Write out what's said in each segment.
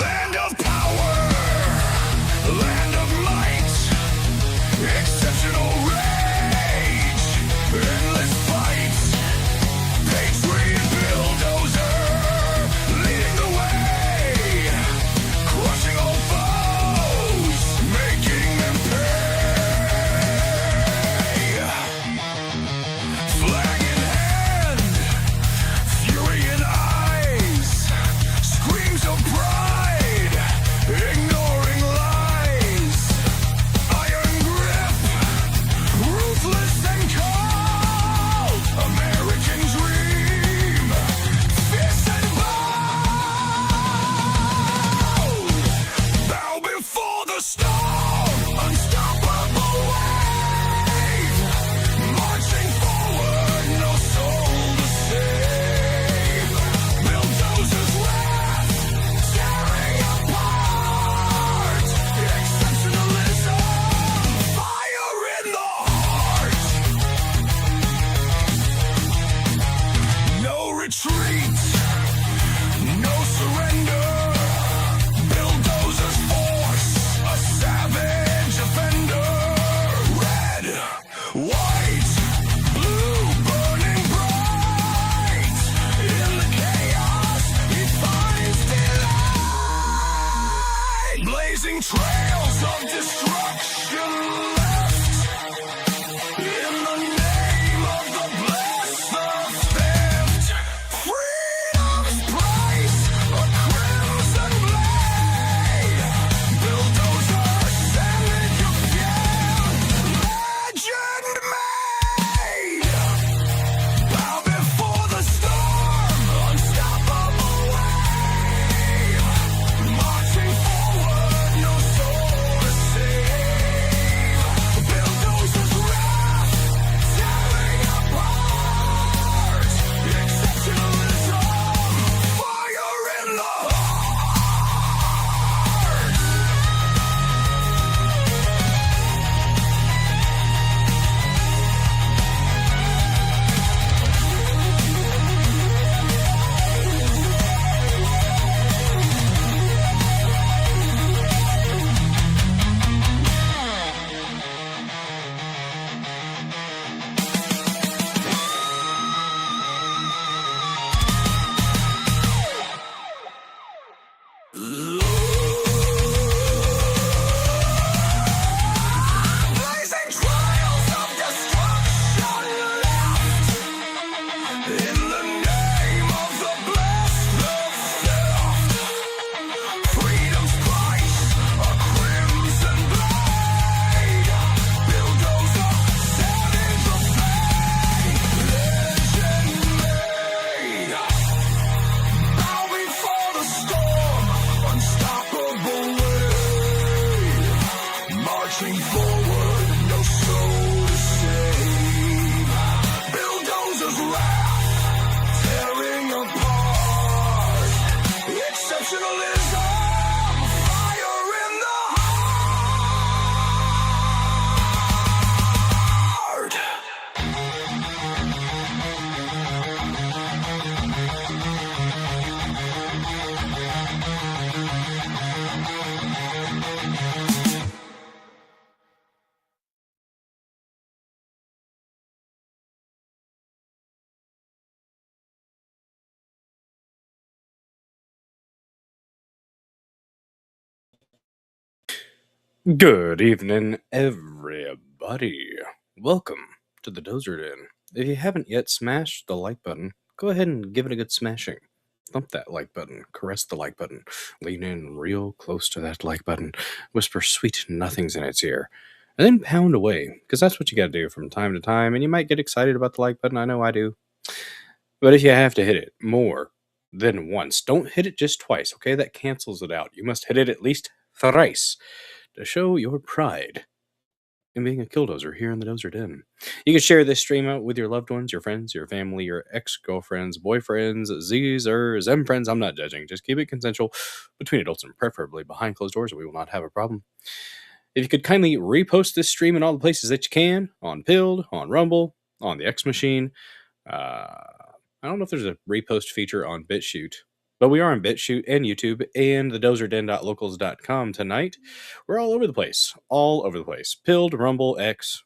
Land of power, land of might, exceptional rage, endless fight, patriot bulldozer, leading the way, crushing all foes, making them pay. Flag in hand, fury in eyes, screams of pride, ignoring lies. Iron grip, ruthless and cold. American dream, fierce and bold. Bow before the storm, unstoppable wave. Marching forward, no soul to save. Bulldozers wrath, tearing apart. Exceptionalism, fire in the heart. No retreat, no surrender. Bulldozers force, a savage offender. Red, white, blue, burning bright. In the chaos, he finds delight. Blazing trails of destruction left. In the name of the blessed, the theft. Freedom's price, a crimson blade. Bulldozer, send your fear. Legend made. Bow before the storm, unstoppable wave. Marching forward, no soul to save. Bulldozers wrath, tearing apart. Exceptionalism, fire in the heart. Blazing trails of destruction left. In the name of the blessed, the theft. Freedom's price, a crimson blade. Bulldozer, savage the fate. Legend made. Bow before the storm, unstoppable wave. Marching forward, no soul to save. Bulldozers wrath, tearing apart. Exceptionalism, fire in the heart. Good evening, everybody. Welcome to the Dozer Den. If you haven't yet smashed the like button, go ahead and give it a good smashing. Thump that like button, caress the like button, lean in real close to that like button, whisper sweet nothings in its ear, and then pound away, because that's what you gotta do from time to time, and you might get excited about the like button, I know I do. But if you have to hit it more than once, don't hit it just twice, okay? That cancels it out. You must hit it at least thrice to show your pride in being a killdozer here in the Dozer Den. You can share this stream out with your loved ones, your friends, your family, your ex-girlfriends, boyfriends, Z's or Zem friends. I'm not judging. Just keep it consensual between adults and preferably behind closed doors, or we will not have a problem. If you could kindly repost this stream in all the places that you can, on Pilled, on Rumble, on the X Machine. I don't know if there's a repost feature on BitChute, but we are on BitChute and YouTube and the dozerden.locals.com tonight. We're all over the place. All over the place. Pilled, Rumble, X.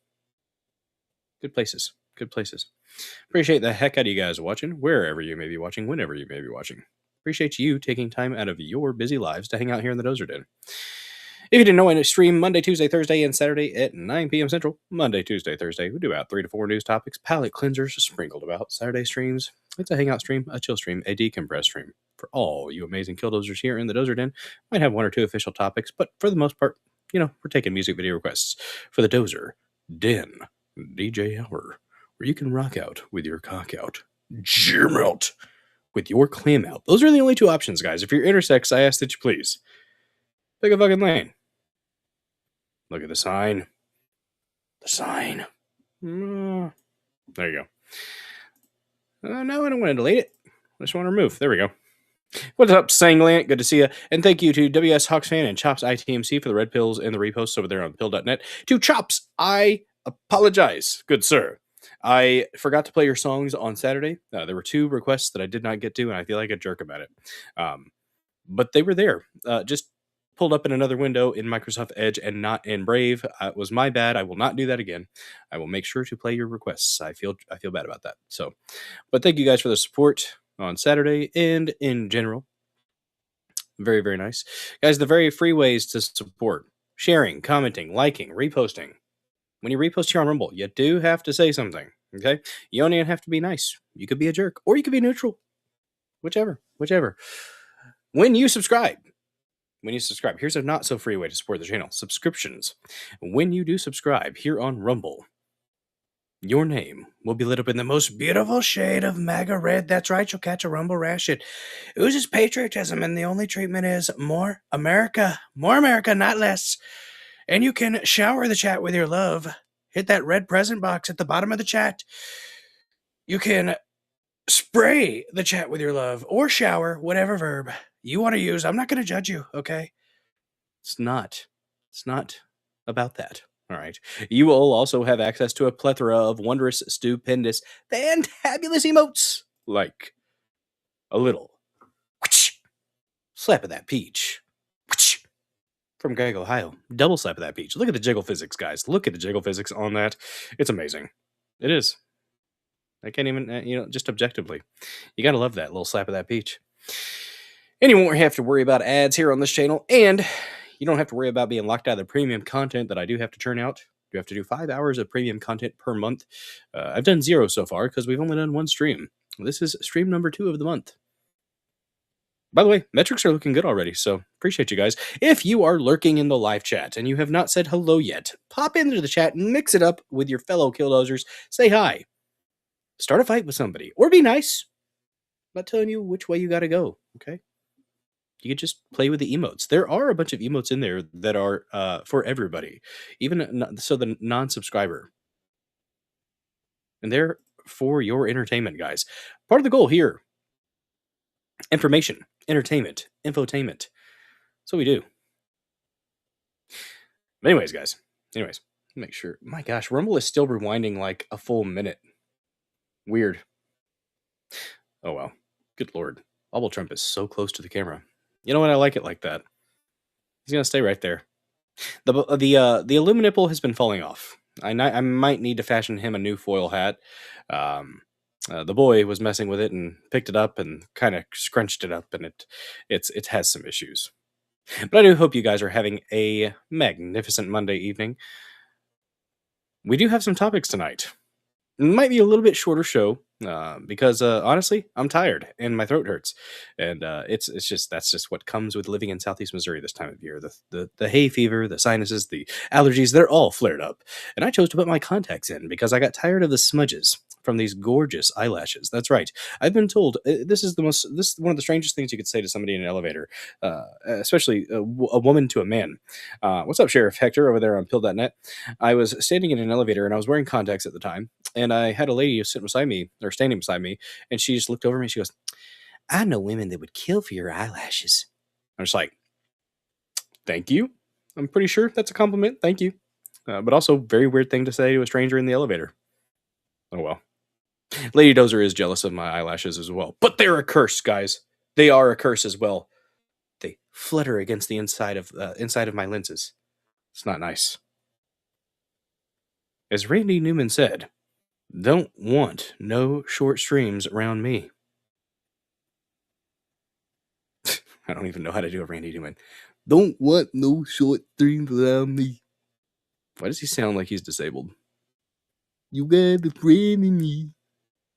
Good places. Good places. Appreciate the heck out of you guys watching, wherever you may be watching, whenever you may be watching. Appreciate you taking time out of your busy lives to hang out here in the Dozer Den. If you didn't know, I stream Monday, Tuesday, Thursday, and Saturday at 9 p.m. Central. Monday, Tuesday, Thursday, we do about 3 to 4 news topics, palate cleansers sprinkled about. Saturday streams, it's a hangout stream, a chill stream, a decompress stream. For all you amazing killdozers here in the Dozer Den, might have 1 or 2 official topics, but for the most part, we're taking music video requests for the Dozer Den DJ Hour, where you can rock out with your cock out, jam out with your clam out. Those are the only 2 options, guys. If you're intersex, I ask that you please pick a fucking lane. Look at the sign. The sign. There you go. No, I don't want to delete it. I just want to remove. There we go. What's up, Sanglant? Good to see you. And thank you to WS Hawksfan and Chops ITMC for the red pills and the reposts over there on pill.net. To Chops, I apologize, good sir. I forgot to play your songs on Saturday. There were 2 requests that I did not get to, and I feel like a jerk about it. But they were there. Just pulled up in another window in Microsoft Edge and not in Brave. It was my bad. I will not do that again. I will make sure to play your requests. I feel bad about that. So, but thank you guys for the support on Saturday and in general. Very, very nice. Guys, the very free ways to support: sharing, commenting, liking, reposting. When you repost here on Rumble, you do have to say something, okay? You don't even have to be nice. You could be a jerk, or you could be neutral. Whichever. When you subscribe, here's a not so free way to support the channel: subscriptions. When you do subscribe here on Rumble, your name will be lit up in the most beautiful shade of MAGA red. That's right, you'll catch a Rumble rash. It oozes patriotism, and the only treatment is more America, not less. And you can shower the chat with your love. Hit that red present box at the bottom of the chat. You can spray the chat with your love, or shower, whatever verb you want to use. I'm not going to judge you, okay? It's not about that, all right? You will also have access to a plethora of wondrous, stupendous, fantabulous emotes, like a little slap of that peach from Greg, Ohio. Double slap of that peach. Look at the jiggle physics, guys. Look at the jiggle physics on that. It's amazing. It is. I can't even, just objectively. You gotta love that little slap of that peach. And you won't have to worry about ads here on this channel, and you don't have to worry about being locked out of the premium content that I do have to churn out. You have to do 5 hours of premium content per month. I've done 0 so far because we've only done 1 stream. This is stream number 2 of the month. By the way, metrics are looking good already, so appreciate you guys. If you are lurking in the live chat and you have not said hello yet, pop into the chat, mix it up with your fellow killdozers, say hi, start a fight with somebody, or be nice. I'm not telling you which way you gotta go, okay? You could just play with the emotes. There are a bunch of emotes in there that are for everybody, even so the non-subscriber. And they're for your entertainment, guys. Part of the goal here: information, entertainment, infotainment. That's what we do. But anyways, guys. Make sure. My gosh, Rumble is still rewinding like a full minute. Weird. Oh well. Good lord. Bubble Trump is so close to the camera. You know what? I like it like that. He's gonna stay right there. The Illuminipple has been falling off. I might need to fashion him a new foil hat. The boy was messing with it and picked it up and kind of scrunched it up, and it has some issues. But I do hope you guys are having a magnificent Monday evening. We do have some topics tonight. It might be a little bit shorter show because honestly, I'm tired and my throat hurts, and that's just what comes with living in Southeast Missouri this time of year. The hay fever, the sinuses, the allergies, they're all flared up, and I chose to put my contacts in because I got tired of the smudges from these gorgeous eyelashes. That's right. I've been told this is one of the strangest things you could say to somebody in an elevator, especially a woman to a man. What's up, Sheriff Hector over there on Pill.net? I was standing in an elevator and I was wearing contacts at the time, and I had a lady standing beside me, and she just looked over me and she goes, "I know women that would kill for your eyelashes." I'm just like, "Thank you. I'm pretty sure that's a compliment. Thank you. But also, very weird thing to say to a stranger in the elevator. Oh well. Lady Dozer is jealous of my eyelashes as well. But they're a curse, guys. They are a curse as well. They flutter against the inside of my lenses. It's not nice. As Randy Newman said, don't want no short streams around me. I don't even know how to do a Randy Newman. Don't want no short streams around me. Why does he sound like he's disabled? You got a friend in me.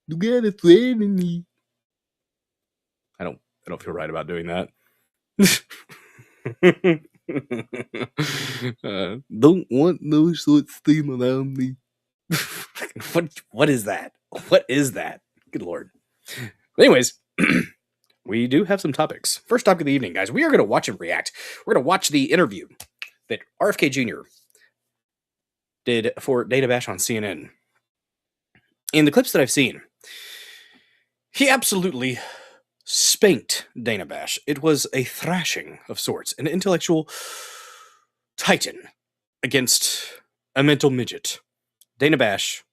You got a friend in me. I don't feel right about doing that. Don't want no short stream around me. What is that? What is that? Good lord. Anyways, we do have some topics. First topic of the evening, guys. We are going to watch and react. We're going to watch the interview that RFK Jr. did for Data Bash on CNN. In the clips that I've seen, he absolutely spanked Dana Bash. It was a thrashing of sorts, an intellectual titan against a mental midget. Dana Bash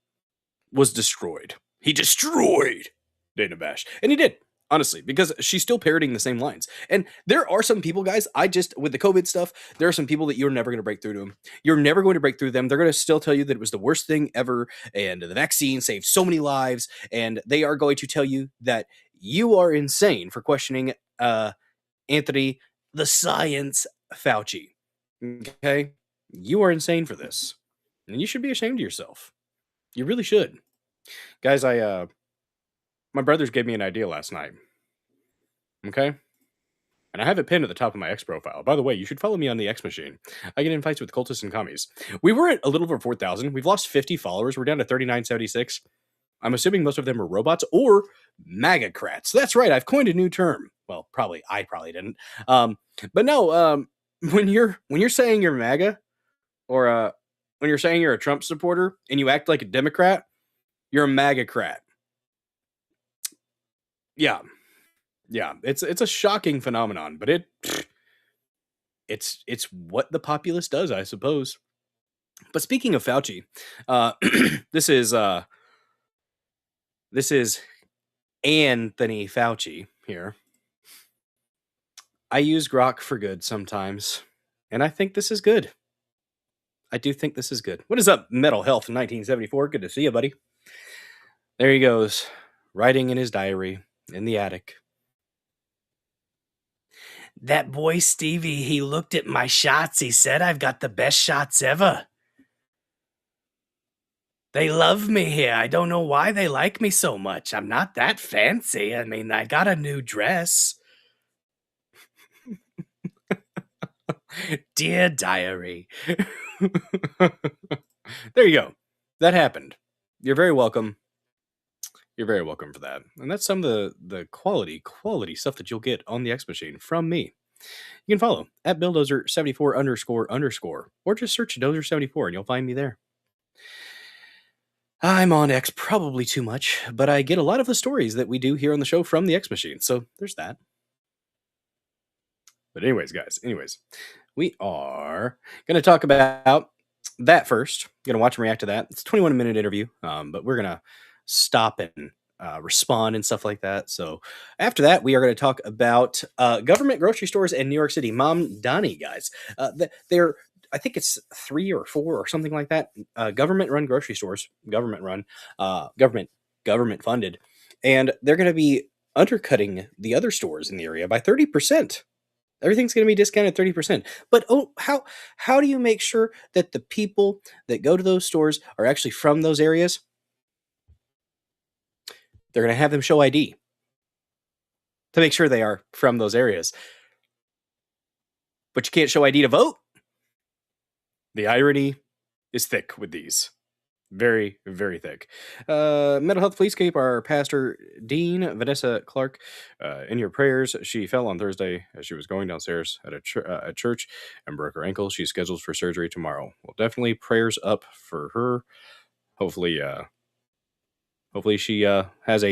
was destroyed. He destroyed Dana Bash. And he did, honestly, because she's still parroting the same lines. And there are some people, guys, with the COVID stuff, there are some people that you're never going to break through to them. You're never going to break through them. They're going to still tell you that it was the worst thing ever, and the vaccine saved so many lives, and they are going to tell you that you are insane for questioning Anthony the Science Fauci. Okay? You are insane for this. And you should be ashamed of yourself. You really should. Guys, my brothers gave me an idea last night. Okay? And I have it pinned at the top of my X profile. By the way, you should follow me on the X machine. I get in fights with cultists and commies. We were at a little over 4,000. We've lost 50 followers. We're down to 3,976. I'm assuming most of them are robots or magacrats. That's right. I've coined a new term. Well, I probably didn't. But no, when you're saying you're MAGA, or when you're saying you're a Trump supporter and you act like a Democrat, you're a magacrat. Yeah. It's a shocking phenomenon, but it's what the populace does, I suppose. But speaking of Fauci, this is Anthony Fauci here. I use Grok for good sometimes, and I think this is good. I do think this is good. What is up, Metal Health in 1974? Good to see you, buddy. There he goes, writing in his diary in the attic. That boy Stevie, he looked at my shots. He said I've got the best shots ever. They love me here. I don't know why they like me so much. I'm not that fancy. I mean, I got a new dress. Dear diary. There you go. That happened. You're very welcome. You're very welcome for that. And that's some of the quality stuff that you'll get on the X Machine from me. You can follow at BillDozer74__, or just search Dozer74 and you'll find me there. I'm on X probably too much, but I get a lot of the stories that we do here on the show from the X Machine, so there's that. But anyways, guys, we are going to talk about that first. Going to watch and react to that. It's a 21-minute interview, but we're going to stop and respond and stuff like that. So after that, we are going to talk about government grocery stores in New York City. Mom Donnie, guys. They're, I think it's 3 or 4 or something like that. Government-run grocery stores, government funded, and they're going to be undercutting the other stores in the area by 30%. Everything's going to be discounted 30%. But how do you make sure that the people that go to those stores are actually from those areas? They're going to have them show ID to make sure they are from those areas. But you can't show ID to vote? The irony is thick with these. Very, very thick. Mental Health Police keep our pastor, Dean Vanessa Clark, in your prayers. She fell on Thursday as she was going downstairs at church and broke her ankle. She's scheduled for surgery tomorrow. Well, definitely prayers up for her. Hopefully she has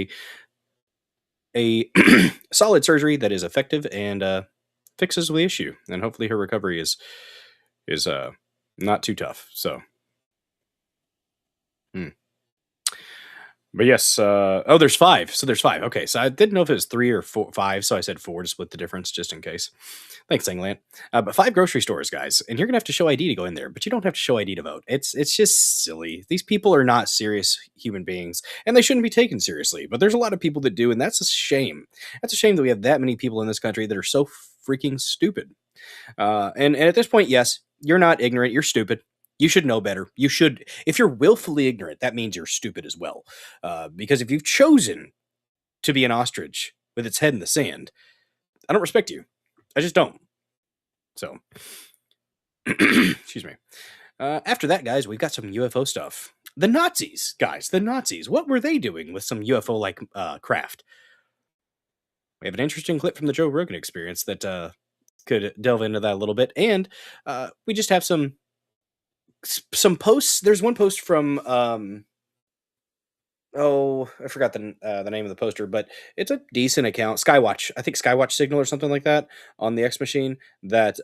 a solid surgery that is effective and fixes the issue. And hopefully her recovery is is not too tough. So, but yes, oh, there's five. So there's five. Okay, so I didn't know if it was three or four, five. So I said four to split the difference, just in case. Thanks, England. But five grocery stores, guys, and you're gonna have to show ID to go in there, but you don't have to show ID to vote. It's just silly. These people are not serious human beings, and they shouldn't be taken seriously. But there's a lot of people that do, and that's a shame. That's a shame that we have that many people in this country that are so freaking stupid. And at this point, yes, you're not ignorant. You're stupid. You should know better. You should, if you're willfully ignorant, that means you're stupid as well. Because if you've chosen to be an ostrich with its head in the sand, I don't respect you. I just don't. So, excuse me. After that, guys, we've got some UFO stuff. The Nazis, guys, the Nazis. What were they doing with some UFO like craft? We have an interesting clip from the Joe Rogan Experience that could delve into that a little bit, and we just have some posts. There's one post from oh, I forgot the name of the poster, but it's a decent account. Skywatch, I think Skywatch Signal or something like that on the X Machine that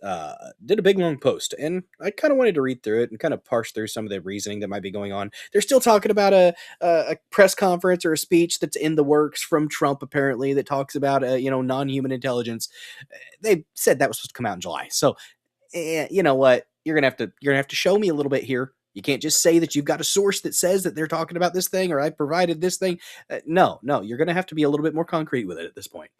did a big long post, and I kind of wanted to read through it and kind of parse through some of the reasoning that might be going on. They're still talking about a press conference or a speech that's in the works from Trump apparently that talks about non-human intelligence. They said that was supposed to come out in July, so you know what? You're gonna have to show me a little bit here. You can't just say that you've got a source that says that they're talking about this thing or I provided this thing. No, you're gonna have to be a little bit more concrete with it at this point.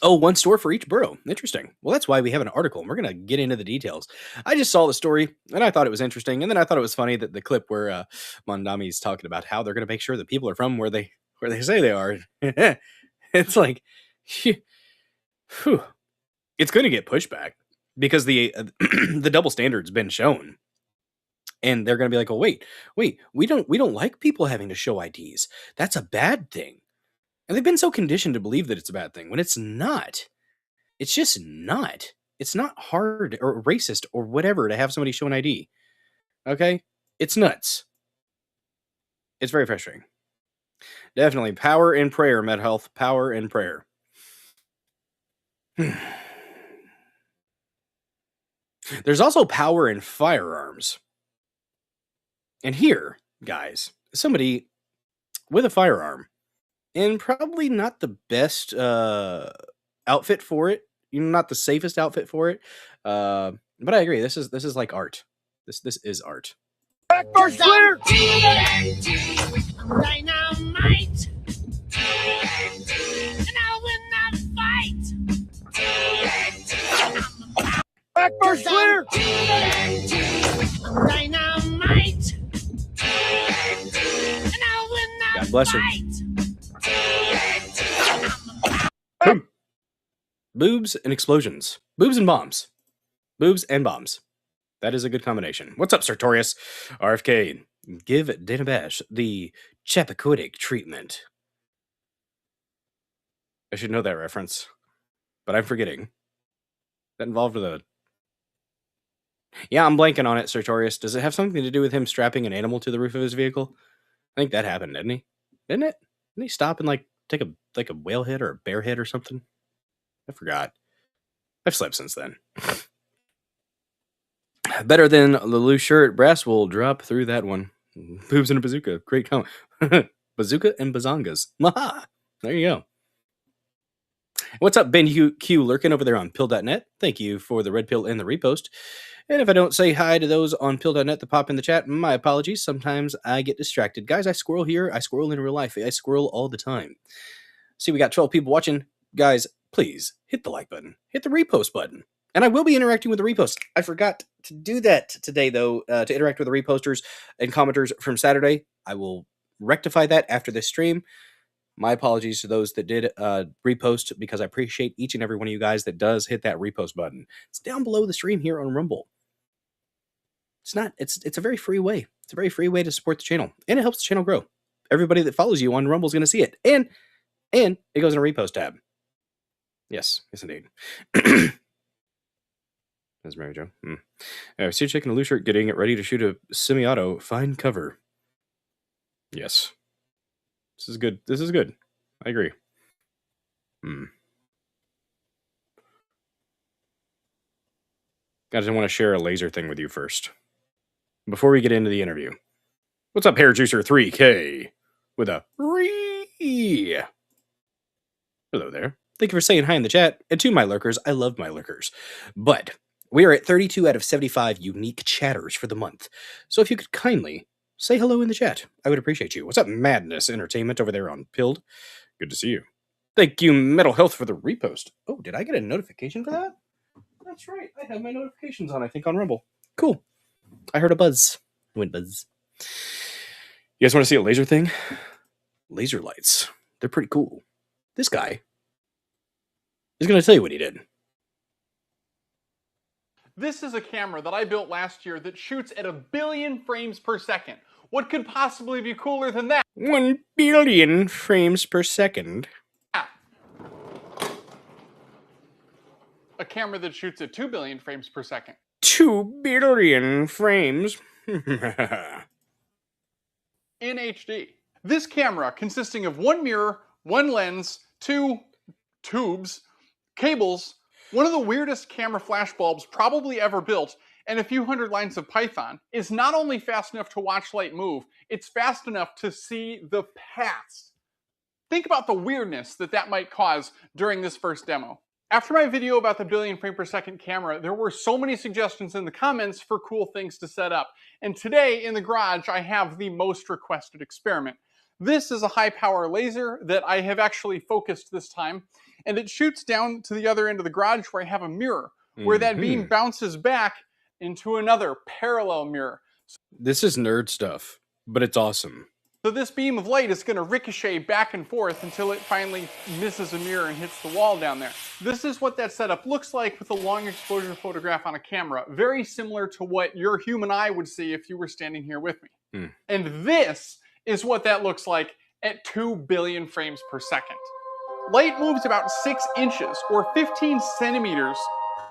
Oh, one store for each borough. Interesting. Well, that's why we have an article, and we're going to get into the details. I just saw the story, and I thought it was interesting, and then I thought it was funny that the clip where Mondami's talking about how they're going to make sure that people are from where they say they are. It's like, whew, it's going to get pushback because the the double standard's been shown, and they're going to be like, "Oh, wait, we don't like people having to show IDs. That's a bad thing." And they've been so conditioned to believe that it's a bad thing when it's not. It's just not. It's not hard or racist or whatever to have somebody show an ID. Okay? It's nuts. It's very frustrating. Definitely power in prayer, MedHealth. Power in prayer. There's also power in firearms. And here, guys, somebody with a firearm and probably not the best outfit for it, not the safest outfit for it. But I agree. This is like art. This is art. Backdoor's clear! TNT, dynamite! TNT, and I'll win that fight! TNT, backdoor's clear! TNT, dynamite! TNT, and I'll win that God bless her. fight! Boom. Boobs and explosions. Boobs and bombs. Boobs and bombs. That is a good combination. What's up, Sartorius? RFK, give Dana Bash the Chappaquiddick treatment. I should know that reference, but I'm forgetting. That involved with a... Yeah, I'm blanking on it, Sartorius. Does it have something to do with him strapping an animal to the roof of his vehicle? I think that happened, didn't he? Didn't it? Didn't he stop and take a whale head or a bear head or something? I forgot. I've slept since then. Better than the loose shirt. Brass will drop through that one. Boobs and a bazooka. Great comment. Bazooka and bazongas. Maha. There you go. What's up, Ben Q lurking over there on pill.net? Thank you for the red pill and the repost. And if I don't say hi to those on pill.net that pop in the chat, my apologies. Sometimes I get distracted. Guys, I squirrel here. I squirrel in real life. I squirrel all the time. See, we got 12 people watching. Guys, please hit the like button. Hit the repost button. And I will be interacting with the reposts. I forgot to do that today, though, to interact with the reposters and commenters from Saturday. I will rectify that after this stream. My apologies to those that did repost, because I appreciate each and every one of you guys that does hit that repost button. It's down below the stream here on Rumble. It's a very free way. It's a very free way to support the channel, and it helps the channel grow. Everybody that follows you on Rumble is going to see it, and it goes in a repost tab. Yes, indeed. That's Mary Jo. I see you checking a loose shirt, getting it ready to shoot a semi-auto. Find cover. Yes. This is good. This is good. I agree. Guys, I want to share a laser thing with you first. Before we get into the interview. What's up, Hair Juicer 3K? With a re. Hello there. Thank you for saying hi in the chat. And to my lurkers, I love my lurkers. But we are at 32 out of 75 unique chatters for the month. So if you could kindly say hello in the chat, I would appreciate you. What's up, Madness Entertainment over there on Pilled? Good to see you. Thank you, Mental Health, for the repost. Oh, did I get a notification for that? That's right. I have my notifications on, I think, on Rumble. Cool. I heard a buzz. Went buzz. You guys want to see a laser thing? Laser lights. They're pretty cool. This guy is going to tell you what he did. This is a camera that I built last year that shoots at 1 billion frames per second. What could possibly be cooler than that? 1 billion frames per second. A camera that shoots at 2 billion frames per second. 2 billion frames. In HD. This camera, consisting of 1 mirror, 1 lens, 2 tubes, cables, one of the weirdest camera flash bulbs probably ever built, and a few hundred lines of Python, is not only fast enough to watch light move, it's fast enough to see the past. Think about the weirdness that might cause during this first demo. After my video about the billion frame per second camera, there were so many suggestions in the comments for cool things to set up. And today in the garage, I have the most requested experiment. This is a high power laser that I have actually focused this time, and it shoots down to the other end of the garage where I have a mirror, where that beam bounces back into another parallel mirror. This is nerd stuff, but it's awesome. So this beam of light is going to ricochet back and forth until it finally misses a mirror and hits the wall down there. This is what that setup looks like with a long exposure photograph on a camera. Very similar to what your human eye would see if you were standing here with me. And this is what that looks like at 2 billion frames per second. Light moves about 6 inches or 15 centimeters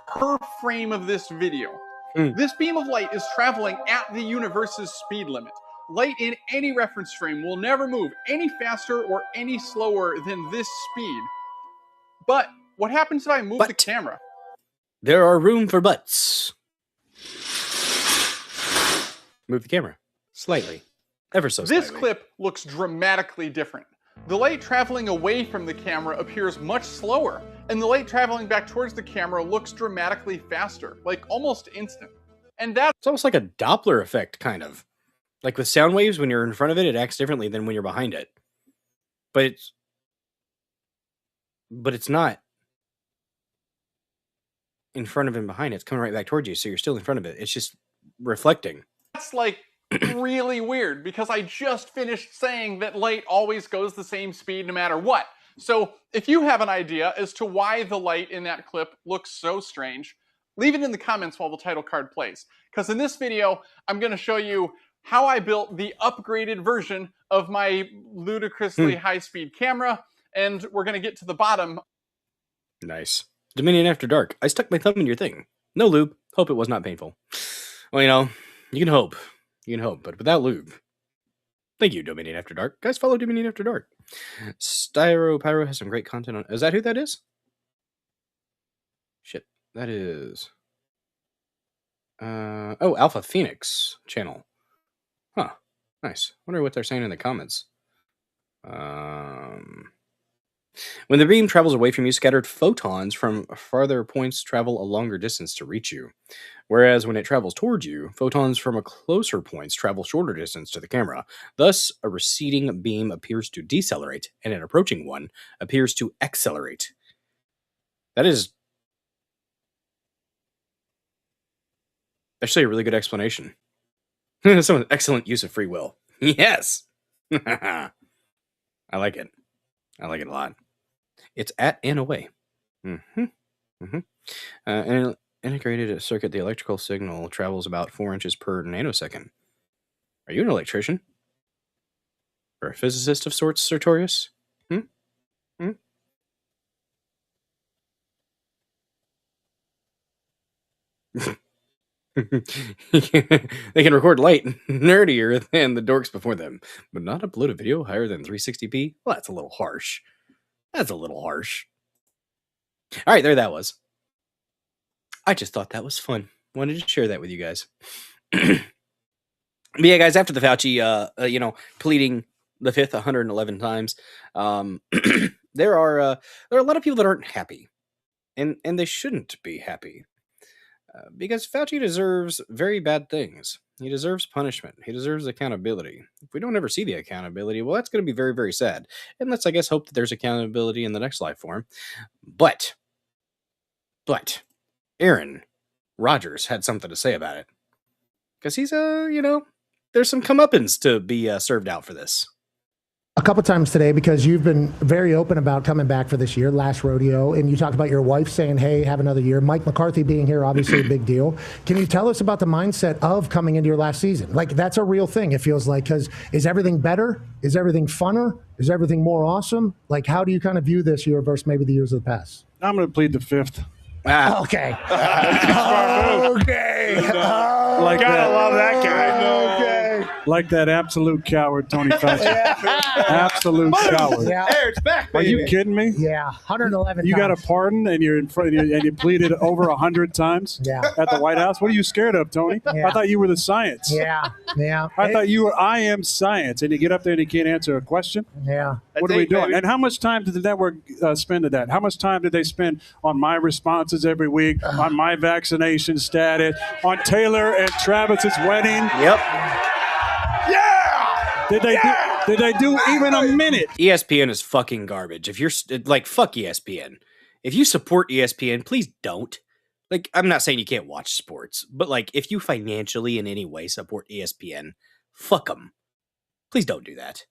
per frame of this video. This beam of light is traveling at the universe's speed limit. Light in any reference frame will never move any faster or any slower than this speed. But what happens if I move the camera? There are room for buts. Move the camera. Slightly. Ever so slightly. This clip looks dramatically different. The light traveling away from the camera appears much slower, and the light traveling back towards the camera looks dramatically faster, like almost instant. And that's It's almost like a Doppler effect, kind of. Like with sound waves, when you're in front of it, it acts differently than when you're behind it. But it's not in front of and behind it. It's coming right back towards you, so you're still in front of it. It's just reflecting. That's like really weird, because I just finished saying that light always goes the same speed no matter what. So if you have an idea as to why the light in that clip looks so strange, leave it in the comments while the title card plays. Because in this video, I'm going to show you how I built the upgraded version of my ludicrously high-speed camera, and we're going to get to the bottom. Nice. Dominion After Dark. I stuck my thumb in your thing. No lube. Hope it was not painful. Well, you can hope. You can hope, but without lube. Thank you, Dominion After Dark. Guys, follow Dominion After Dark. Styro Pyro has some great content on... Is that who that is? Shit. That is... Oh, Alpha Phoenix channel. Huh. Nice. Wonder what they're saying in the comments. When the beam travels away from you, scattered photons from farther points travel a longer distance to reach you. Whereas when it travels towards you, photons from a closer points travel shorter distance to the camera. Thus, a receding beam appears to decelerate, and an approaching one appears to accelerate. That is actually a really good explanation. Some excellent use of free will. Yes! I like it. I like it a lot. It's at and away. An integrated circuit, the electrical signal travels about 4 inches per nanosecond. Are you an electrician? Or a physicist of sorts, Sartorius? They can record light nerdier than the dorks before them, but not upload a video higher than 360p? Well, that's a little harsh. That's a little harsh. All right, there that was. I just thought that was fun. Wanted to share that with you guys. But yeah, guys, after the Fauci, pleading the fifth 111 times, there are a lot of people that aren't happy, and they shouldn't be happy, because Fauci deserves very bad things. He deserves punishment. He deserves accountability. If we don't ever see the accountability, well, that's going to be very, very sad. And let's, I guess, hope that there's accountability in the next life form. But Aaron Rodgers had something to say about it, because he's there's some comeuppance to be served out for this. A couple times today, because you've been very open about coming back for this year, last rodeo, and you talked about your wife saying, hey, have another year. Mike McCarthy being here, obviously a big deal. Can you tell us about the mindset of coming into your last season? Like, that's a real thing, it feels like, because is everything better? Is everything funner? Is everything more awesome? Like, how do you kind of view this year versus maybe the years of the past? I'm going to plead the fifth. Okay. Okay. Like Gotta love that guy. Okay. Like that absolute coward, Tony Fauci. Absolute coward. Yeah. There, it's back, Are baby. you kidding me? Yeah. 111 You got a times. pardon and you're in front and you pleaded over 100 times Yeah. at the White House. What are you scared of, Tony? Yeah. I thought you were the science. Yeah. Yeah. I thought you were I am science, and you get up there and you can't answer a question. Yeah. What are we it, doing? baby. And how much time did the network spend at that? How much time did they spend on my responses every week, on my vaccination status, on Taylor and Travis's wedding? Yep. Did they do even a minute? ESPN is fucking garbage. If you're like, fuck ESPN. If you support ESPN, please don't. Like, I'm not saying you can't watch sports, but like, if you financially in any way support ESPN, fuck them. Please don't do that.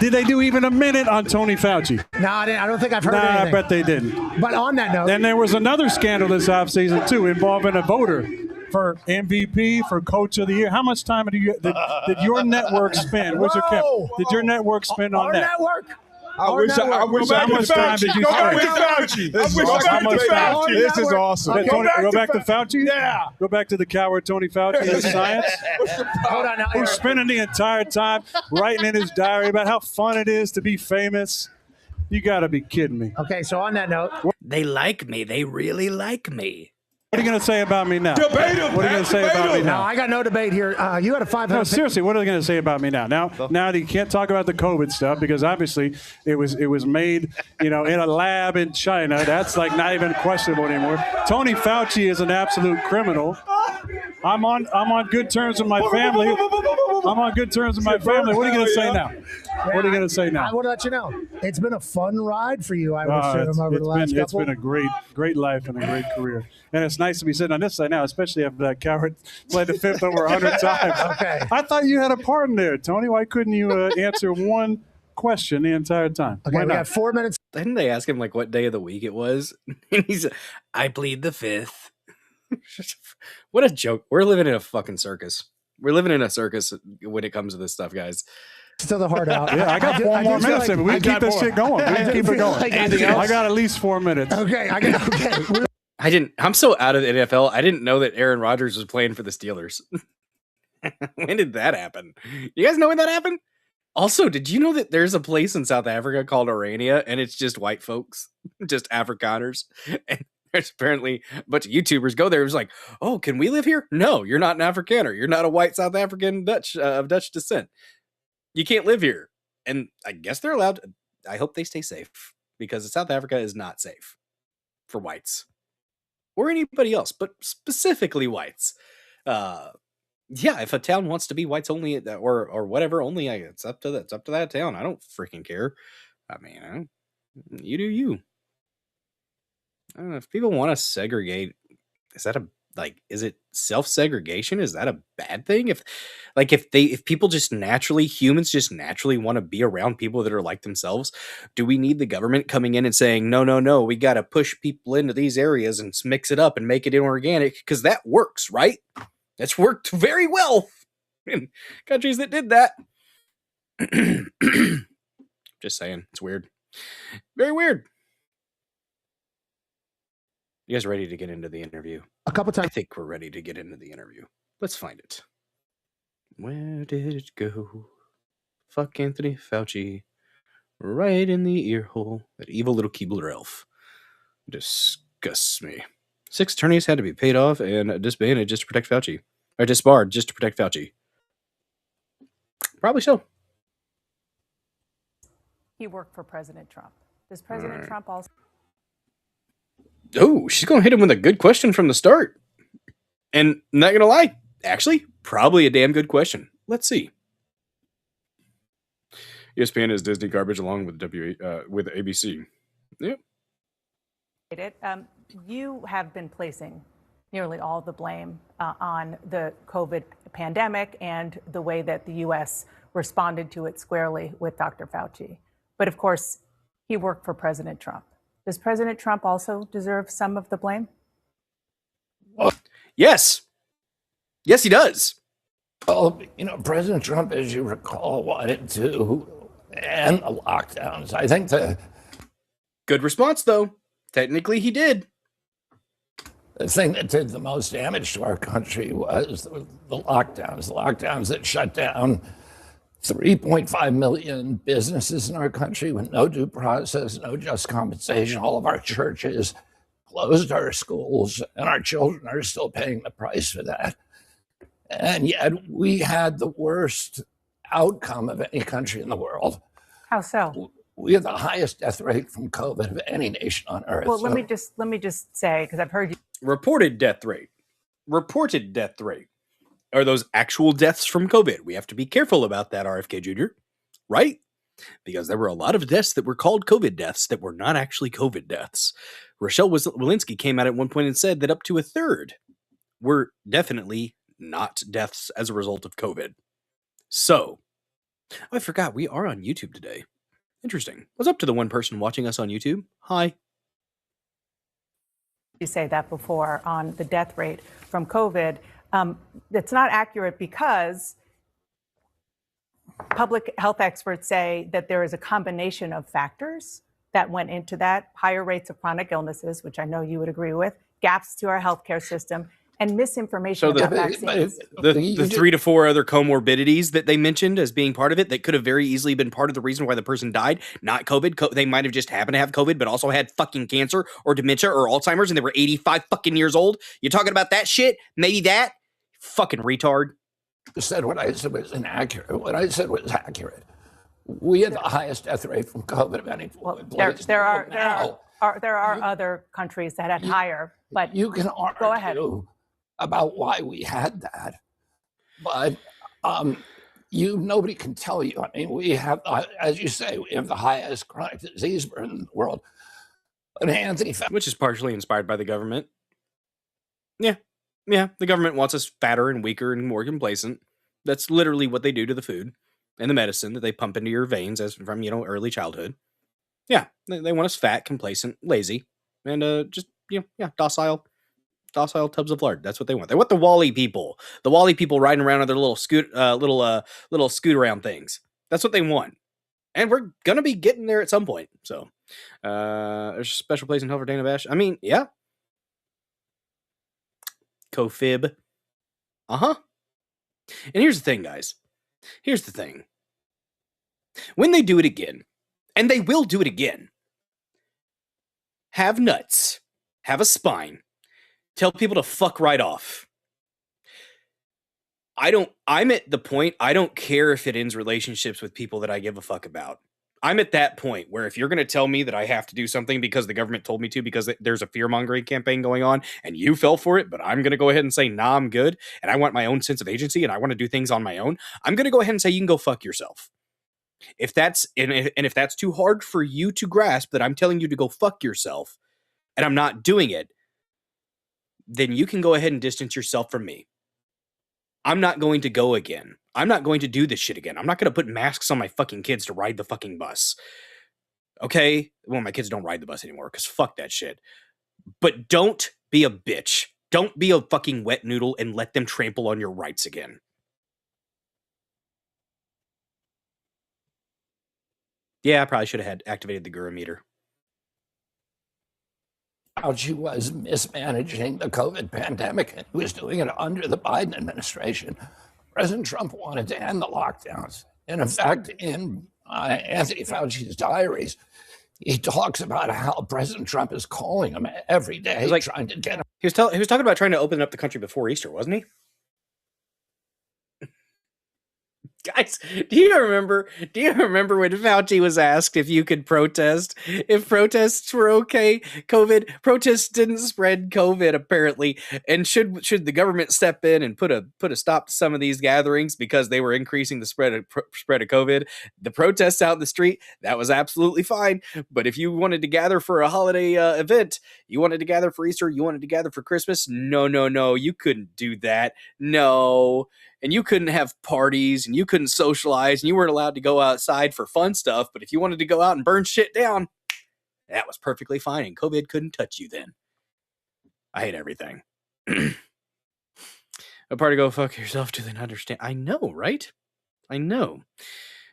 Did they do even a minute on Tony Fauci? No, I don't think I've heard Nah, I anything. bet they didn't. But on that note, And there was another scandal this offseason, too, involving a voter for MVP, for Coach of the Year. How much time did your network spend? Where's your cap? Did your network spend on our that? network. I wish I How could much time did you Go spend? back to Fauci. This is I wish awesome. I could How much Fauci. time? This is awesome. Okay. Go back to Fauci? Yeah. Go back to the coward Tony Fauci and his science? Hold on now. Who's spending the entire time writing in his diary about how fun it is to be famous? You got to be kidding me. Okay, so on that note, They like me. They really like me. What are you going to say about me now? Debate him, What are you going to say Pat, about me debate him. no, now? I got no debate here. You had a 500. No, seriously, what are they going to say about me now? Now that you can't talk about the COVID stuff because obviously it was made, in a lab in China. That's like not even questionable anymore. Tony Fauci is an absolute criminal. I'm on good terms with my family. I'm on good terms with my family. What are you going to say now? What are you going to say I now? want to let you know. It's been a fun ride for you, I would assume, over the last It's couple. been a great life and a great career. And it's nice to be sitting on this side now, especially after that coward played the fifth over 100 times. Okay. I thought you had a pardon there, Tony. Why couldn't you answer one question the entire time? Okay, Why we not? have 4 minutes. Didn't they ask him like what day of the week it was? And he's, I plead the fifth. What a joke. We're living in a fucking circus. We're living in a circus when it comes to this stuff, guys. To the heart out. Yeah, I got do- 4 do more feel minutes like- of it. We I can keep got this more. shit going. We I can do keep it feel going. like I got at least 4 minutes. Okay, okay. I'm so out of the NFL. I didn't know that Aaron Rodgers was playing for the Steelers. When did that happen? You guys know when that happened? Also, did you know that there's a place in South Africa called Orania and it's just white folks, just Afrikaners? And there's apparently a bunch of YouTubers go there. It was like, oh, can we live here? No, you're not an Afrikaner. You're not a white South African Dutch of Dutch descent. You can't live here. And I guess they're allowed. I hope they stay safe because South Africa is not safe for whites or anybody else, but specifically whites. Yeah, if a town wants to be whites only or whatever, only it's up to that town. I don't freaking care. I mean, you do you. I don't know if people want to segregate. Is it self-segregation? Is that a bad thing? If people humans just naturally want to be around people that are like themselves, do we need the government coming in and saying, no, we got to push people into these areas and mix it up and make it inorganic? Because that works, right? That's worked very well in countries that did that. Just saying, it's weird. Very weird. You guys ready to get into the interview? A couple I times. think we're ready to get into the interview. Let's find it. Where did it go? Fuck Anthony Fauci. Right in the ear hole. That evil little Keebler elf. Disgusts me. 6 attorneys had to be paid off and disbanded just to protect Fauci. Or disbarred just to protect Fauci. Probably so. He worked for President Trump. Does President Trump also? Oh, she's going to hit him with a good question from the start. And not going to lie, actually, probably a damn good question. Let's see. ESPN is Disney garbage along with with ABC. Yep. You have been placing nearly all the blame on the COVID pandemic and the way that the U.S. responded to it squarely with Dr. Fauci. But of course, he worked for President Trump. Does President Trump also deserve some of the blame? Yes. Yes, he does. Well, President Trump, as you recall, wanted to end the lockdowns. I think good response, though. Technically, he did. The thing that did the most damage to our country was the lockdowns that shut down 3.5 million businesses in our country with no due process, no just compensation. All of our churches closed our schools, and our children are still paying the price for that. And yet we had the worst outcome of any country in the world. How so? We have the highest death rate from COVID of any nation on earth. Well, let me just say, because I've heard you. Reported death rate. Are those actual deaths from COVID? We have to be careful about that, RFK Jr., right? Because there were a lot of deaths that were called COVID deaths that were not actually COVID deaths. Rochelle Walensky came out at one point and said that up to a third were definitely not deaths as a result of COVID. So, I forgot we are on YouTube today. Interesting. What's up to the one person watching us on YouTube? Hi. You say that before on the death rate from COVID. It's not accurate because public health experts say that there is a combination of factors that went into that: higher rates of chronic illnesses, which I know you would agree with, gaps to our healthcare system, and misinformation about vaccines. The 3 to 4 other comorbidities that they mentioned as being part of it that could have very easily been part of the reason why the person died, not COVID. They might have just happened to have COVID, but also had fucking cancer or dementia or Alzheimer's, and they were 85 fucking years old. You talking about that shit? Maybe that? Fucking retard. Said what I said was inaccurate. What I said was accurate. We had the highest death rate from COVID of any. Well, there are other countries that had higher, but you can argue go ahead about why we had that, but nobody can tell you. I mean, we have, as you say, we have the highest chronic disease burden in the world. And which is partially inspired by the government. Yeah, the government wants us fatter and weaker and more complacent. That's literally what they do to the food and the medicine that they pump into your veins as from, early childhood. Yeah, they want us fat, complacent, lazy, and just, docile tubs of lard. That's what they want. They want the Wally people. The Wally people riding around on their little scoot around things. That's what they want. And we're going to be getting there at some point. So, there's a special place in hell for Dana Bash. I mean, yeah. Cofib. And here's the thing, guys. Here's the thing. When they do it again, and they will do it again, have nuts, have a spine, tell people to fuck right off. I'm at the point, I don't care if it ends relationships with people that I give a fuck about. I'm at that point where if you're going to tell me that I have to do something because the government told me to, because there's a fear-mongering campaign going on and you fell for it, but I'm going to go ahead and say, nah, I'm good, and I want my own sense of agency and I want to do things on my own, I'm going to go ahead and say, you can go fuck yourself. If that's too hard for you to grasp that I'm telling you to go fuck yourself and I'm not doing it, then you can go ahead and distance yourself from me. I'm not going to go again. I'm not going to do this shit again. I'm not going to put masks on my fucking kids to ride the fucking bus. Okay? Well, my kids don't ride the bus anymore because fuck that shit. But don't be a bitch. Don't be a fucking wet noodle and let them trample on your rights again. Yeah, I probably should have had activated the Guru meter. Fauci was mismanaging the COVID pandemic, and he was doing it under the Biden administration. President Trump wanted to end the lockdowns. And in fact, in Anthony Fauci's diaries, he talks about how President Trump is calling him every day, trying to get him. He was talking about trying to open up the country before Easter, wasn't he? Guys, do you remember when Fauci was asked if you could protest, if protests were okay? Protests didn't spread COVID apparently, and should the government step in and put a stop to some of these gatherings because they were increasing the spread of COVID? The protests out in the street, that was absolutely fine. But if you wanted to gather for a holiday event, you wanted to gather for Easter, you wanted to gather for Christmas, no, you couldn't do that. No. And you couldn't have parties, and you couldn't socialize, and you weren't allowed to go outside for fun stuff. But if you wanted to go out and burn shit down, that was perfectly fine, and COVID couldn't touch you then. I hate everything. A party go fuck yourself, do they not understand? I know, right? I know.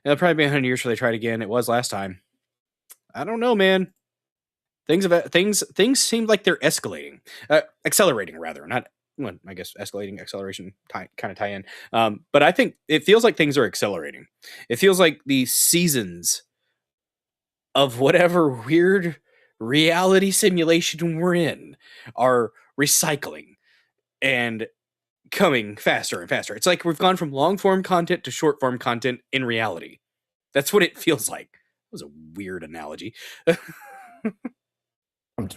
It'll probably be 100 years before they try it again. It was last time. I don't know, man. Things seem like they're escalating. Accelerating, rather. Not... Well, I guess escalating, acceleration kind of tie in. But I think it feels like things are accelerating. It feels like the seasons of whatever weird reality simulation we're in are recycling and coming faster and faster. It's like we've gone from long form content to short form content in reality. That's what it feels like. That was a weird analogy. To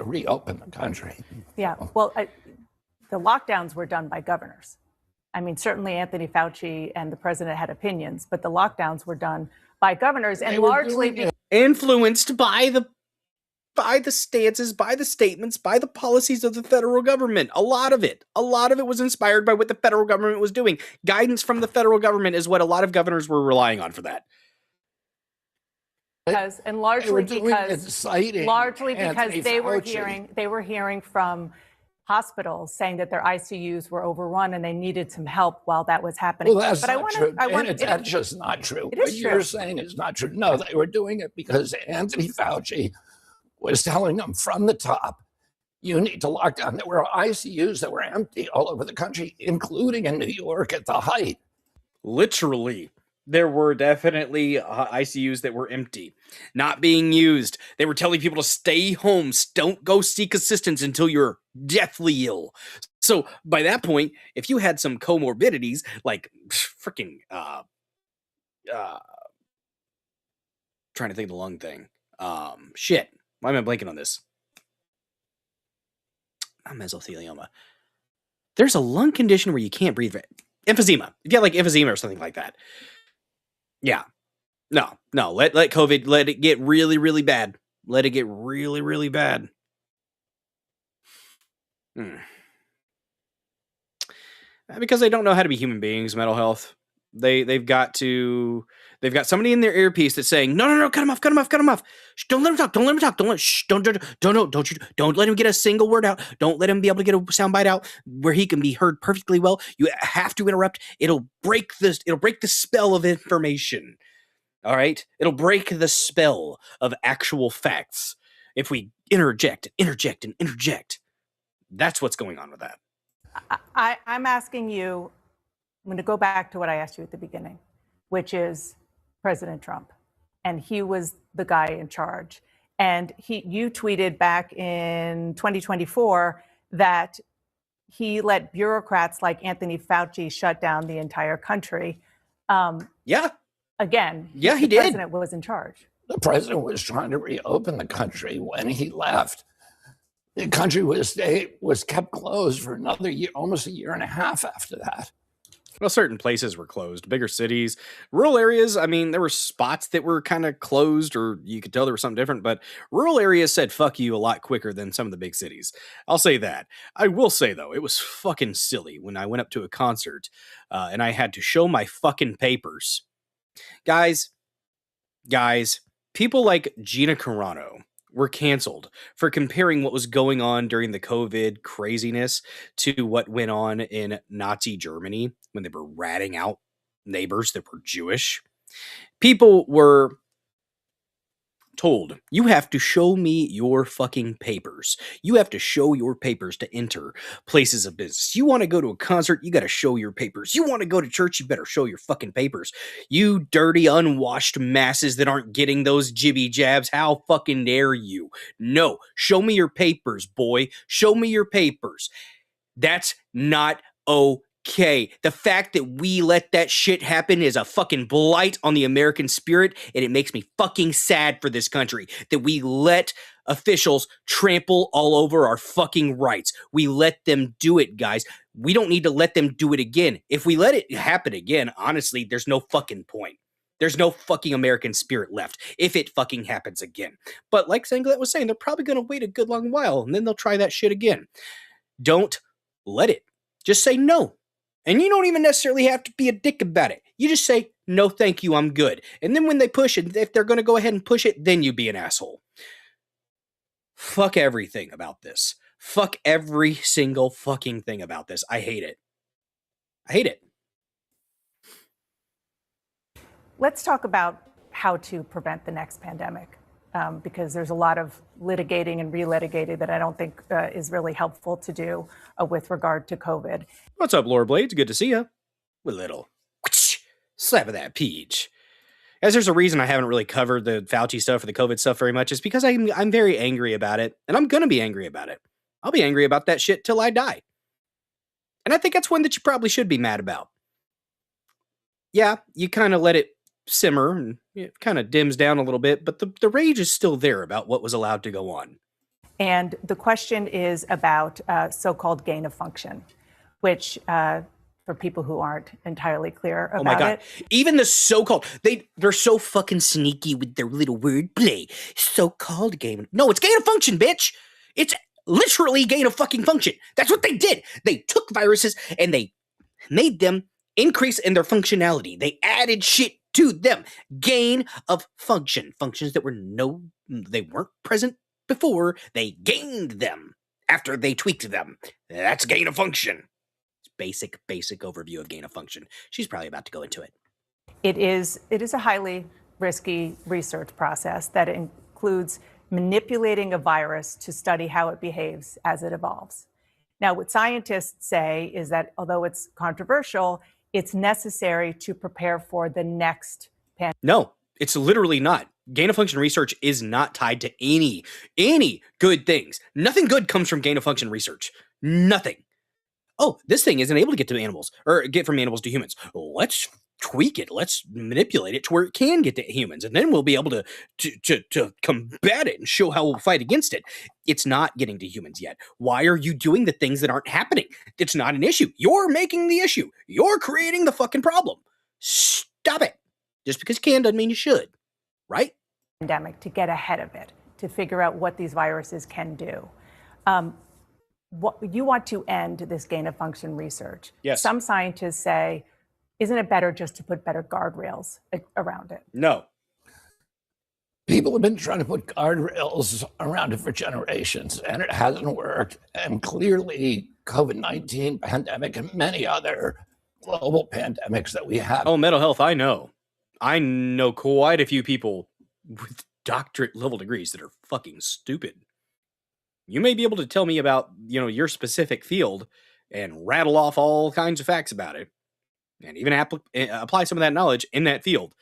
reopen the country. Yeah, well, the lockdowns were done by governors. I mean, certainly Anthony Fauci and the president had opinions, but the lockdowns were done by governors and largely influenced by the stances, by the statements, by the policies of the federal government. A lot of it was inspired by what the federal government was doing. Guidance from the federal government is what a lot of governors were relying on for that. Largely because they were hearing from hospitals saying that their ICUs were overrun and they needed some help while that was happening. Well, that's not true. That's just not true. What you're saying is not true. No, they were doing it because Anthony Fauci was telling them from the top, you need to lock down. There were ICUs that were empty all over the country, including in New York at the height. Literally. There were definitely ICUs that were empty, not being used. They were telling people to stay home. Don't go seek assistance until you're deathly ill. So by that point, if you had some comorbidities like freaking, trying to think of the lung thing. Shit. Why am I blanking on this? Not mesothelioma. There's a lung condition where you can't breathe. Emphysema. If you have like emphysema or something like that. Yeah. No. Let COVID, let it get really, really bad. Let it get really, really bad. Because they don't know how to be human beings, mental health. They've got somebody in their earpiece that's saying, no, cut him off. Shh, don't let him talk. Don't let him get a single word out. Don't let him be able to get a soundbite out where he can be heard perfectly well. You have to interrupt. It'll break the spell of information. All right? It'll break the spell of actual facts if we interject. That's what's going on with that. I'm asking you, I'm going to go back to what I asked you at the beginning, which is President Trump. And he was the guy in charge. And you tweeted back in 2024 that he let bureaucrats like Anthony Fauci shut down the entire country. Yeah. Again, yeah, he the did. president was in charge. The president was trying to reopen the country when he left. The country was kept closed for another year, almost a year and a half after that. Well, certain places were closed, bigger cities, rural areas. I mean, there were spots that were kind of closed, or you could tell there was something different, but rural areas said fuck you a lot quicker than some of the big cities. I'll say that. I will say, though, it was fucking silly when I went up to a concert and I had to show my fucking papers. Guys, people like Gina Carano were canceled for comparing what was going on during the COVID craziness to what went on in Nazi Germany when they were ratting out neighbors that were Jewish. People were told, you have to show me your fucking papers. You have to show your papers to enter places of business. You want to go to a concert, you got to show your papers. You want to go to church, you better show your fucking papers. You dirty, unwashed masses that aren't getting those jibby jabs, how fucking dare you? No, show me your papers, boy. Show me your papers. That's not okay. The fact that we let that shit happen is a fucking blight on the American spirit, and it makes me fucking sad for this country that we let officials trample all over our fucking rights. We let them do it, guys. We don't need to let them do it again. If we let it happen again, honestly, there's no fucking point. There's no fucking American spirit left if it fucking happens again. But like Sanglet was saying, they're probably going to wait a good long while, and then they'll try that shit again. Don't let it. Just say no. And you don't even necessarily have to be a dick about it. You just say, no, thank you, I'm good. And then when they push it, if they're going to go ahead and push it, then you be an asshole. Fuck everything about this. Fuck every single fucking thing about this. I hate it. I hate it. Let's talk about how to prevent the next pandemic, because there's a lot of litigating and relitigating that I don't think is really helpful to do with regard to COVID. What's up, Laura Blades? Good to see you. With a little slap of that peach. As there's a reason I haven't really covered the Fauci stuff or the COVID stuff very much, is because I'm very angry about it, and I'm going to be angry about it. I'll be angry about that shit till I die. And I think that's one that you probably should be mad about. Yeah, you kind of let it simmer, and it kind of dims down a little bit, but the rage is still there about what was allowed to go on. And the question is about so-called gain of function, which for people who aren't entirely clear about it. Oh my God. Even the so-called, they're so fucking sneaky with their little wordplay. So-called gain. No, it's gain of function, bitch. It's literally gain of fucking function. That's what they did. They took viruses and they made them increase in their functionality. They added shit to them. Gain of function. Functions that they weren't present before. They gained them after they tweaked them. That's gain of function. Basic overview of gain of function. She's probably about to go into it. It is a highly risky research process that includes manipulating a virus to study how it behaves as it evolves. Now, what scientists say is that although it's controversial, it's necessary to prepare for the next pandemic. No, it's literally not. Gain of function research is not tied to any good things. Nothing good comes from gain of function research. Nothing. Oh, this thing isn't able to get to animals or get from animals to humans. Let's tweak it. Let's manipulate it to where it can get to humans. And then we'll be able to combat it and show how we'll fight against it. It's not getting to humans yet. Why are you doing the things that aren't happening? It's not an issue. You're making the issue. You're creating the fucking problem. Stop it. Just because you can doesn't mean you should. Right? Pandemic to get ahead of it, to figure out what these viruses can do. What you want to end this gain of function research. Yes. Some scientists say, isn't it better just to put better guardrails around it? No. People have been trying to put guardrails around it for generations, and it hasn't worked. And clearly, COVID-19 pandemic and many other global pandemics that we have. Oh, mental health, I know. I know quite a few people with doctorate level degrees that are fucking stupid. You may be able to tell me about, your specific field and rattle off all kinds of facts about it and even apply some of that knowledge in that field.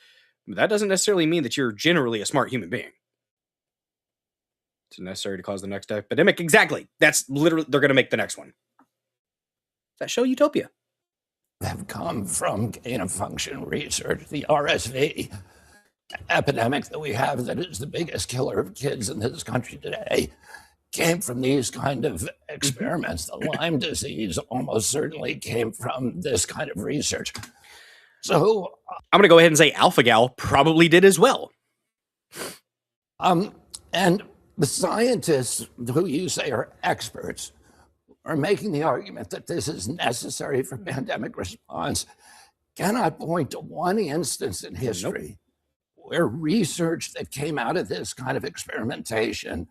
But that doesn't necessarily mean that you're generally a smart human being. It's necessary to cause the next epidemic. Exactly. That's literally, they're going to make the next one. Does that show Utopia? Have come from gain of function research. The RSV epidemic that we have, that is the biggest killer of kids in this country today, came from these kind of experiments. The Lyme disease almost certainly came from this kind of research. So I'm going to go ahead and say Alpha-Gal probably did as well. And the scientists who you say are experts are making the argument that this is necessary for pandemic response cannot point to one instance in history where research that came out of this kind of experimentation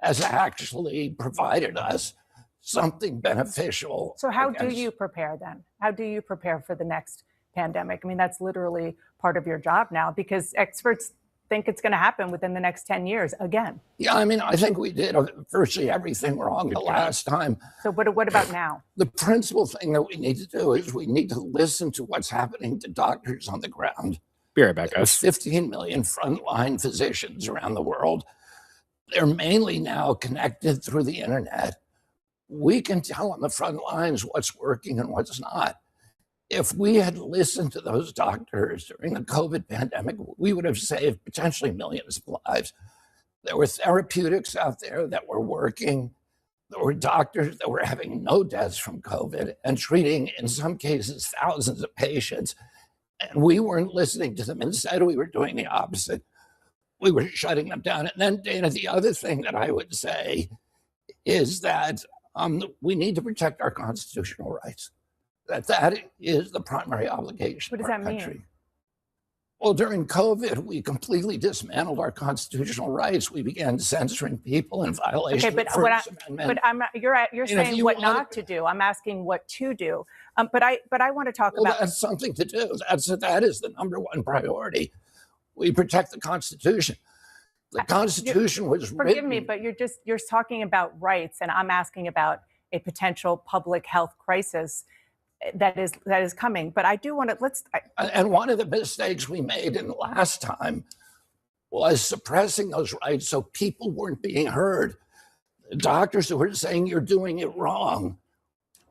has actually provided us something beneficial. So how do you prepare then? How do you prepare for the next pandemic? I mean, that's literally part of your job now, because experts think it's going to happen within the next 10 years again. Yeah, I mean, I think we did virtually everything wrong the last time. So what about now? The principal thing that we need to do is we need to listen to what's happening to doctors on the ground. Be right back, There's guys. 15 million frontline physicians around the world. They're mainly now connected through the internet. We can tell on the front lines what's working and what's not. If we had listened to those doctors during the COVID pandemic, we would have saved potentially millions of lives. There were therapeutics out there that were working. There were doctors that were having no deaths from COVID and treating, in some cases, thousands of patients. And we weren't listening to them. Instead, we were doing the opposite. We were shutting them down. And then, Dana, the other thing that I would say is that we need to protect our constitutional rights. That is the primary obligation What does of our that mean? country. Well, during COVID, we completely dismantled our constitutional rights. We began censoring people in violation Okay, but of the First Amendment. you're saying you what want- not to do. I'm asking what to do. But I want to talk Well, about. that's something to do. That is the number one priority. We protect the Constitution. The Constitution was Forgive written. me, but you're talking about rights, and I'm asking about a potential public health crisis that is coming. But I do want to And one of the mistakes we made in the last time was suppressing those rights so people weren't being heard. The doctors who were saying you're doing it wrong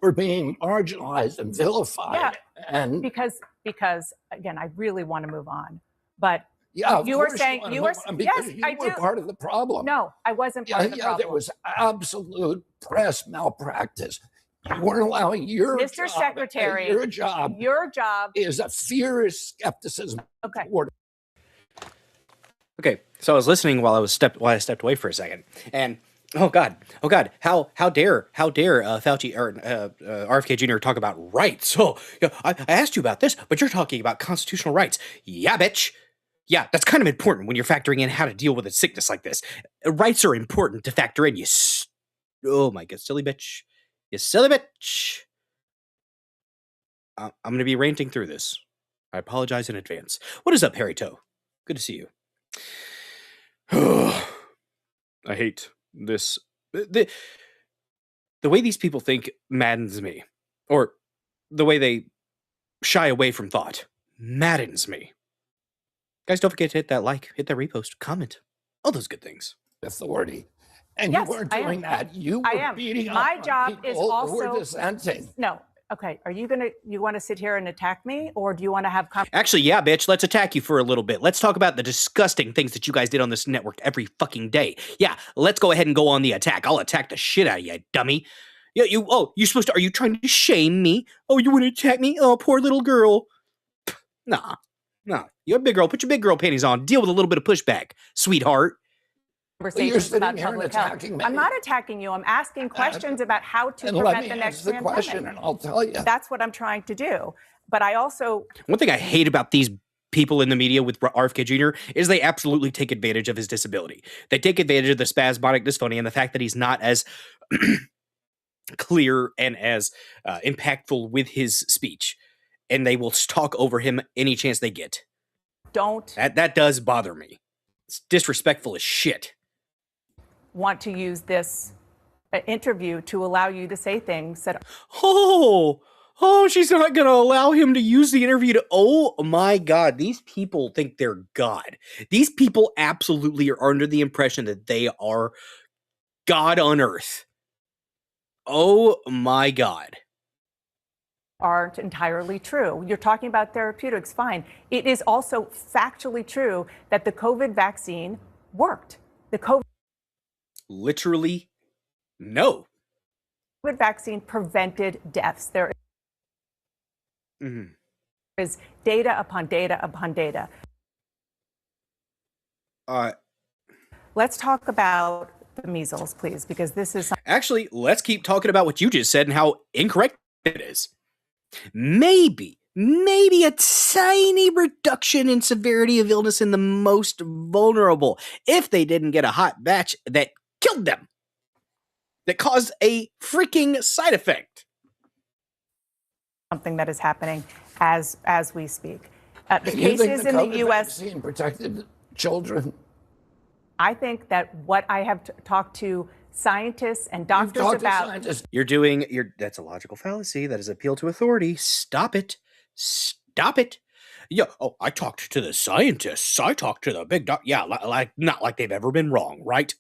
were being marginalized and vilified. Yeah, and because again, I really want to move on. But yeah, of you were course saying wanna you move were on because yes, you I were do. part of the problem. No, I wasn't part of the problem. There was absolute press malpractice. You weren't allowing your Mr. job, Secretary, your job is a fierce skepticism. Okay. Okay, so I was listening while I stepped away for a second, and oh god, how dare Fauci or RFK Jr. talk about rights? Oh, yeah, I asked you about this, but you're talking about constitutional rights. Yeah, bitch. Yeah, that's kind of important when you're factoring in how to deal with a sickness like this. Rights are important to factor in. Oh my god, silly bitch. You silly bitch. I'm going to be ranting through this. I apologize in advance. What is up, Harry Toe? Good to see you. I hate this. The way these people think maddens me. Or the way they shy away from thought maddens me. Guys, don't forget to hit that like, hit that repost, comment. All those good things. Authority. And Yes, you weren't I am. doing that. You I were am. beating up My on job people is who were also dissenting. No. Okay. Are you want to sit here and attack me, or do you want to have Actually, yeah, bitch, let's attack you for a little bit. Let's talk about the disgusting things that you guys did on this network every fucking day. Yeah, let's go ahead and go on the attack. I'll attack the shit out of you, dummy. Yeah, you're supposed to, are you trying to shame me? Oh, you want to attack me? Oh, poor little girl. Nah. You're a big girl. Put your big girl panties on. Deal with a little bit of pushback, sweetheart. conversations sitting about here and public health? attacking me. I'm not attacking you. I'm asking questions about how to And let prevent me the next answer the pandemic. question, and I'll tell you. That's what I'm trying to do. But I also One thing I hate about these people in the media with RFK Jr. is they absolutely take advantage of his disability. They take advantage of the spasmodic dysphonia and the fact that he's not as clear and as impactful with his speech. And they will talk over him any chance they get. don't That does bother me. It's disrespectful as shit. want to use this interview to allow you to say things that Oh, she's not going to allow him to use the interview to, oh my God, these people think they're God. These people absolutely are under the impression that they are God on earth. Oh my God. aren't entirely true. You're talking about therapeutics, fine. It is also factually true that the COVID vaccine worked. The COVID Literally, no. vaccine prevented deaths. There Mhm. is data upon data upon data. Let's talk about the measles, please, because this is Actually, let's keep talking about what you just said and how incorrect it is. Maybe a tiny reduction in severity of illness in the most vulnerable if they didn't get a hot batch that killed them, that caused a freaking side effect. something that is happening as we speak. The You think cases the in the COVID U.S. vaccine protected children? I think that what I have talked to scientists and doctors about. That's a logical fallacy. That is appeal to authority. Stop it. Stop it. Yeah. Oh, I talked to the scientists. I talked to the big doc. Yeah, like not like they've ever been wrong, right?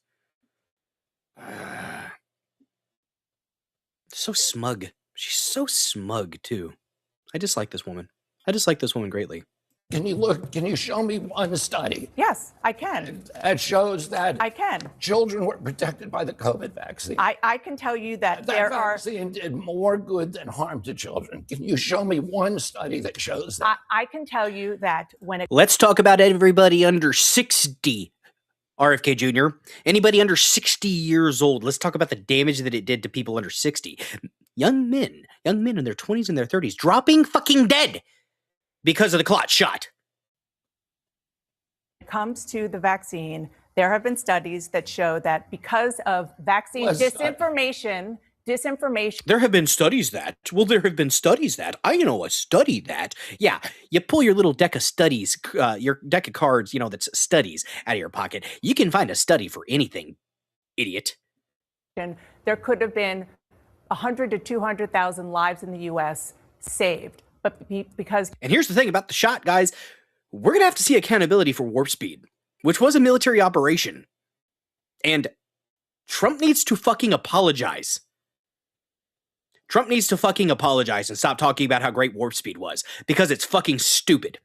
So smug. She's so smug too. I dislike this woman. I dislike this woman greatly. Can you show me one study? Yes, I can. That shows that I can. Children were protected by the COVID vaccine. I can tell you that there are. That vaccine did more good than harm to children. Can you show me one study that shows that? I can tell you that when it. Let's talk about everybody under 60. RFK Jr. Anybody under 60 years old. Let's talk about the damage that it did to people under 60. Young men in their 20s and their 30s, dropping fucking dead because of the clot shot. When it comes to the vaccine, there have been studies that show that because of vaccine disinformation. There have been studies that. Well, there have been studies that. I know a study that. Yeah, you pull your little deck of studies, your deck of cards, that's studies out of your pocket. You can find a study for anything, idiot. And there could have been 100 to 200,000 lives in the U.S. saved. But because. And here's the thing about the shot, guys. We're going to have to see accountability for Warp Speed, which was a military operation. And Trump needs to fucking apologize. Trump needs to fucking apologize and stop talking about how great Warp Speed was, because it's fucking stupid.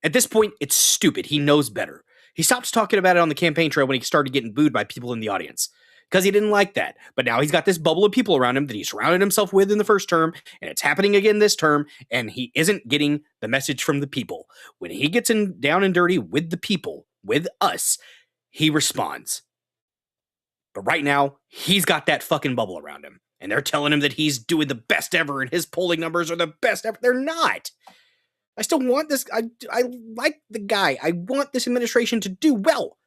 At this point, it's stupid. He knows better. He stopped talking about it on the campaign trail when he started getting booed by people in the audience, because he didn't like that. But now he's got this bubble of people around him that he surrounded himself with in the first term, and it's happening again this term, and he isn't getting the message from the people. When he gets down and dirty with the people, with us, he responds. But right now, he's got that fucking bubble around him. And they're telling him that he's doing the best ever and his polling numbers are the best ever. They're not. I still want this. I like the guy. I want this administration to do well.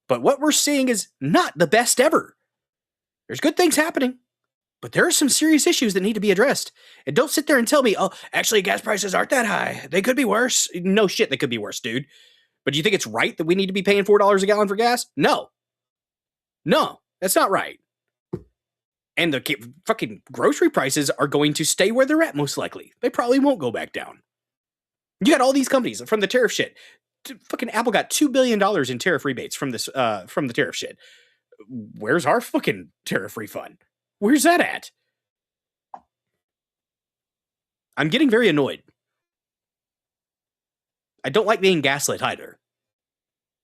But what we're seeing is not the best ever. There's good things happening, but there are some serious issues that need to be addressed. And don't sit there and tell me, oh, actually gas prices aren't that high. They could be worse. No shit, they could be worse, dude. But do you think it's right that we need to be paying $4 a gallon for gas? No. No, that's not right. And the fucking grocery prices are going to stay where they're at, most likely. They probably won't go back down. You got all these companies from the tariff shit. Fucking Apple got $2 billion in tariff rebates from the tariff shit. Where's our fucking tariff refund? Where's that at? I'm getting very annoyed. I don't like being gaslit either.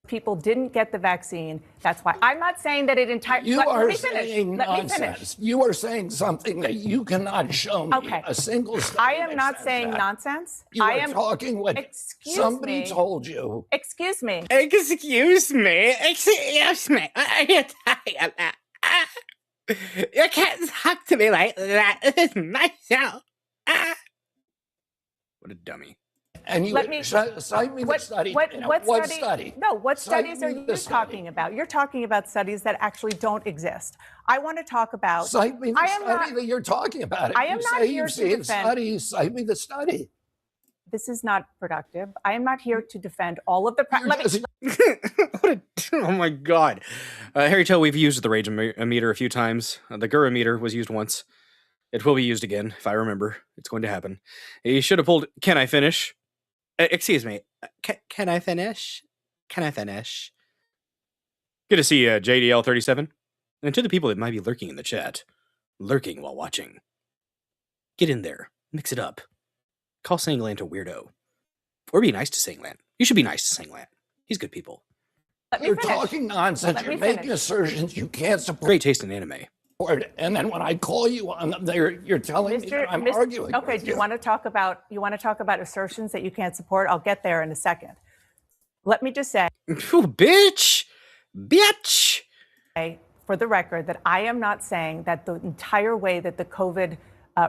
People didn't get the vaccine. That's why. I'm not saying that it entirely. You are saying nonsense. You are saying something that you cannot show me a single study. I am not saying nonsense. You are talking what somebody told you. Excuse me. Excuse me. Excuse me. You can't talk to me like that. This is my show. What a dummy. And you cite me the study. What study? No, what studies are you talking about? You're talking about studies that actually don't exist. I want to talk about. Cite me the study that you're talking about. I am not here to defend. Studies. Cite me the study. This is not productive. I am not here to defend all of the. Oh my God. Harry Tell, we've used the rage meter a few times. The Gura meter was used once. It will be used again, if I remember. It's going to happen. You should have pulled. Can I finish? Excuse me. Can I finish? Can I finish? Good to see JDL37. And to the people that might be lurking in the chat, lurking while watching, get in there. Mix it up. Call Sanglant a weirdo. Or be nice to Sanglant. You should be nice to Sanglant. He's good people. You're talking nonsense. You're making assertions you can't support. Great taste in anime. And then when I call you on there, you're telling me that I'm arguing. Okay, do you want to talk about assertions that you can't support? I'll get there in a second. Let me just say, oh, bitch, for the record, that I am not saying that the entire way that the COVID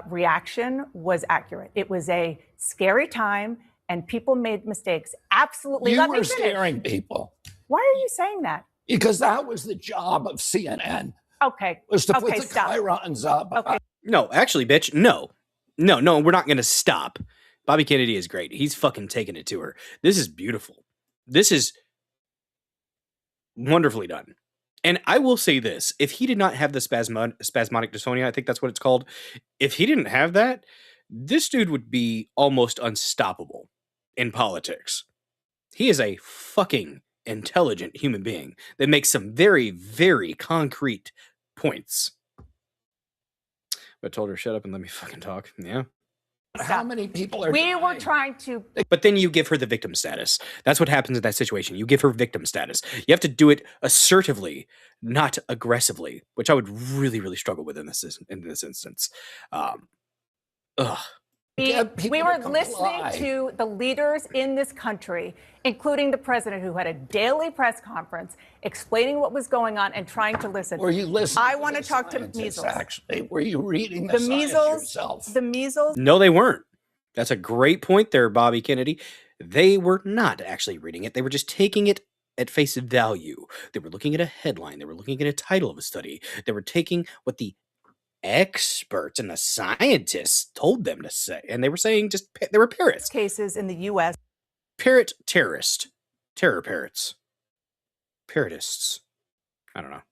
reaction was accurate. It was a scary time, and people made mistakes. Absolutely, you were scaring people. Why are you saying that? Because that was the job of CNN. Okay. Was to put the chyrons up. Okay. No, actually, bitch, no, we're not going to stop. Bobby Kennedy is great. He's fucking taking it to her. This is beautiful. This is wonderfully done. And I will say this, if he did not have the spasmodic dystonia, I think that's what it's called. If he didn't have that, this dude would be almost unstoppable in politics. He is a fucking intelligent human being that makes some very, very concrete points. But I told her, shut up and let me fucking talk. Yeah. How many people are We were dying? trying to. But then you give her the victim status. That's what happens in that situation. You give her victim status. You have to do it assertively, not aggressively, which I would really, really struggle with in this instance. Get people We were to listening comply. to the leaders in this country, including the president, who had a daily press conference explaining what was going on and trying to listen. Were you listening? I want to the talk to scientists, measles. Actually, were you reading the, The science measles. yourself? The measles. No, they weren't. That's a great point there, Bobby Kennedy. They were not actually reading it. They were just taking it at face value. They were looking at a headline. They were looking at a title of a study. They were taking what the experts and the scientists told them to say. And they were saying just, they were parrots. Cases in the U.S. Parrot terrorist. Terror parrots. Parrotists. I don't know.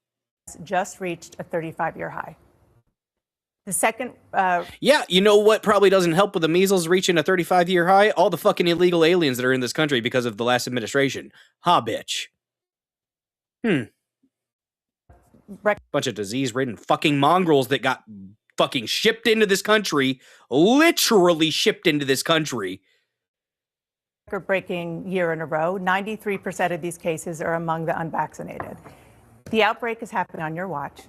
just reached a 35-year high. The second. Yeah, you know what probably doesn't help with the measles reaching a 35-year high? All the fucking illegal aliens that are in this country because of the last administration. Ha, bitch. Bunch of disease-ridden fucking mongrels that got fucking shipped into this country. Literally shipped into this country. Record-breaking year in a row. 93% of these cases are among the unvaccinated. The outbreak is happening on your watch.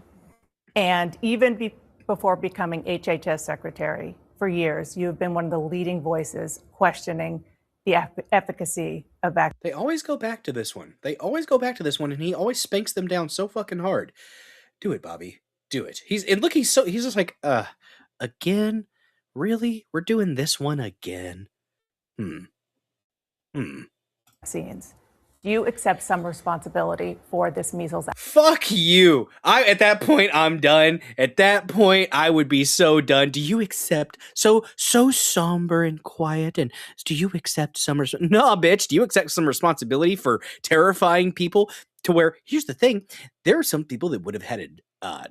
And even before becoming HHS secretary for years, you have been one of the leading voices questioning the efficacy of vaccines. They always go back to this one. And he always spanks them down so fucking hard. Do it, Bobby. Do it. He's just like, again? Really? We're doing this one again? Vaccines. Do you accept some responsibility for this measles? Fuck you. At that point, I'm done. At that point, I would be so done. Do you accept so somber and quiet? And do you accept some no, bitch. Do you accept some responsibility for terrifying people to where, here's the thing. There are some people that would have had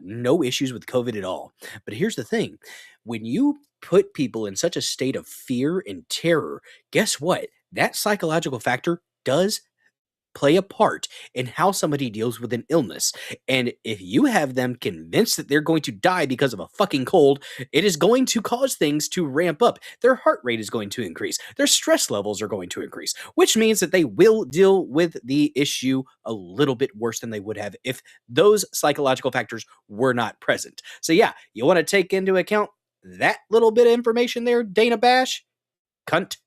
no issues with COVID at all. But here's the thing. When you put people in such a state of fear and terror, guess what? That psychological factor does play a part in how somebody deals with an illness. And if you have them convinced that they're going to die because of a fucking cold, it is going to cause things to ramp up. Their heart rate is going to increase. Their stress levels are going to increase, which means that they will deal with the issue a little bit worse than they would have if those psychological factors were not present. So yeah, you want to take into account that little bit of information there, Dana Bash? Cunt.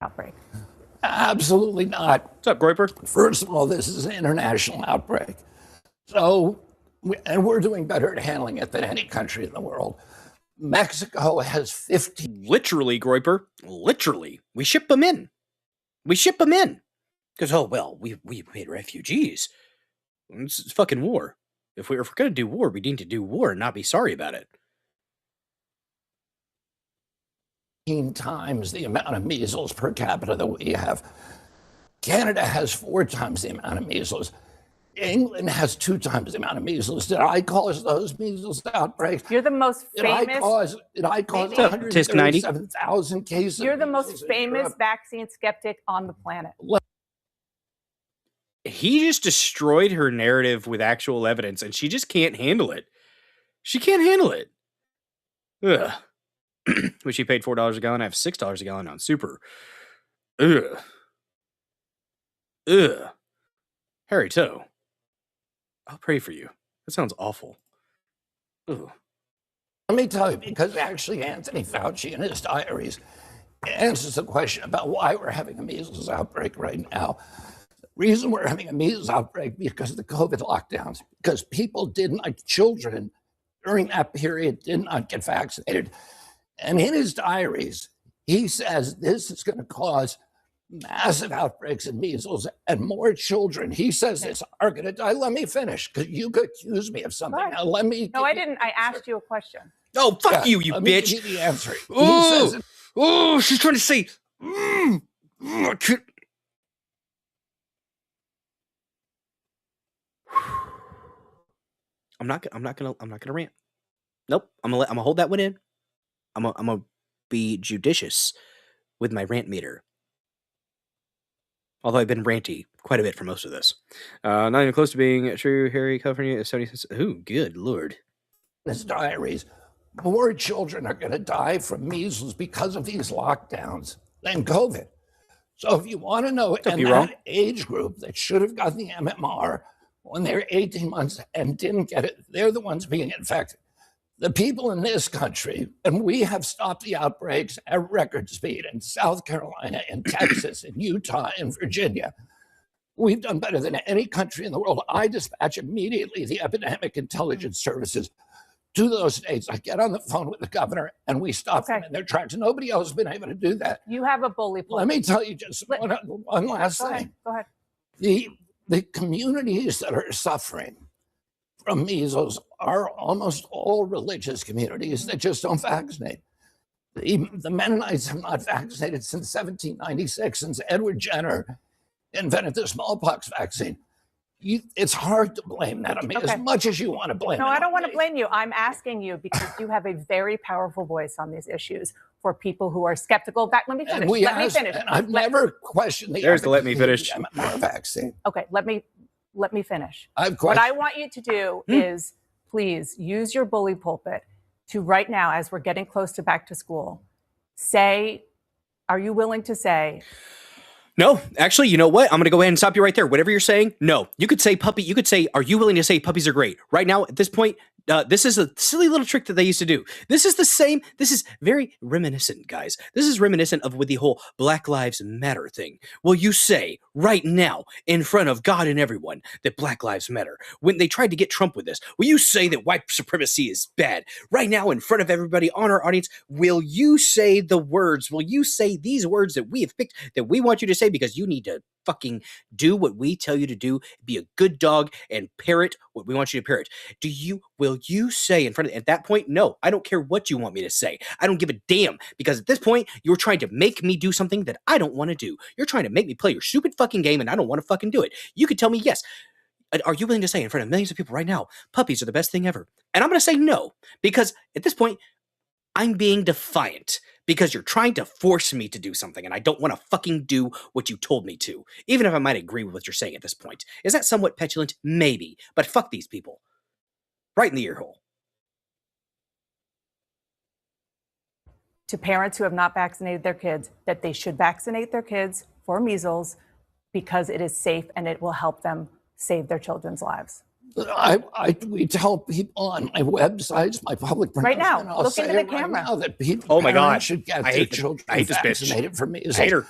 Outbreak. Absolutely not. What's up, Groiper? First of all, this is an international outbreak. So, we're doing better at handling it than any country in the world. Mexico has 15. Literally, Groiper. Literally. We ship them in. Because, oh, well, we made refugees. It's fucking war. If we're going to do war, we need to do war and not be sorry about it. Times the amount of measles per capita that we have. Canada has 4 times the amount of measles. England has 2 times the amount of measles. Did I cause those measles outbreaks? You're the most famous. Did I cause Tisk 137,000 cases? You're the most measles in famous Europe? vaccine skeptic on the planet. He just destroyed her narrative with actual evidence, and she just can't handle it. She can't handle it. Ugh. Which she paid $4 a gallon. I have $6 a gallon on super. Ugh. Harry Toe. I'll pray for you. That sounds awful. Ugh. Let me tell you, because actually Anthony Fauci in his diaries answers the question about why we're having a measles outbreak right now. The reason we're having a measles outbreak because of the COVID lockdowns, because people didn't, like children during that period, did not get vaccinated. And in his diaries, he says this is going to cause massive outbreaks of measles and more children. He says this are going to die. Let me finish, because you could accuse me of something. Right. Now, let me. No, I didn't. I asked you a question. Oh, fuck you, you let me bitch. give you the answer. He Oh, says, she's trying to say, I'm not gonna rant. Nope. I'm gonna hold that one in. I'm gonna be judicious with my rant meter. Although I've been ranty quite a bit for most of this. Not even close to being true. Harry, California is 76. Ooh, good lord. His diaries. More children are going to die from measles because of these lockdowns than COVID. So if you want to know, and that age group that should have gotten the MMR when they're 18 months and didn't get it, they're the ones being infected. The people in this country, and we have stopped the outbreaks at record speed in South Carolina, in Texas, in Utah, in Virginia. We've done better than any country in the world. I dispatch immediately the epidemic intelligence services to those states. I get on the phone with the governor and we stop them in their tracks. Nobody else has been able to do that. You have a bully pulpit. Let me tell you just one last thing. Go ahead. The communities that are suffering from measles are almost all religious communities that just don't vaccinate. The Mennonites have not vaccinated since 1796, since Edward Jenner invented the smallpox vaccine. It's hard to blame that on me as much as you want to blame it. No, I don't want to blame you. I'm asking you because you have a very powerful voice on these issues for people who are skeptical. Let me finish. Let me finish. And I've never questioned the There's the let me finish. MMR vaccine. Okay, let me finish. What I want you to do is please use your bully pulpit to right now, as we're getting close to back to school, say, are you willing to say, no, actually, you know what? I'm going to go ahead and stop you right there. Whatever you're saying, no. You could say puppy. You could say, are you willing to say puppies are great? Right now, at this point, this is a silly little trick that they used to do. This is the same. This is very reminiscent, guys. This is reminiscent of with the whole Black Lives Matter thing. Will you say right now in front of God and everyone that Black Lives Matter? When they tried to get Trump with this, will you say that white supremacy is bad? Right now in front of everybody on our audience, will you say the words? Will you say these words that we have picked that we want you to say because you need to fucking do what we tell you to do, be a good dog and parrot what we want you to parrot? Will you say in front of, at that point, no, I don't care what you want me to say. I don't give a damn, because at this point, you're trying to make me do something that I don't want to do. You're trying to make me play your stupid fucking game and I don't want to fucking do it. You could tell me, yes. Are you willing to say in front of millions of people right now, puppies are the best thing ever? And I'm going to say no, because at this point, I'm being defiant because you're trying to force me to do something and I don't want to fucking do what you told me to, even if I might agree with what you're saying at this point. Is that somewhat petulant? Maybe, but fuck these people. Right in the ear hole. to parents who have not vaccinated their kids that they should vaccinate their kids for measles because it is safe and it will help them save their children's lives? We tell people on my websites, my public right now, look into the camera. Now that people, oh my God, should get their children vaccinated for measles. I hate her.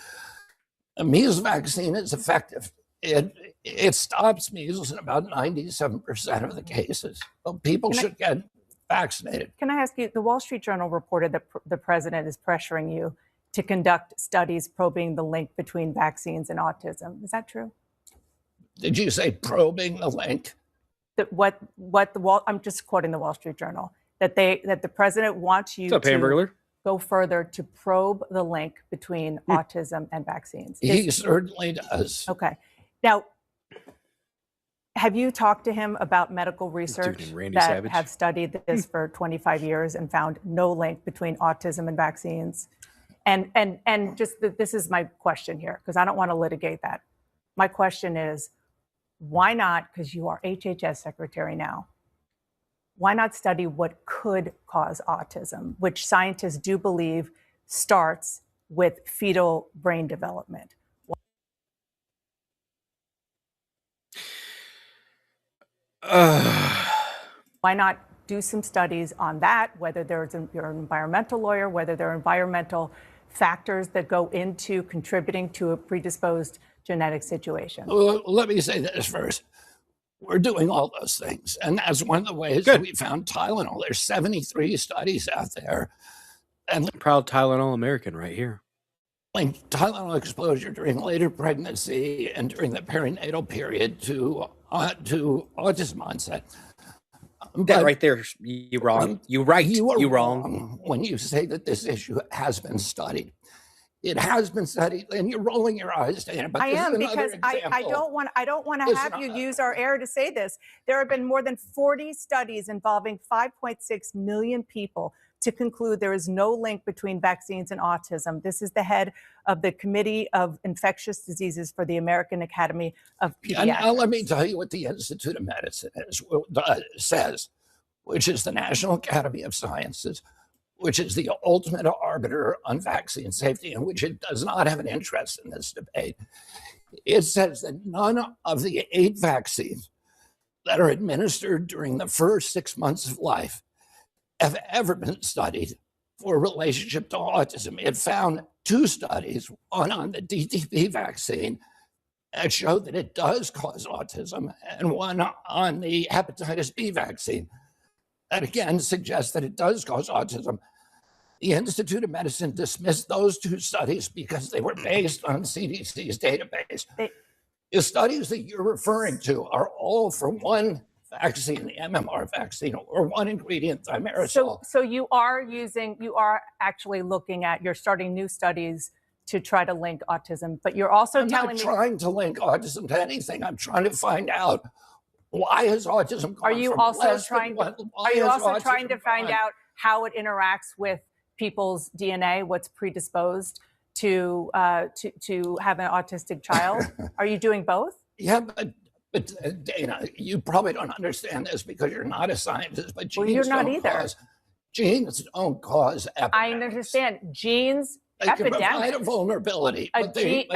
A measles vaccine is effective. It stops measles in about 97% of the cases. So people should get vaccinated. Can I ask you, the Wall Street Journal reported that the president is pressuring you to conduct studies probing the link between vaccines and autism. Is that true? Did you say probing the link? I'm just quoting the Wall Street Journal, that the president wants you to go further to probe the link between autism and vaccines. He certainly does. Okay. Now, have you talked to him about medical research that have studied this for 25 years and found no link between autism and vaccines? And just this is my question here, because I don't want to litigate that. My question is, why not, because you are HHS secretary now, why not study what could cause autism, which scientists do believe starts with fetal brain development? Why not do some studies on that, whether you're an environmental lawyer, whether there are environmental factors that go into contributing to a predisposed genetic situation? Well, let me say this first. We're doing all those things. And that's one of the ways that we found Tylenol. There's 73 studies out there. And proud Tylenol American right here. Linked Tylenol exposure during later pregnancy and during the perinatal period to autism onset. That right there, you're wrong. You're right. You are wrong when you say that this issue has been studied. It has been studied, and you're rolling your eyes, Dana. But I am, because I example. don't want to Listen, have you use our air to say this. There have been more than 40 studies involving 5.6 million people to conclude there is no link between vaccines and autism. This is the head of the Committee of Infectious Diseases for the American Academy of Pediatrics. And now let me tell you what the Institute of Medicine says, which is the National Academy of Sciences, which is the ultimate arbiter on vaccine safety, and which it does not have an interest in this debate. It says that none of the 8 vaccines that are administered during the first 6 months of life have ever been studied for a relationship to autism. It found 2 studies, one on the DTP vaccine that showed that it does cause autism, and one on the hepatitis B vaccine that again suggests that it does cause autism. The Institute of Medicine dismissed those 2 studies because they were based on CDC's database. The studies that you're referring to are all for one vaccine, the MMR vaccine, or one ingredient, thimerosal. So you are actually looking at, you're starting new studies to try to link autism, but you're also telling me— I'm not trying to link autism to anything. I'm trying to find out, why has autism gone Are you from also less trying than, trying to find out how it interacts with people's DNA, what's predisposed to have an autistic child? Are you doing both? Yeah, but Dana, you probably don't understand this because you're not a scientist, but genes you're not either. Genes don't cause epidemics. I understand. Genes, they epidemics. can provide a vulnerability. A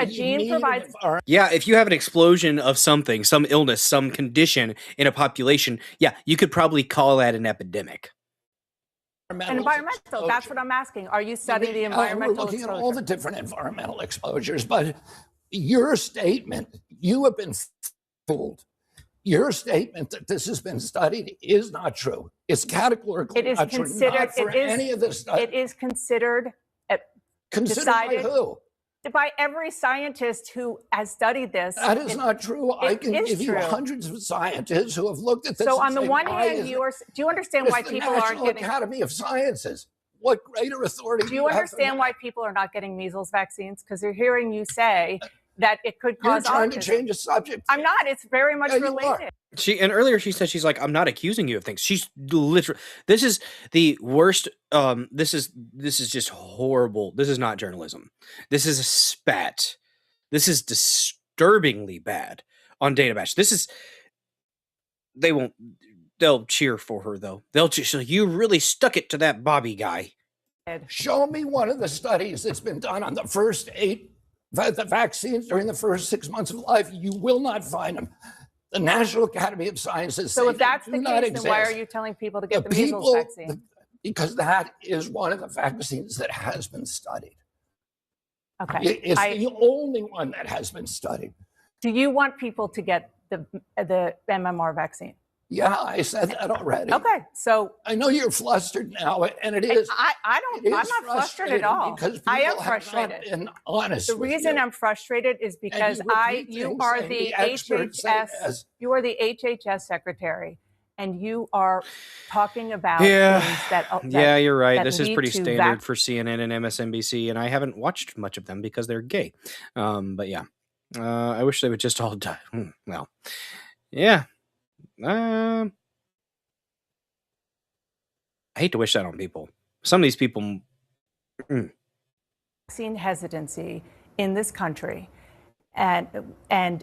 gene provides— Yeah, if you have an explosion of something, some illness, some condition in a population, yeah, you could probably call that an epidemic. Environmental, that's what I'm asking. Are you studying the environmental We're looking exposure? at all the different environmental exposures, but your statement, you have been fooled. Your statement that this has been studied is not true. It's categorically it is not considered, true. Not for any of the studies. It is considered Considered by who? By every scientist who has studied this. That is not true. I can give you hundreds of scientists who have looked at this. So on the one hand, do you understand why people aren't getting— Academy of Sciences. What greater authority do you understand why people are not getting measles vaccines? Because they're hearing you say that it could cause You're trying autism. to change the subject. I'm not. It's very much related. Earlier she said, she's like, I'm not accusing you of things. She's literally, this is the worst. This is just horrible. This is not journalism. This is a spat. This is disturbingly bad on Dana Bash. This is, they'll cheer for her though. They'll just, you really stuck it to that Bobby guy. Show me one of the studies that's been done on the first 8 the vaccines during the first 6 months of life. You will not find them. The National Academy of Sciences. So if that's the case, then why are you telling people to get the measles vaccine? Because that is one of the vaccines that has been studied. Okay. It's the only one that has been studied. Do you want people to get the MMR vaccine? Yeah, I said that already. Okay, so I know you're flustered now, and it is. I'm not frustrated at all. Because I am people frustrated. have not been honest. The reason I'm frustrated is because you are the HHS. You are the HHS secretary, and you are talking about things that yeah, you're right. This is pretty standard for CNN and MSNBC, and I haven't watched much of them because they're gay. But yeah, I wish they would just all die. Well, yeah. I hate to wish that on people. Some of these people. Vaccine hesitancy in this country, and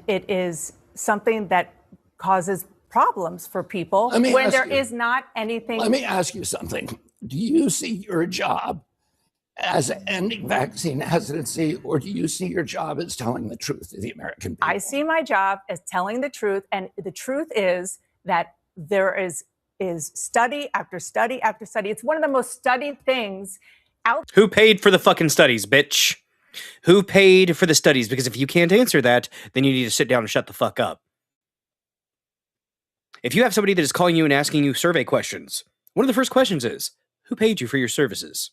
it is something that causes problems for people when there is not anything. Let me ask you something. Do you see your job as ending vaccine hesitancy, or do you see your job as telling the truth to the American people? I see my job as telling the truth, and the truth is that there is study after study after study. It's one of the most studied things out. Who paid for the fucking studies, bitch? Who paid for the studies? Because if you can't answer that, then you need to sit down and shut the fuck up. If you have somebody that is calling you and asking you survey questions, one of the first questions is, who paid you for your services?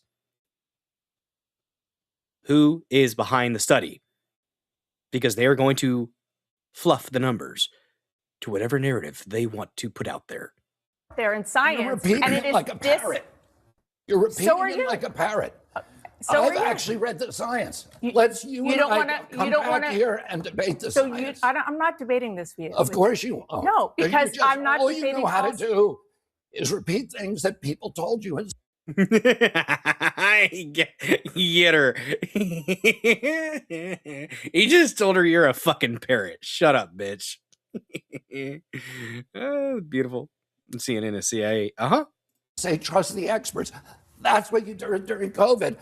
Who is behind the study? Because they are going to fluff the numbers to whatever narrative they want to put out there. There in science, You're repeating and it is like a parrot. You're repeating it like a parrot. So I've actually read the science. You don't come back here and debate the science. I'm not debating this view. Of course you won't. No, because I'm not all debating. You know how to do is repeat things that people told you. Get her. He just told her you're a fucking parrot. Shut up, bitch. Oh, beautiful. CNN and CIA. Say trust the experts. That's what you did during COVID.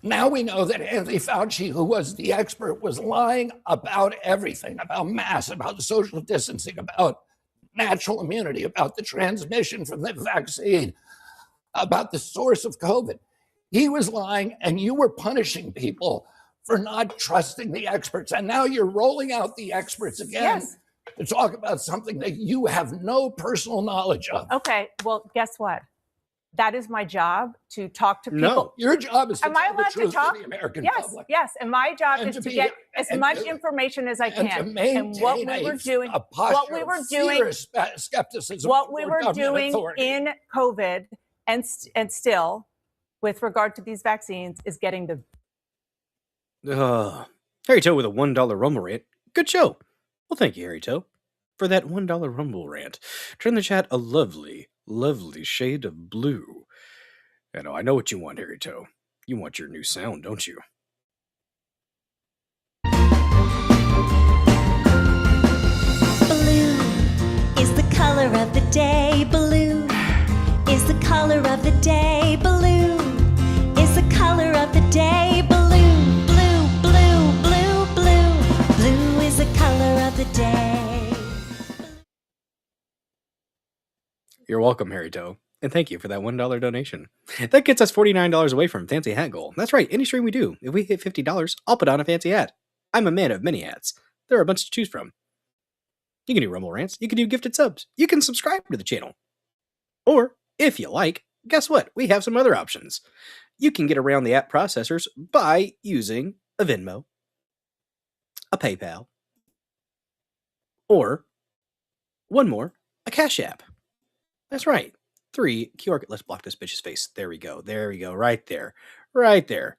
Now we know that Anthony Fauci, who was the expert, was lying about everything, about masks, about social distancing, about natural immunity, about the transmission from the vaccine, about the source of COVID. He was lying, and you were punishing people for not trusting the experts. And now you're rolling out the experts again to talk about something that you have no personal knowledge of. Okay, well, guess what? That is my job, to talk to people. No, your job is to Am I tell the allowed truth to talk? to the American Yes, public. yes. And my job is to get as much information as I can. And to maintain what we were doing, skepticism. What we were doing in COVID and still, with regard to these vaccines, is getting the. Harry Toe with a $1 Rumble rant. Good show. Well, thank you, Harry Toe, for that $1 Rumble rant. Turn the chat a lovely, lovely shade of blue. I know what you want, Harry Toe. You want your new sound, don't you? Blue is the color of the day. Blue is the color of the day. Blue is the color of the day. Blue, blue, blue, blue, blue. Blue is the color of the day. You're welcome, Harry Toe. And thank you for that $1 donation. That gets us $49 away from Fancy Hat Goal. That's right, any stream we do, if we hit $50, I'll put on a fancy hat. I'm a man of many hats. There are a bunch to choose from. You can do Rumble Rants, you can do gifted subs, you can subscribe to the channel. Or, if you like, guess what? We have some other options. You can get around the app processors by using a Venmo, a PayPal, or, one more, a Cash App. That's right. 3 QR. Let's block this bitch's face. There we go. There we go. Right there. Right there.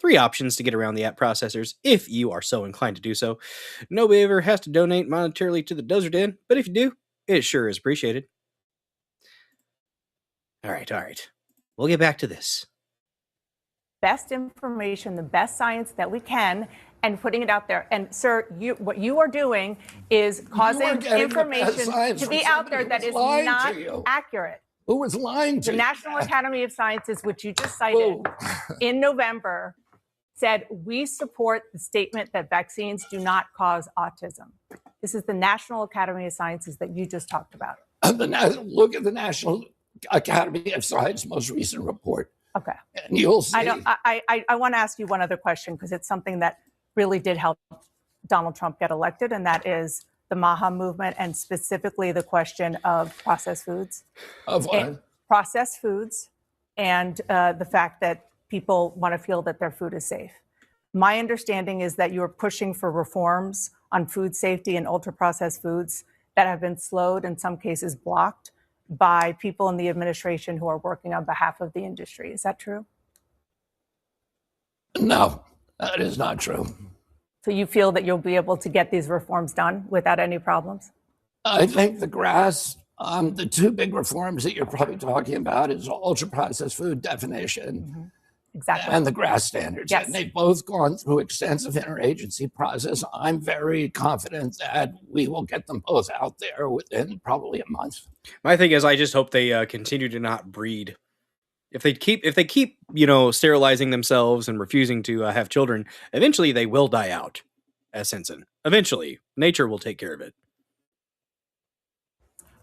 3 options to get around the app processors if you are so inclined to do so. Nobody ever has to donate monetarily to the Dozer Den, but if you do, it sure is appreciated. All right. We'll get back to this. Best information, the best science that we can, and putting it out there. And sir, what you are doing is causing information to be out there that is not accurate. Who was lying to you? The you? National Academy of Sciences, which you just cited in November, said we support the statement that vaccines do not cause autism. This is the National Academy of Sciences that you just talked about. Look at the National Academy of Science most recent report. Okay. And you'll see. I want to ask you one other question, because it's something that really did help Donald Trump get elected, and that is the MAHA movement, and specifically the question of processed foods. Of what? Processed foods, and the fact that people want to feel that their food is safe. My understanding is that you are pushing for reforms on food safety and ultra-processed foods that have been slowed, in some cases blocked, by people in the administration who are working on behalf of the industry. Is that true? No, that is not true. So you feel that you'll be able to get these reforms done without any problems? I think the 2 big reforms that you're probably talking about is ultra-processed food definition Exactly. and the GRAS standards. Yes. And they've both gone through extensive interagency process. I'm very confident that we will get them both out there within probably a month. My thing is, I just hope they continue to not breed. If they keep, sterilizing themselves and refusing to have children, eventually they will die out, as Henson. Eventually, nature will take care of it.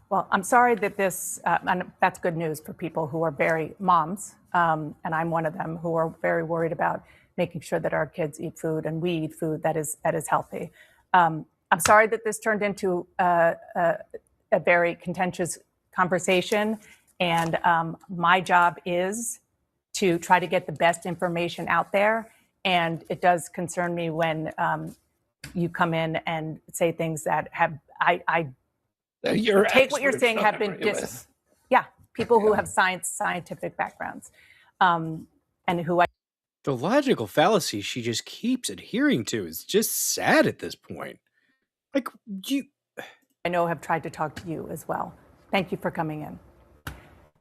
Well, I'm sorry that this, and that's good news for people who are very moms, and I'm one of them, who are very worried about making sure that our kids eat food and we eat food that is healthy. I'm sorry that this turned into a very contentious conversation. And my job is to try to get the best information out there. And it does concern me when you come in and say things that have, I take what you're saying have been, people who have scientific backgrounds, and who The logical fallacy she just keeps adhering to is just sad at this point. Like, I know have tried to talk to you as well. Thank you for coming in.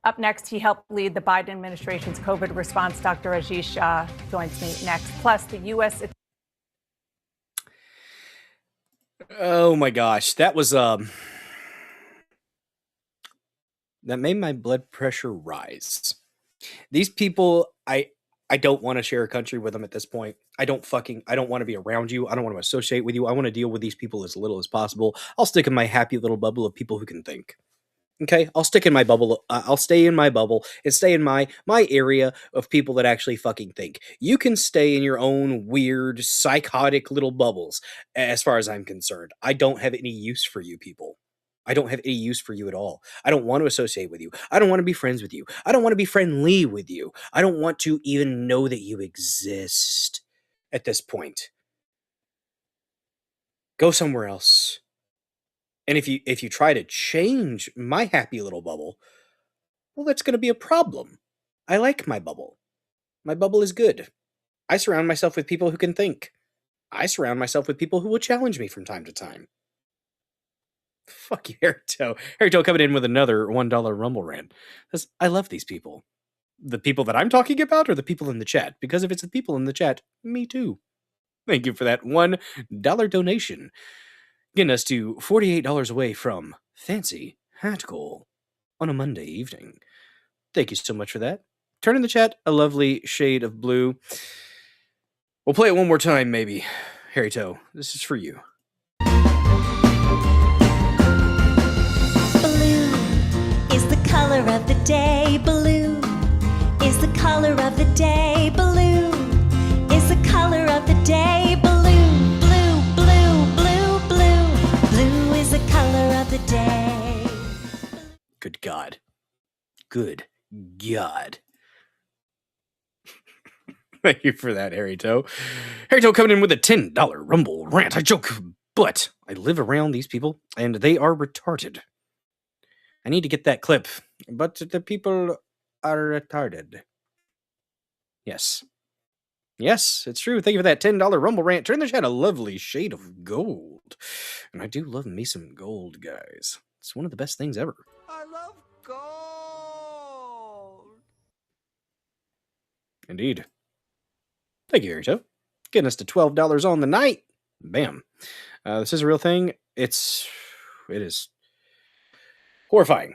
Up next, he helped lead the Biden administration's COVID response. Dr. Rajesh Shah joins me next. Plus, the U.S. Oh my gosh, that was that made my blood pressure rise. These people, I don't want to share a country with them at this point. I don't want to be around you. I don't want to associate with you. I want to deal with these people as little as possible. I'll stick in my happy little bubble of people who can think. Okay, I'll stick in my bubble. I'll stay in my bubble and stay in my area of people that actually fucking think. You can stay in your own weird, psychotic little bubbles. As far as I'm concerned, I don't have any use for you people. I don't have any use for you at all. I don't want to associate with you. I don't want to be friends with you. I don't want to be friendly with you. I don't want to even know that you exist at this point. Go somewhere else. And if you try to change my happy little bubble, well, that's going to be a problem. I like my bubble. My bubble is good. I surround myself with people who can think. I surround myself with people who will challenge me from time to time. Fuck you, Harito. Harito coming in with another $1 Rumble rant. I love these people. The people that I'm talking about or the people in the chat? Because if it's the people in the chat, me too. Thank you for that $1 donation. Getting us to $48 away from Fancy Hat Goal on a Monday evening. Thank you so much for that. Turn in the chat a lovely shade of blue. We'll play it one more time, maybe. Harito, this is for you. Blue is the color of the day. Blue is the color of the day. Blue is the color of the day. Blue, blue, blue, blue, blue. Blue is the color of the day. Good God. Good God. Thank you for that, Harito. Harito coming in with a $10 Rumble rant. I joke, but I live around these people, and they are retarded. I need to get that clip, but the people are retarded. Yes. Yes, it's true. Thank you for that $10 Rumble rant. Turn the chat a lovely shade of gold. And I do love me some gold, guys. It's one of the best things ever. I love gold. Indeed. Thank you, Harito. Getting us to $12 on the night. Bam. This is a real thing. It is horrifying.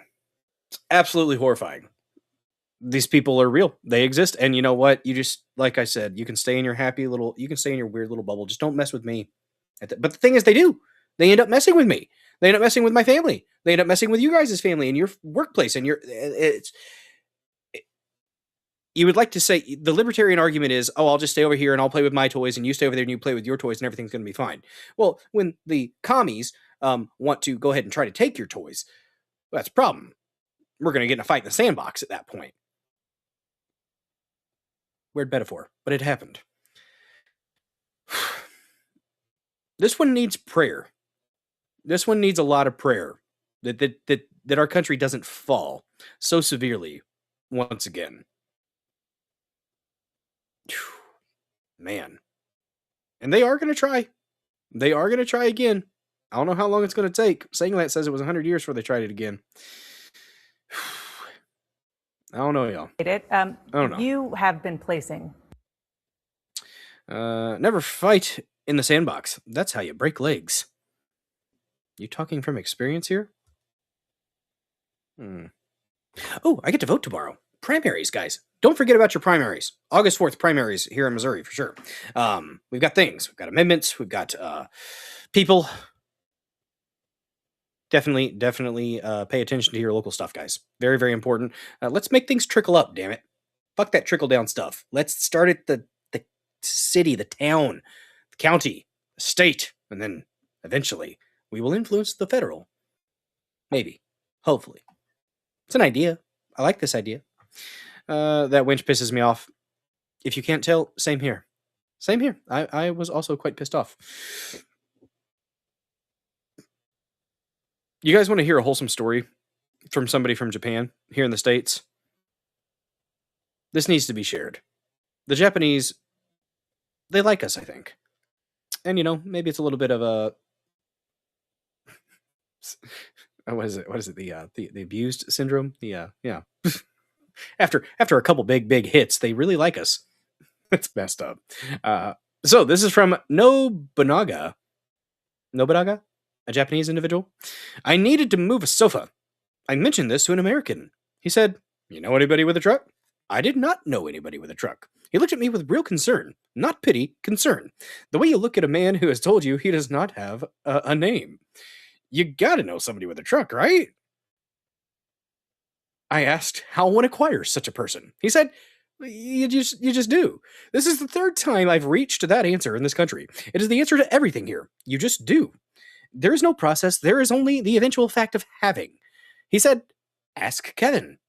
It's absolutely horrifying. These people are real. They exist. And you know what? You just, like I said, you can stay in your you can stay in your weird little bubble. Just don't mess with me. But the thing is, they do. They end up messing with me. They end up messing with my family. They end up messing with you guys' family and your workplace. And you would like to say the libertarian argument is, oh, I'll just stay over here and I'll play with my toys and you stay over there and you play with your toys and everything's going to be fine. Well, when the commies want to go ahead and try to take your toys, well, that's a problem. We're going to get in a fight in the sandbox at that point. Weird metaphor, but it happened. This one needs prayer. This one needs a lot of prayer that our country doesn't fall so severely once again. Man. And they are going to try. They are going to try again. I don't know how long it's going to take. Sanglat says it was 100 years before they tried it again. I don't know, y'all. I don't know. You have been placing. Never fight in the sandbox. That's how you break legs. You talking from experience here? Oh, I get to vote tomorrow. Primaries, guys. Don't forget about your primaries. August 4th primaries here in Missouri, for sure. We've got things. We've got amendments. We've got people. Definitely pay attention to your local stuff, guys. Very, very important. Let's make things trickle up, damn it. Fuck that trickle-down stuff. Let's start at the city, the town, the county, the state, and then eventually we will influence the federal. Maybe. Hopefully. It's an idea. I like this idea. That winch pisses me off. If you can't tell, same here. Same here. I was also quite pissed off. You guys want to hear a wholesome story from somebody from Japan here in the States? This needs to be shared. the Japanese, they like us, I think. And, you know, maybe it's a little bit of a... What is it? The abused syndrome? Yeah. After a couple big hits, they really like us. It's messed up. So this is from Nobunaga, a Japanese individual. I needed to move a sofa. I mentioned this to an American. He said, "You know anybody with a truck?" I did not know anybody with a truck. He looked at me with real concern, not pity, concern. The way you look at a man who has told you he does not have a name. You gotta know somebody with a truck, right? I asked how one acquires such a person. He said, you just do. This is the third time I've reached that answer in this country. It is the answer to everything here. You just do. There is no process. There is only the eventual fact of having. He said, ask Kevin.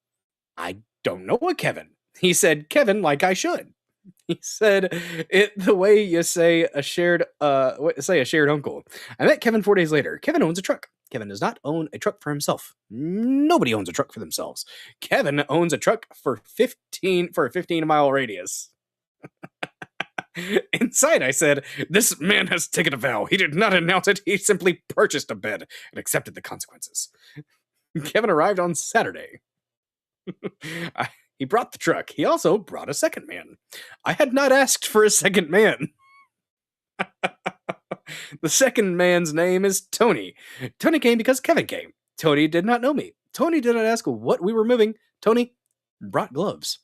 I don't know a Kevin. He said, Kevin, like I should. He said it the way you say a shared uncle. I met Kevin 4 days later. Kevin owns a truck. Kevin does not own a truck for himself. Nobody owns a truck for themselves. Kevin owns a truck for a 15-mile radius. Inside, I said, this man has taken a vow. He did not announce it. He simply purchased a bed and accepted the consequences. Kevin arrived on Saturday. He brought the truck. He also brought a second man. I had not asked for a second man. The second man's name is Tony. Tony came because Kevin came. Tony did not know me. Tony did not ask what we were moving. Tony brought gloves.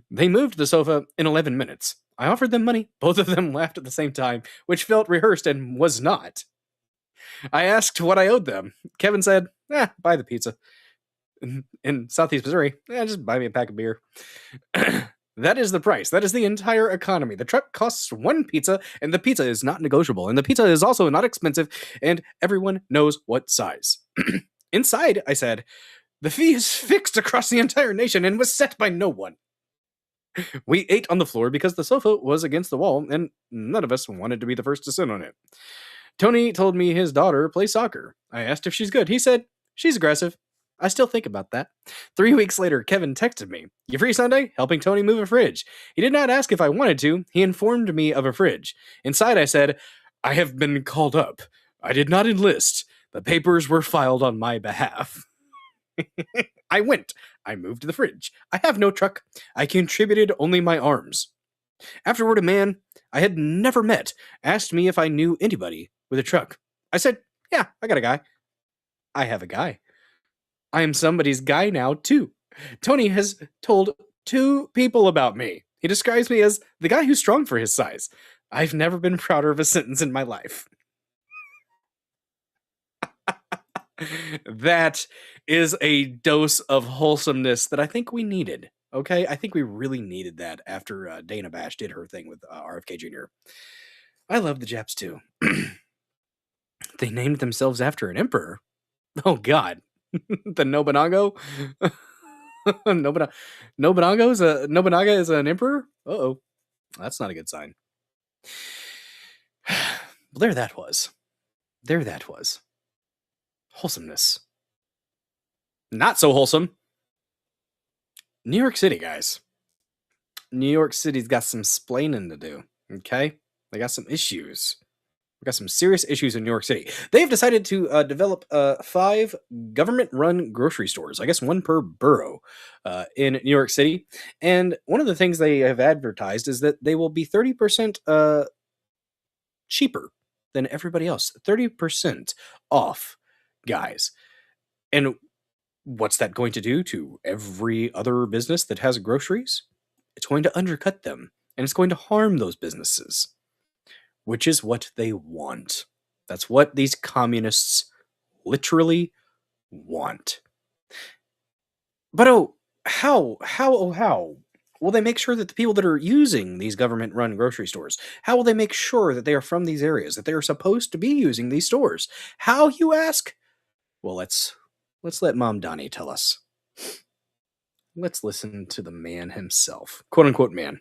They moved the sofa in 11 minutes. I offered them money. Both of them laughed at the same time, which felt rehearsed and was not. I asked what I owed them. Kevin said, buy the pizza. In Southeast Missouri, just buy me a pack of beer. That is the price. That is the entire economy. The truck costs one pizza, and the pizza is not negotiable. And the pizza is also not expensive, and everyone knows what size. Inside, I said, the fee is fixed across the entire nation and was set by no one. We ate on the floor because the sofa was against the wall, and none of us wanted to be the first to sit on it. Tony told me his daughter plays soccer. I asked if she's good. He said, she's aggressive. I still think about that. 3 weeks later, Kevin texted me, you free Sunday? Helping Tony move a fridge. He did not ask if I wanted to. He informed me of a fridge. Inside, I said, I have been called up. I did not enlist. The papers were filed on my behalf. I went. I moved the fridge. I have no truck. I contributed only my arms. Afterward, a man I had never met asked me if I knew anybody with a truck. I said, yeah, I got a guy. I have a guy. I am somebody's guy now, too. Tony has told 2 people about me. He describes me as the guy who's strong for his size. I've never been prouder of a sentence in my life. That is a dose of wholesomeness that I think we needed. Okay? I think we really needed that after Dana Bash did her thing with RFK Jr. I love the Japs, too. They named themselves after an emperor. Oh, God. The Nobunaga? Nobunaga is an emperor? Uh-oh. That's not a good sign. There that was. Wholesomeness. Not so wholesome. New York City, guys. New York City's got some splaining to do, okay? They got some issues. We got some serious issues in New York City. They've decided to develop 5 government-run grocery stores, I guess 1 per borough in New York City. And one of the things they have advertised is that they will be 30% cheaper than everybody else. 30% off, guys. And what's that going to do to every other business that has groceries? It's going to undercut them, and it's going to harm those businesses. Which is what they want. That's what these communists literally want. But how will they make sure that the people that are using these government-run grocery stores, how will they make sure that they are from these areas, that they are supposed to be using these stores? How, you ask? Well, let's let Mom Donnie tell us. Let's listen to the man himself. Quote-unquote man.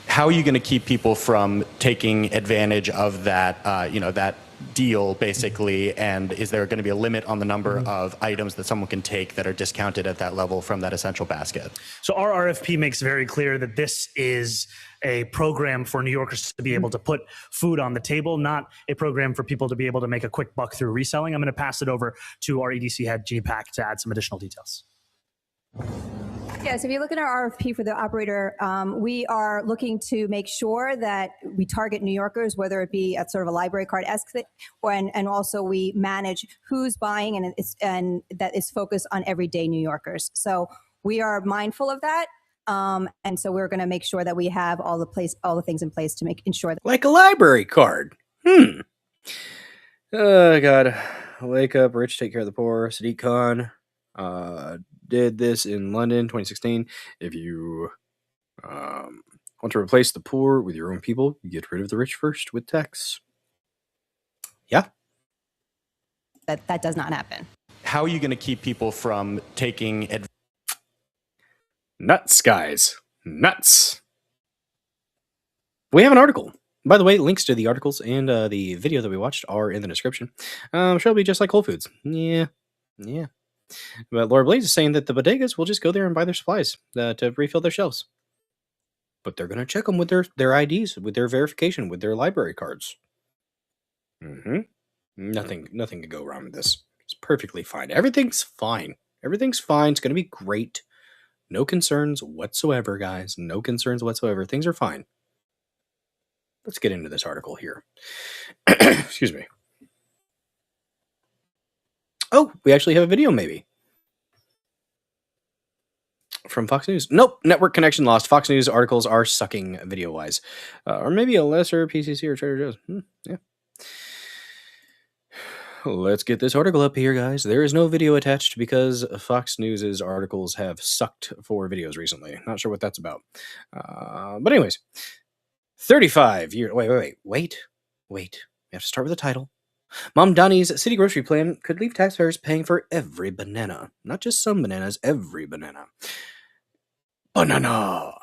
How are you going to keep people from taking advantage of that, that deal, basically, and is there going to be a limit on the number of items that someone can take that are discounted at that level from that essential basket? So our RFP makes very clear that this is a program for New Yorkers to be able to put food on the table, not a program for people to be able to make a quick buck through reselling. I'm going to pass it over to our EDC head, Jeannie Pack, to add some additional details. Yes, if you look at our RFP for the operator, we are looking to make sure that we target New Yorkers, whether it be at sort of a library card-esque thing, and also we manage who's buying and that is focused on everyday New Yorkers. So we are mindful of that. And so we're going to make sure that we have all the things in place to ensure that. Like a library card. Oh, God. Wake up, rich, take care of the poor. Sadiq Khan did this in London, 2016. If you want to replace the poor with your own people, you get rid of the rich first with tax. Yeah. That does not happen. How are you going to keep people from taking advantage? Nuts, guys. Nuts. We have an article. By the way, links to the articles and the video that we watched are in the description. Sure, it'll be just like Whole Foods. Yeah. But Laura Blaze is saying that the bodegas will just go there and buy their supplies to refill their shelves. But they're going to check them with their IDs, with their verification, with their library cards. Nothing can go wrong with this. It's perfectly fine. Everything's fine. Everything's fine. It's going to be great. No concerns whatsoever, guys. No concerns whatsoever. Things are fine. Let's get into this article here. Excuse me. Oh, we actually have a video, maybe. From Fox News. Nope, network connection lost. Fox News articles are sucking video-wise. Or maybe a lesser PCC or Trader Joe's. Yeah. Let's get this article up here, guys. There is no video attached because Fox News's articles have sucked for videos recently. Not sure what that's about. But anyways, 35 years. Wait. We have to start with the title. Mom Donnie's city grocery plan could leave taxpayers paying for every banana. Not just some bananas, every banana. Banana.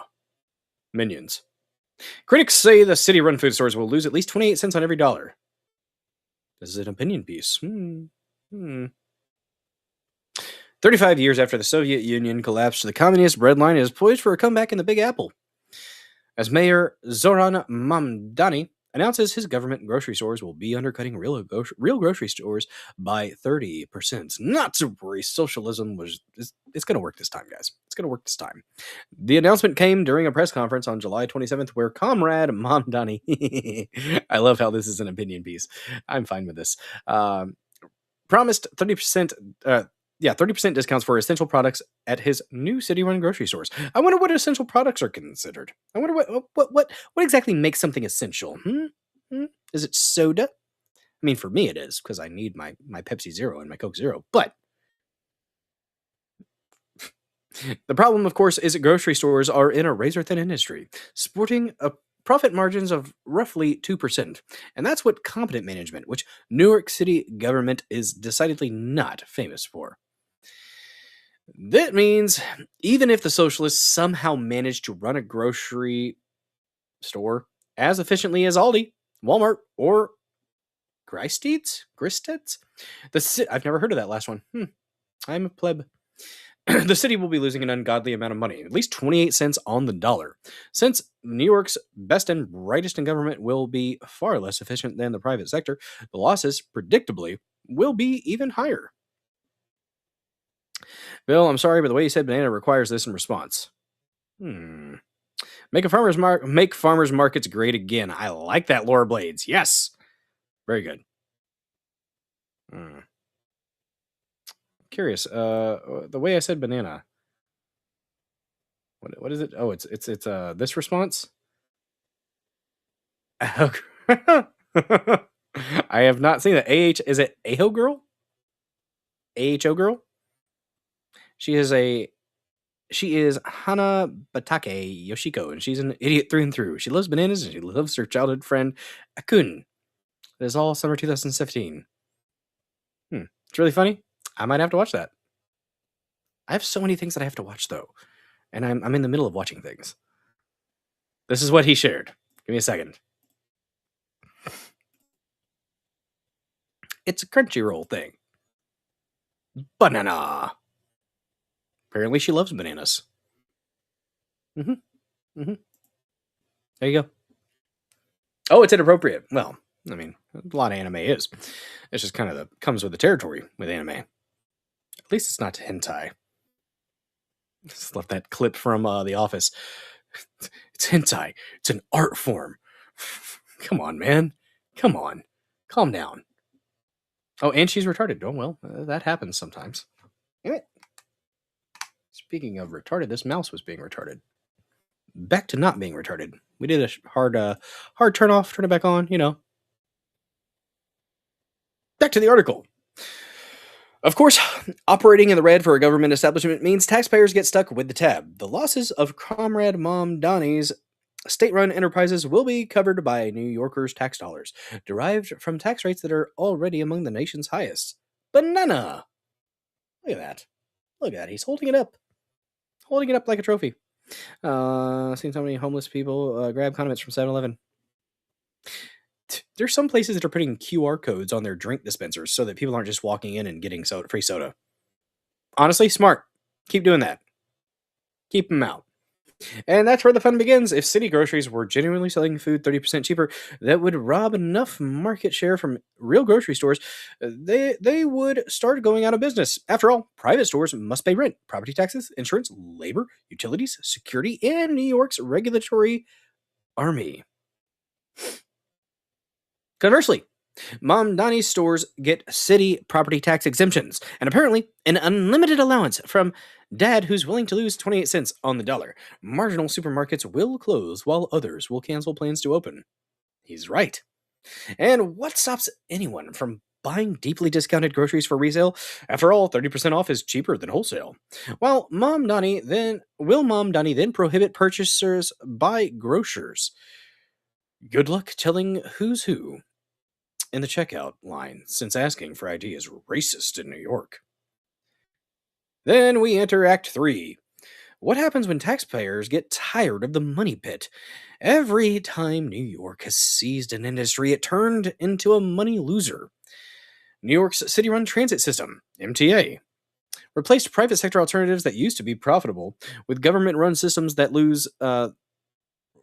Minions. Critics say the city-run food stores will lose at least 28 cents on every dollar. This is an opinion piece. 35 years after the Soviet Union collapsed, the communist breadline is poised for a comeback in the Big Apple. As Mayor Zoran Mamdani announces his government grocery stores will be undercutting real grocery stores by 30%. Not to worry, socialism it's going to work this time, guys. It's going to work this time. The announcement came during a press conference on July 27th where Comrade Mamdani, I love how this is an opinion piece. I'm fine with this. Promised 30%. 30% discounts for essential products at his new city-run grocery stores. I wonder what essential products are considered. I wonder what exactly makes something essential. Is it soda? I mean, for me it is, because I need my Pepsi Zero and my Coke Zero. But the problem, of course, is that grocery stores are in a razor-thin industry, sporting a profit margins of roughly 2%. And that's what competent management, which New York City government is decidedly not famous for. That means even if the socialists somehow manage to run a grocery store as efficiently as Aldi, Walmart, or Gristed's, I've never heard of that last one. I'm a pleb. The city will be losing an ungodly amount of money, at least 28 cents on the dollar. Since New York's best and brightest in government will be far less efficient than the private sector, the losses, predictably, will be even higher. Bill, I'm sorry, but the way you said banana requires this in response. Make farmers markets great again. I like that, Laura Blades. Yes. Very good. Curious. The way I said banana. What is it? Oh, it's this response. I have not seen it. Is it Aho girl? AHO girl? She is Hana Batake Yoshiko, and she's an idiot through and through. She loves bananas, and she loves her childhood friend, Akun. It is all summer 2017. It's really funny. I might have to watch that. I have so many things that I have to watch, though. And I'm in the middle of watching things. This is what he shared. Give me a second. It's a Crunchyroll thing. Banana. Apparently she loves bananas. There you go. Oh, it's inappropriate. Well, I mean, a lot of anime is. It's just kind of comes with the territory with anime. At least it's not hentai. Just left that clip from The Office. It's hentai. It's an art form. Come on, man. Come on. Calm down. Oh, and she's retarded. Oh, well, that happens sometimes. Damn it. Speaking of retarded, this mouse was being retarded. Back to not being retarded. We did a hard turn off, turn it back on, Back to the article. Of course, operating in the red for a government establishment means taxpayers get stuck with the tab. The losses of Comrade Mom Donnie's state-run enterprises will be covered by New Yorkers' tax dollars, derived from tax rates that are already among the nation's highest. Banana! Look at that. Look at that. He's holding it up. Holding it up like a trophy. Seen so many homeless people grab condiments from 7-Eleven. There's some places that are putting QR codes on their drink dispensers so that people aren't just walking in and getting free soda. Honestly, smart. Keep doing that. Keep them out. And that's where the fun begins. If city groceries were genuinely selling food 30% cheaper, that would rob enough market share from real grocery stores. They would start going out of business. After all, private stores must pay rent, property taxes, insurance, labor, utilities, security, and New York's regulatory army. Conversely, Mom Donnie's stores get city property tax exemptions, and apparently an unlimited allowance from Dad, who's willing to lose 28 cents on the dollar. Marginal supermarkets will close while others will cancel plans to open. He's right. And what stops anyone from buying deeply discounted groceries for resale? After all, 30% off is cheaper than wholesale. Will Mom Donnie then prohibit purchasers by grocers? Good luck telling who's who in the checkout line, since asking for ID is racist in New York. Then we enter Act 3. What happens when taxpayers get tired of the money pit? Every time New York has seized an industry, it turned into a money loser. New York's city-run transit system, MTA, replaced private sector alternatives that used to be profitable with government-run systems that lose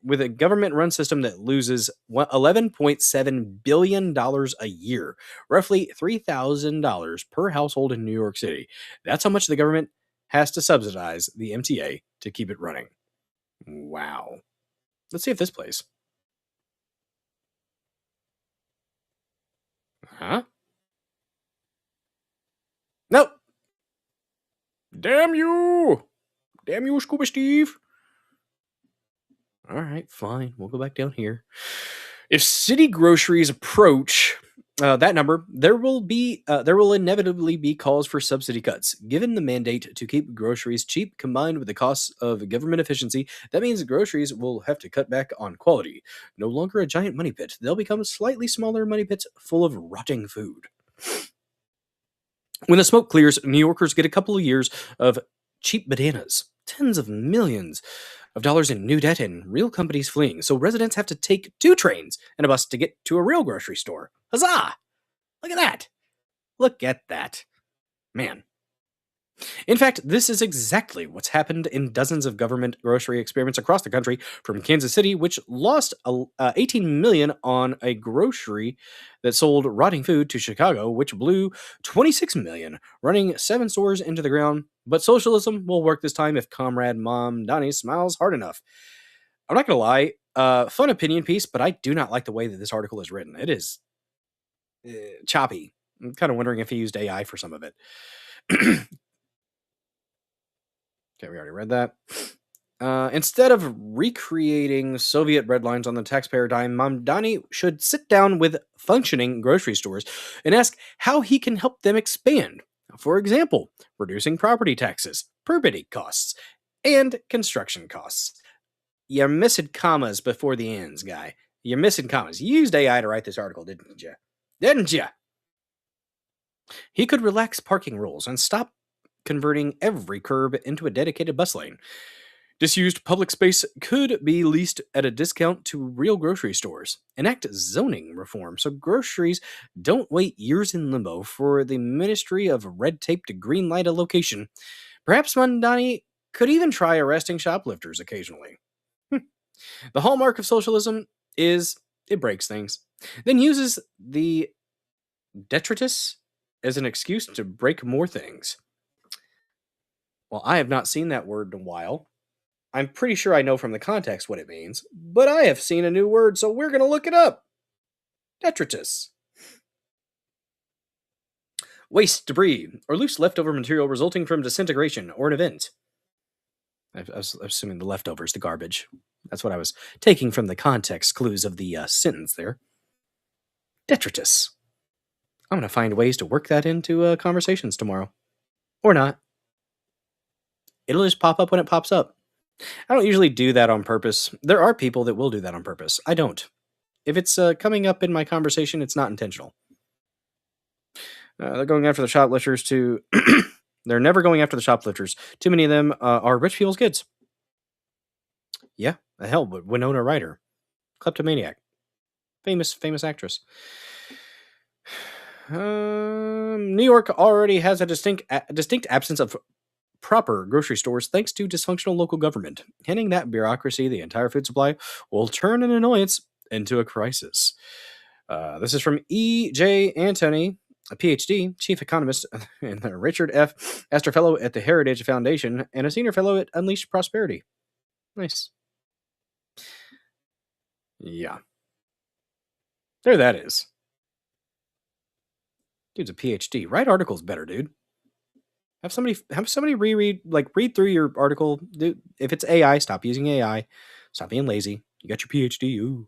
with a government-run system that loses $11.7 billion a year, roughly $3,000 per household in New York City. That's how much the government has to subsidize the MTA to keep it running. Wow. Let's see if this plays. Huh? Nope. Damn you! Damn you, Scuba Steve! All right, fine. We'll go back down here. If city groceries approach that number, there will inevitably be calls for subsidy cuts. Given the mandate to keep groceries cheap combined with the costs of government efficiency, that means groceries will have to cut back on quality. No longer a giant money pit. They'll become slightly smaller money pits full of rotting food. When the smoke clears, New Yorkers get a couple of years of cheap bananas. Tens of millions of dollars in new debt and real companies fleeing, so residents have to take 2 trains and a bus to get to a real grocery store. Huzzah! Look at that! Look at that. Man. In fact, this is exactly what's happened in dozens of government grocery experiments across the country, from Kansas City, which lost $18 million on a grocery that sold rotting food, to Chicago, which blew $26 million, running 7 stores into the ground. But socialism will work this time if Comrade Mom Donnie smiles hard enough. I'm not going to lie, fun opinion piece, but I do not like the way that this article is written. It is choppy. I'm kind of wondering if he used AI for some of it. Okay, we already read that. Instead of recreating Soviet breadlines on the taxpayer dime, Mom Donnie should sit down with functioning grocery stores and ask how he can help them expand. For example, reducing property taxes, permitting costs, and construction costs. You're missing commas before the ends, guy. You're missing commas. You used AI to write this article, didn't you? Didn't you? He could relax parking rules and stop converting every curb into a dedicated bus lane. Disused public space could be leased at a discount to real grocery stores. Enact zoning reform so groceries don't wait years in limbo for the Ministry of Red Tape to greenlight a location. Perhaps Mondani could even try arresting shoplifters occasionally. The hallmark of socialism is it breaks things, then uses the detritus as an excuse to break more things. Well, I have not seen that word in a while. I'm pretty sure I know from the context what it means, but I have seen a new word, so we're going to look it up. Detritus. Waste, debris, or loose leftover material resulting from disintegration or an event. I was assuming the leftovers, the garbage. That's what I was taking from the context clues of the sentence there. Detritus. I'm going to find ways to work that into conversations tomorrow. Or not. It'll just pop up when it pops up. I don't usually do that on purpose. There are people that will do that on purpose. I don't. If it's coming up in my conversation, it's not intentional. They're going after the shoplifters to... They're never going after the shoplifters. Too many of them are rich people's kids. Yeah, the hell, but Winona Ryder. Kleptomaniac. Famous actress. New York already has a distinct absence of proper grocery stores thanks to dysfunctional local government. Handing that bureaucracy the entire food supply will turn an annoyance into a crisis. This is from E.J. Antony, a PhD, chief economist, and the Richard F. Astor Fellow at the Heritage Foundation, and a senior fellow at Unleashed Prosperity. Nice. Yeah. There that is. Dude's a PhD. Write articles better, dude. Have somebody read through your article. Dude, if it's AI, stop using AI. Stop being lazy. You got your PhD. Ooh.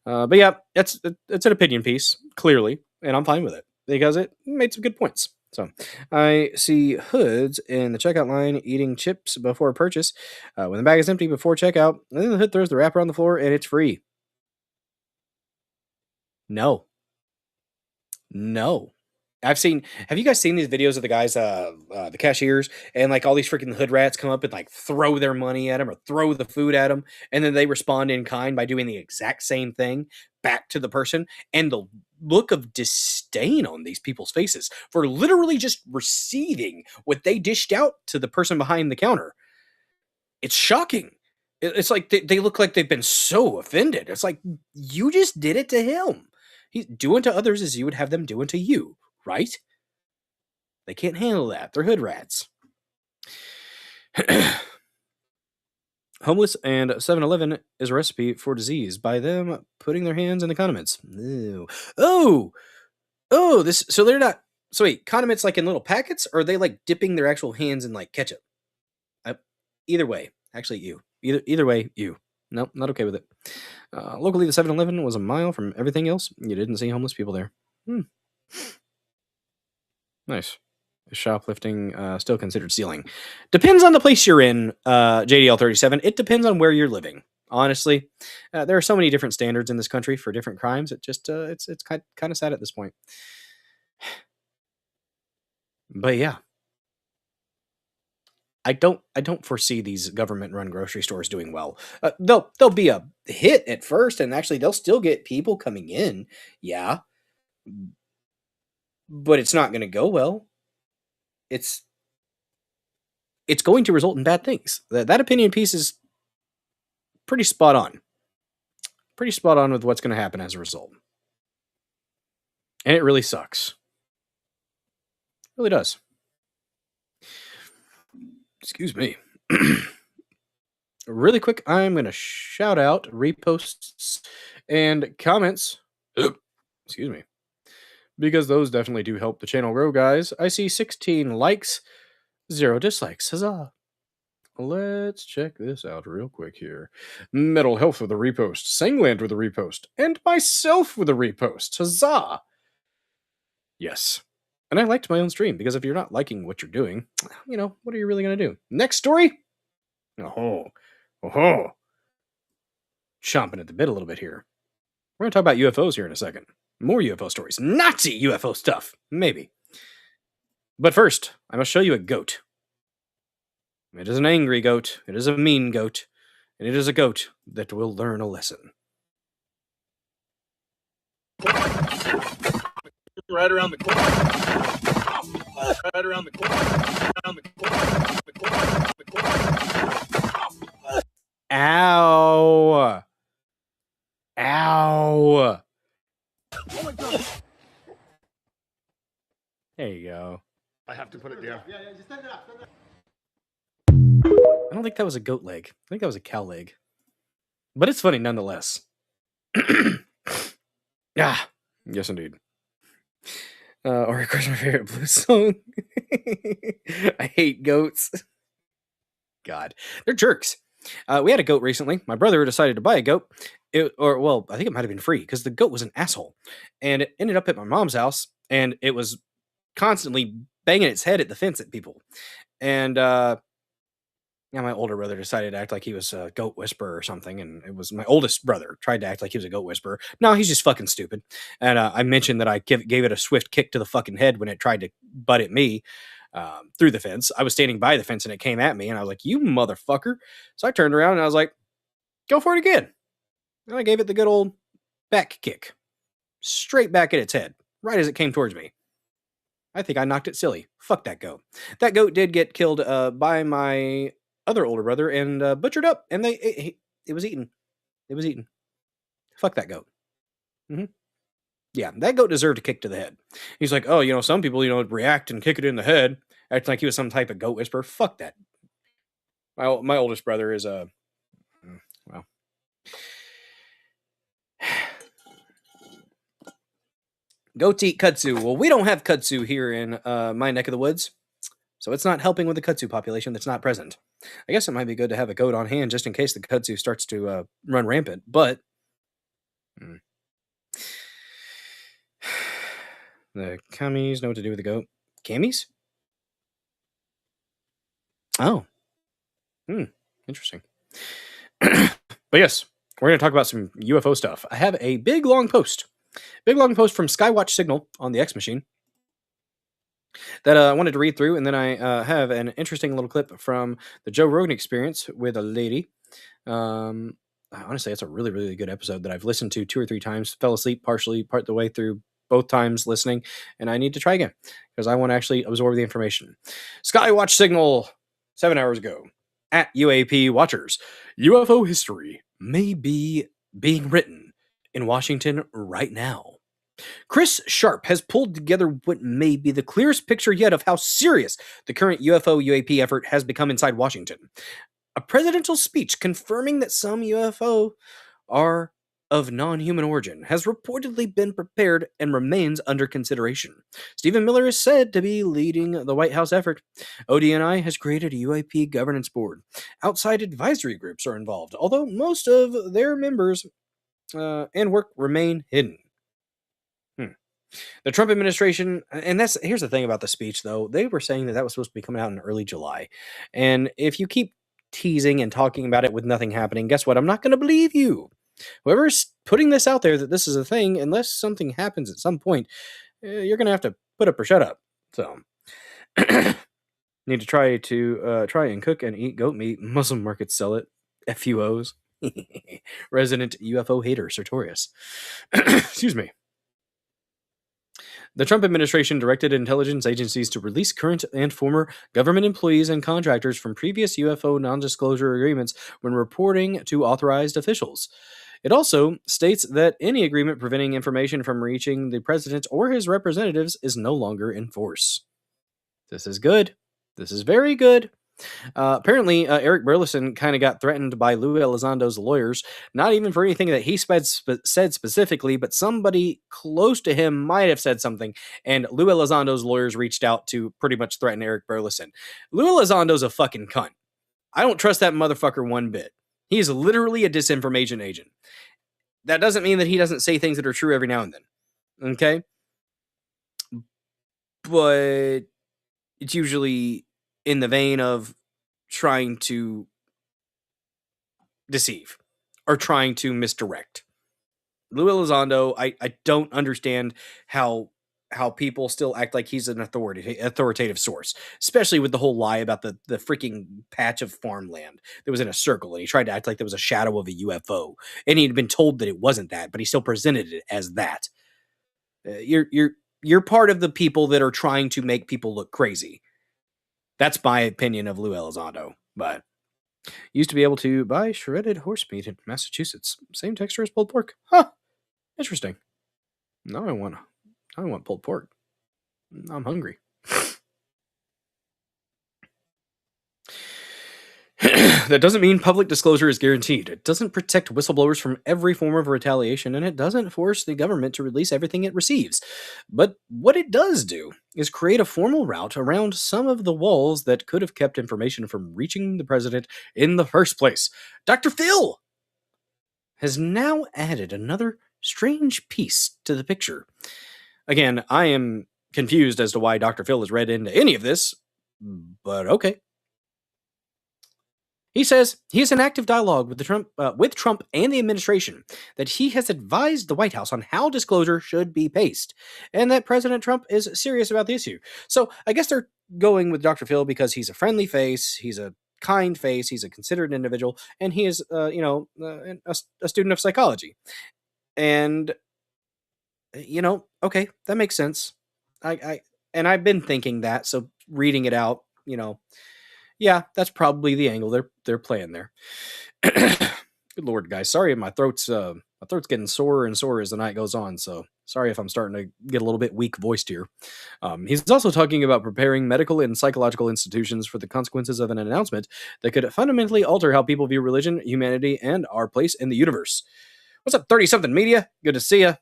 But yeah, it's an opinion piece, clearly, and I'm fine with it because it made some good points. So I see hoods in the checkout line eating chips before purchase. When the bag is empty before checkout, and then the hood throws the wrapper on the floor and it's free. No. Have you guys seen these videos of the guys, the cashiers, and like all these freaking hood rats come up and like throw their money at them or throw the food at them, and then they respond in kind by doing the exact same thing back to the person, and the look of disdain on these people's faces for literally just receiving what they dished out to the person behind the counter. It's shocking. It's like they look like they've been so offended. It's like, you just did it to him. He's doing to others as you would have them doing to you. Right? They can't handle that. They're hood rats. Homeless and 7-Eleven is a recipe for disease by them putting their hands in the condiments. Ew. Oh, this. So they're not. So wait, condiments like in little packets, or are they like dipping their actual hands in like ketchup? Either way, actually, you. Either way, you. Nope, not okay with it. Locally, the 7-Eleven was a mile from everything else. You didn't see homeless people there. Nice. Shoplifting still considered stealing. Depends on the place you're in, JDL37. It depends on where you're living. Honestly, there are so many different standards in this country for different crimes. It just it's kind of sad at this point. But yeah, I don't foresee these government-run grocery stores doing well. They'll be a hit at first, and actually they'll still get people coming in. Yeah. But it's not going to go well. It's going to result in bad things. That opinion piece is pretty spot on. Pretty spot on with what's going to happen as a result. And it really sucks. It really does. Excuse me. Really quick, I'm going to shout out reposts and comments. Excuse me. Because those definitely do help the channel grow, guys. I see 16 likes, 0 dislikes. Huzzah. Let's check this out real quick here. Mental Health with a repost. Sangland with a repost. And myself with a repost. Huzzah. Yes. And I liked my own stream, because if you're not liking what you're doing, what are you really going to do? Next story? Oh. Chomping at the bit a little bit here. We're going to talk about UFOs here in a second. More UFO stories. Nazi UFO stuff. Maybe. But first, I must show you a goat. It is an angry goat. It is a mean goat. And it is a goat that will learn a lesson. Right around the corner. Right around the corner. Around the corner. The corner. Ow! Ow! Oh my God. There you go. I have to put it down. I don't think that was a goat leg. I think that was a cow leg. But it's funny nonetheless. Ah, yes indeed. Or of course my favorite blues song. I hate goats. God, they're jerks. We had a goat recently. My brother decided to buy a goat. I think it might have been free because the goat was an asshole. And it ended up at my mom's house, and it was constantly banging its head at the fence at people. And my older brother decided to act like he was a goat whisperer or something, and it was my oldest brother tried to act like he was a goat whisperer. No, he's just fucking stupid. And I mentioned that I gave it a swift kick to the fucking head when it tried to butt at me through the fence. I was standing by the fence and it came at me, and I was like, "You motherfucker!" So I turned around and I was like, "Go for it again." And I gave it the good old back kick, straight back at its head, right as it came towards me. I think I knocked it silly. Fuck that goat. That goat did get killed by my other older brother and butchered up, and it was eaten. It was eaten. Fuck that goat. Yeah, that goat deserved a kick to the head. He's like, "Oh, some people, react and kick it in the head, acting like he was some type of goat whisperer." Fuck that. My oldest brother is well. Goats eat kudzu. Well, we don't have kudzu here in my neck of the woods, so it's not helping with the kudzu population that's not present. I guess it might be good to have a goat on hand just in case the kudzu starts to run rampant, but the camis know what to do with the goat. Camis? Oh. Interesting. But yes, we're going to talk about some UFO stuff. I have a big long post from Skywatch Signal on the X Machine that I wanted to read through, and then I have an interesting little clip from the Joe Rogan Experience with a lady. Honestly, it's a really, really good episode that I've listened to 2 or 3 times. Fell asleep part the way through both times listening, and I need to try again because I want to actually absorb the information. Skywatch Signal 7 hours ago at UAP Watchers. UFO history may be being written in Washington right now. Chris Sharp has pulled together what may be the clearest picture yet of how serious the current UFO UAP effort has become inside Washington. A presidential speech confirming that some UFO are of non-human origin has reportedly been prepared and remains under consideration. Stephen Miller is said to be leading the White House effort. ODNI has created a UAP governance board. Outside advisory groups are involved, although most of their members and work remain hidden. The Trump administration, and here's the thing about the speech, though. They were saying that was supposed to be coming out in early July. And if you keep teasing and talking about it with nothing happening, guess what? I'm not going to believe you. Whoever's putting this out there that this is a thing, unless something happens at some point, you're going to have to put up or shut up. So, need to try and cook and eat goat meat. Muslim markets sell it. FUOs. Resident UFO hater, Sartorius. Excuse me. The Trump administration directed intelligence agencies to release current and former government employees and contractors from previous UFO non-disclosure agreements when reporting to authorized officials. It also states that any agreement preventing information from reaching the president or his representatives is no longer in force. This is good. This is very good. Apparently, Eric Burleson kind of got threatened by Lou Elizondo's lawyers, not even for anything that he said specifically, but somebody close to him might have said something, and Lou Elizondo's lawyers reached out to pretty much threaten Eric Burleson. Lou Elizondo's a fucking cunt. I don't trust that motherfucker one bit. He is literally a disinformation agent. That doesn't mean that he doesn't say things that are true every now and then. Okay? But it's usually in the vein of trying to deceive or trying to misdirect. Lou Elizondo, I don't understand how how people still act like he's an authoritative source, especially with the whole lie about the freaking patch of farmland that was in a circle, and he tried to act like there was a shadow of a UFO, and he'd been told that it wasn't that, but he still presented it as that. You're part of the people that are trying to make people look crazy. That's my opinion of Lou Elizondo. But used to be able to buy shredded horse meat in Massachusetts. Same texture as pulled pork. Huh. Interesting. Now I want pulled pork. I'm hungry. That doesn't mean public disclosure is guaranteed. It doesn't protect whistleblowers from every form of retaliation, and it doesn't force the government to release everything it receives. But what it does do is create a formal route around some of the walls that could have kept information from reaching the president in the first place. Dr. Phil has now added another strange piece to the picture. Again, I am confused as to why Dr. Phil has read into any of this, but okay. He says he is in active dialogue with Trump and the administration, that he has advised the White House on how disclosure should be paced, and that President Trump is serious about the issue. So I guess they're going with Dr. Phil because he's a friendly face, he's a kind face, he's a considerate individual, and he is, a student of psychology. And, okay, that makes sense. I've been thinking that, so reading it out, yeah, that's probably the angle they're playing there. Good Lord, guys. Sorry, my throat's getting sorer and sorer as the night goes on. So sorry if I'm starting to get a little bit weak voiced here. He's also talking about preparing medical and psychological institutions for the consequences of an announcement that could fundamentally alter how people view religion, humanity, and our place in the universe. What's up, 30-something media? Good to see ya.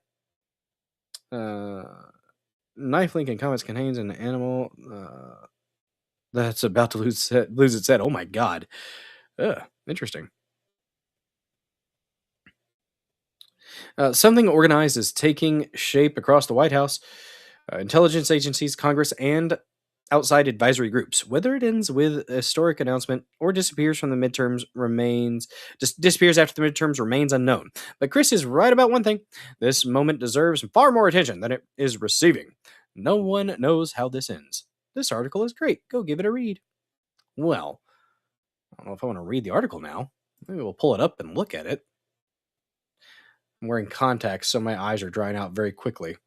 Knife link in comments contains an animal that's about to lose its head. Oh my god. Interesting. Something organized is taking shape across the White House, intelligence agencies, Congress, and outside advisory groups. Whether it ends with a historic announcement or disappears after the midterms remains unknown. But Chris is right about one thing. This moment deserves far more attention than it is receiving. No one knows how this ends. This article is great. Go give it a read. Well, I don't know if I want to read the article now. Maybe we'll pull it up and look at it. I'm wearing contacts, so my eyes are drying out very quickly.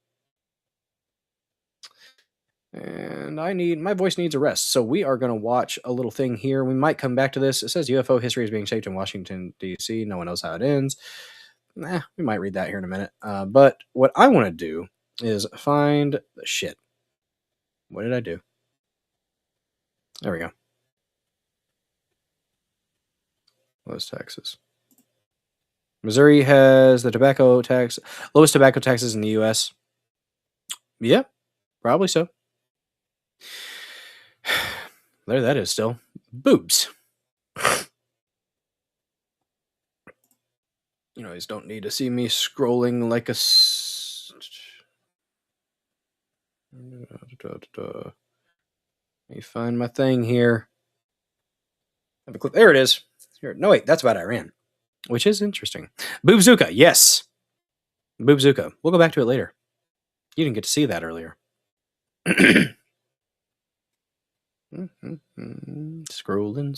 And my voice needs a rest. So we are going to watch a little thing here. We might come back to this. It says UFO history is being shaped in Washington, D.C. No one knows how it ends. We might read that here in a minute. But what I want to do is find the shit. What did I do? There we go. Lowest taxes. Missouri has the lowest tobacco taxes in the U.S. Yeah, probably so. There that is still. Boobs. You guys don't need to see me scrolling like a... Let me find my thing here. There it is. Here. No, wait, that's about Iran, which is interesting. Boobzuka, yes. Boobzuka. We'll go back to it later. You didn't get to see that earlier. Scrolling.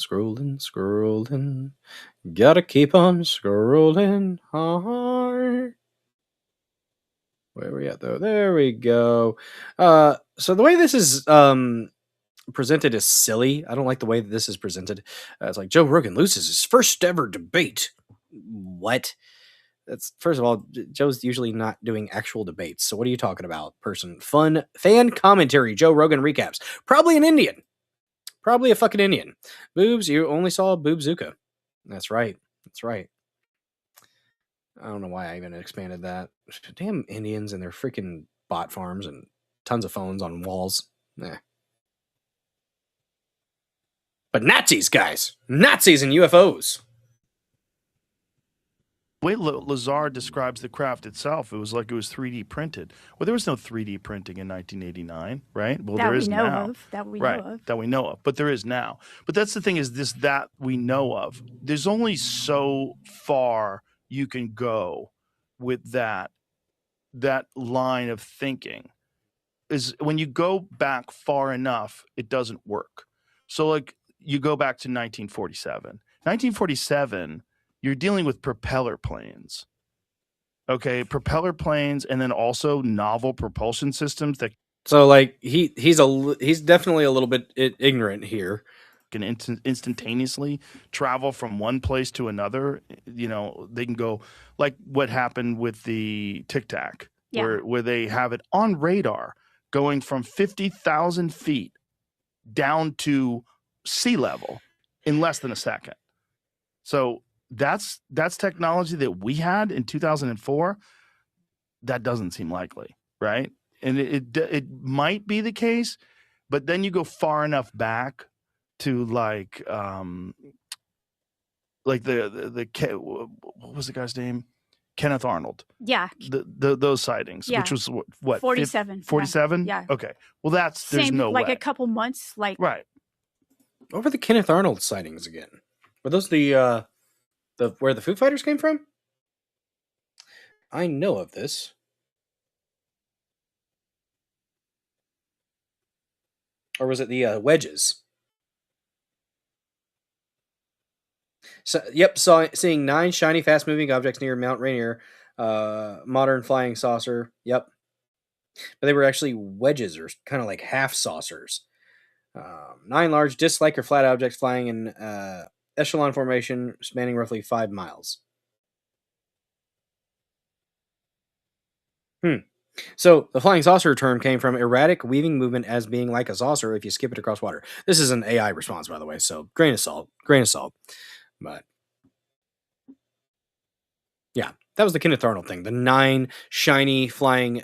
Gotta keep on scrolling hard. Where are we at, though? There we go. So the way this is presented is silly. I don't like the way that this is presented. It's like Joe Rogan loses his first ever debate. What? That's, first of all, Joe's usually not doing actual debates. So what are you talking about, person? Fun fan commentary. Joe Rogan recaps. Probably an Indian. Probably a fucking Indian. Boobs, you only saw Boobzuka. That's right. I don't know why I even expanded that. Damn Indians and their freaking bot farms and tons of phones on walls. But Nazis, guys. Nazis and UFOs. The way Lazar describes the craft itself, it was like it was 3D printed. Well, there was no 3D printing in 1989, right? Well, there is now. That we know of. That we know of. But there is now. But that's the thing is that we know of. There's only so far you can go with that line of thinking. is when you go back far enough, it doesn't work. So like you go back to 1947. 1947, you're dealing with propeller planes. Okay, propeller planes, and then also novel propulsion systems that So like he's definitely a little bit ignorant here. can instantaneously travel from one place to another. You know, they can go like what happened with the Tic Tac, where they have it on radar going from 50,000 feet down to sea level in less than a second. So that's technology that we had in 2004. That doesn't seem likely, right? And it might be the case, but then you go far enough back to like the what was the guy's name? Kenneth Arnold. Yeah. Those sightings, Yeah. which was what 47. 47? Yeah. Okay. Well, there's Same, no like way. a couple months, like Right. What were the Kenneth Arnold sightings again? Were those the where the Foo Fighters came from? I know of this. Or was it the wedges? So, yep, seeing 9 shiny, fast-moving objects near Mount Rainier, modern flying saucer. Yep, but they were actually wedges, or kind of like half saucers. 9 large disc-like or flat objects flying in echelon formation, spanning roughly 5 miles. So the flying saucer term came from erratic weaving movement as being like a saucer if you skip it across water. This is an AI response, by the way, so grain of salt. But yeah, that was the Kenneth Arnold thing. The 9 shiny flying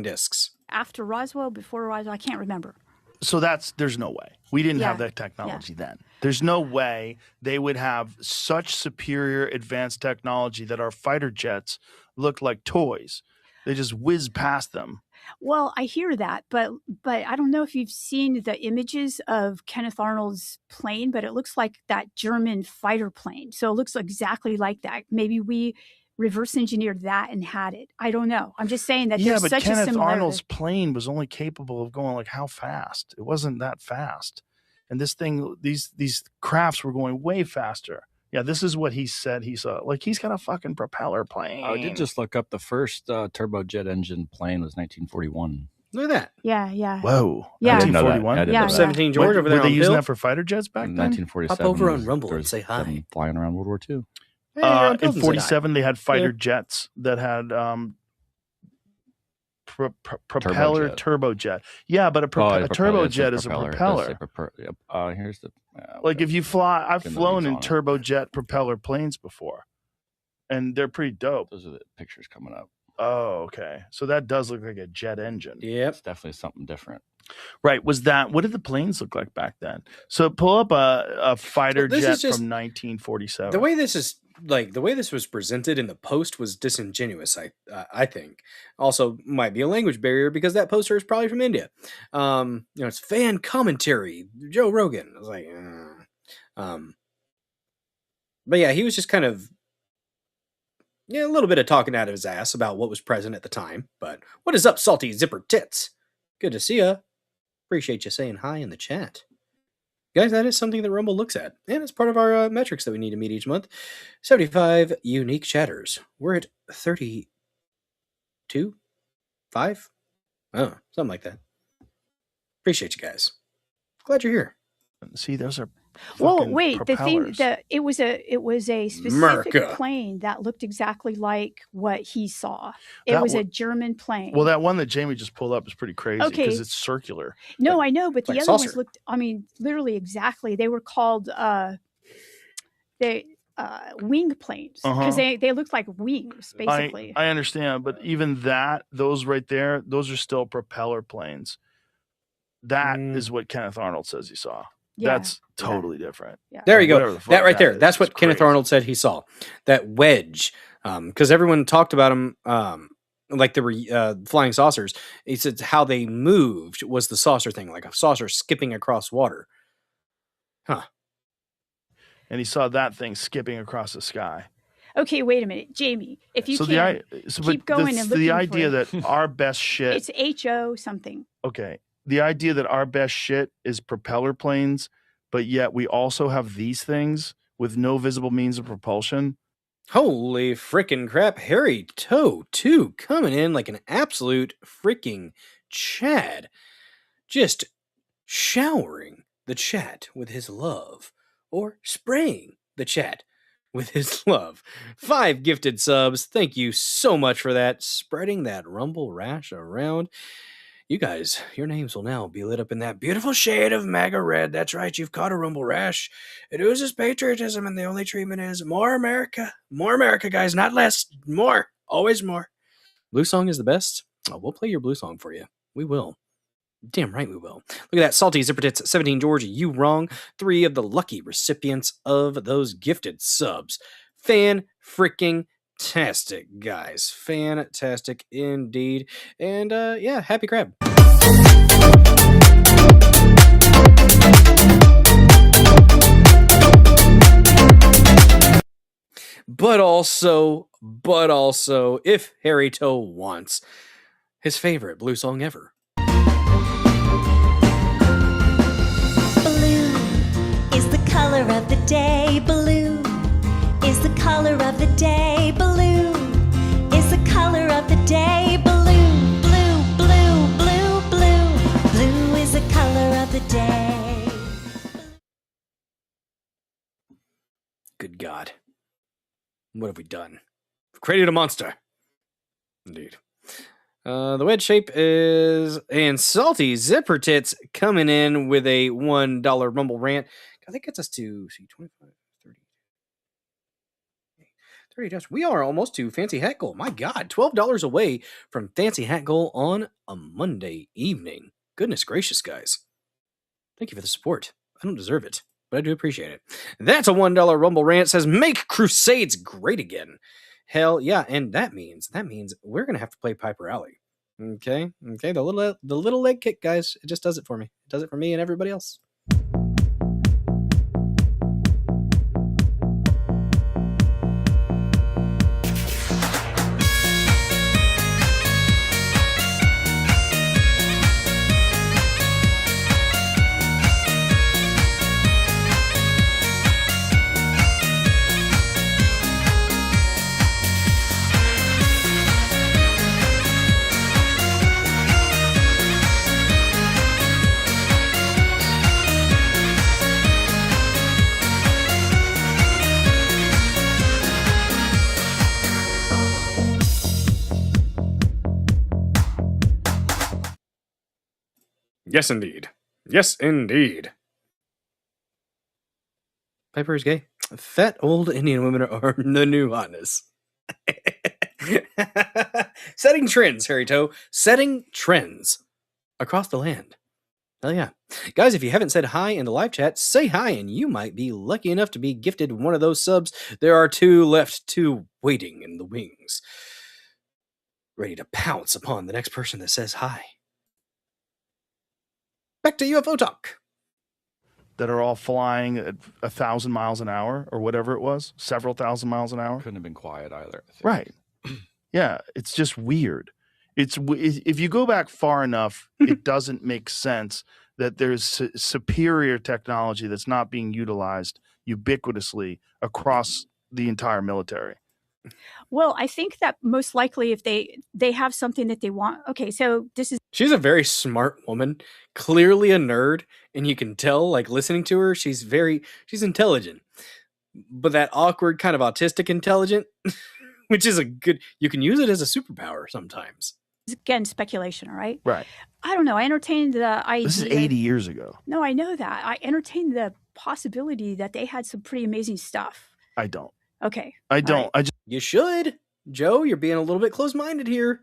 discs. after Roswell, before Roswell, I can't remember. So there's no way. We didn't have that technology then. There's no way they would have such superior advanced technology that our fighter jets looked like toys. They just whiz past them. Well, I hear that, but I don't know if you've seen the images of Kenneth Arnold's plane, but it looks like that German fighter plane. So it looks exactly like that. Maybe we reverse engineered that and had it. I don't know. I'm just saying that there's but such a Kenneth similarity. Arnold's plane was only capable of going like how fast? It wasn't that fast. And this thing, these crafts were going way faster. Yeah, this is what he said he saw. Like, he's got a fucking propeller plane. I did just look up the first turbojet engine plane was 1941. Look at that. Yeah. Whoa. Yeah. 1941? Yeah. 17 George over there Were they on using Bill? that for fighter jets back In then? 1947. Hop over on Rumble and say hi. them flying around World War II. Hey, you're on In Pilton's and 47, they had fighter Yeah. jets that had propeller turbojet. Yeah, but a turbojet is a propeller. Here's the Like if you fly, I've Pin the flown leads in on it. turbojet propeller planes before, and they're pretty dope. Those are the pictures coming up. Oh, okay. So that does look like a jet engine. Yep. It's definitely something different. Right. What did the planes look like back then? So pull up a fighter This jet is just- from 1947. The way this was presented in the post was disingenuous. I think also might be a language barrier because that poster is probably from India. It's fan commentary. Joe Rogan. I was like, but yeah, he was just kind of a little bit of talking out of his ass about what was present at the time. But what is up, salty zipper tits? Good to see ya. Appreciate you saying hi in the chat. Guys, that is something that Rumble looks at, and it's part of our metrics that we need to meet each month. 75 unique chatters. We're at 32? 5? Oh, something like that. Appreciate you guys. Glad you're here. See, those are Well, fucking wait. propellers. The thing it was a specific America. plane that looked exactly like what he saw. It That was wa- a German plane. Well, that one that Jamie just pulled up is pretty crazy Okay. because it's circular. No, I know, but the like other ones saucer. looked. I mean, literally exactly. They were called wing planes because they looked like wings, basically. I understand, but even those right there, those are still propeller planes. That is what Kenneth Arnold says he saw. Yeah. That's totally different. Yeah. There you Whatever go. the fuck That right that there. is, That's what it's Kenneth crazy. Arnold said he saw. That wedge. Because everyone talked about him like they were flying saucers. He said how they moved was the saucer thing, like a saucer skipping across water. Huh. And he saw that thing skipping across the sky. Okay, wait a minute, Jamie. If you So can keep going and looking the idea for it. that our best shit. It's HO something. Okay. The idea that our best shit is propeller planes, but yet we also have these things with no visible means of propulsion. Holy frickin' crap. Harry Toe, too, coming in like an absolute freaking Chad. Just showering the chat with his love, or spraying the chat with his love. 5 gifted subs. Thank you so much for that. Spreading that rumble rash around. You guys, your names will now be lit up in that beautiful shade of MAGA red. That's right, you've caught a rumble rash. It oozes patriotism, and the only treatment is more America. More America, guys, not less. More. Always more. Blue song is the best. Oh, we'll play your blue song for you. We will. Damn right we will. Look at that. Salty Zipper Tits 17 Georgia, you wrong. 3 of the lucky recipients of those gifted subs. Fan-freaking-tastic, guys. Fantastic indeed. And yeah, happy crab. But also, if Harry Toe wants his favorite blue song ever. Blue is the color of the day. Blue is the color of the day. Blue is the color of the day. Blue, blue, blue, blue, blue. Blue is the color of the day. Good God. What have we done? We've created a monster. Indeed. The wedge shape is... And Salty Zipper Tits coming in with a $1 Rumble rant. I think gets us to... See, 25, 30... $30. We are almost to Fancy Hat Goal. My God, $12 away from Fancy Hat Goal on a Monday evening. Goodness gracious, guys. Thank you for the support. I don't deserve it, but I do appreciate it. That's a $1 Rumble rant. Says, make Crusades great again. Hell yeah, and that means we're gonna have to play Piper Alley. Okay, the little leg kick, guys. It just does it for me. It does it for me and everybody else. Yes, indeed. Yes, indeed. Piper is gay. Fat old Indian women are the new hotness. Setting trends, Harry Toe. Setting trends across the land. Hell yeah. Guys, if you haven't said hi in the live chat, say hi and you might be lucky enough to be gifted one of those subs. There are 2 left, 2 waiting in the wings. Ready to pounce upon the next person that says hi. Back to UFO talk. That are all flying at 1,000 miles an hour or whatever it was, several thousand miles an hour. Couldn't have been quiet either. I think. Right. Yeah, it's just weird. If you go back far enough, it doesn't make sense that there's superior technology that's not being utilized ubiquitously across the entire military. Well, I think that most likely if they have something that they want. Okay, so this is... She's a very smart woman, clearly a nerd, and you can tell, like, listening to her, she's intelligent. But that awkward kind of autistic intelligent, which is you can use it as a superpower sometimes. Again, speculation, all right? Right. I don't know. I entertained the idea. This is 80 years ago. No, I know that. I entertained the possibility that they had some pretty amazing stuff. I don't. Okay. I don't. Right. You should. Joe, you're being a little bit close-minded here.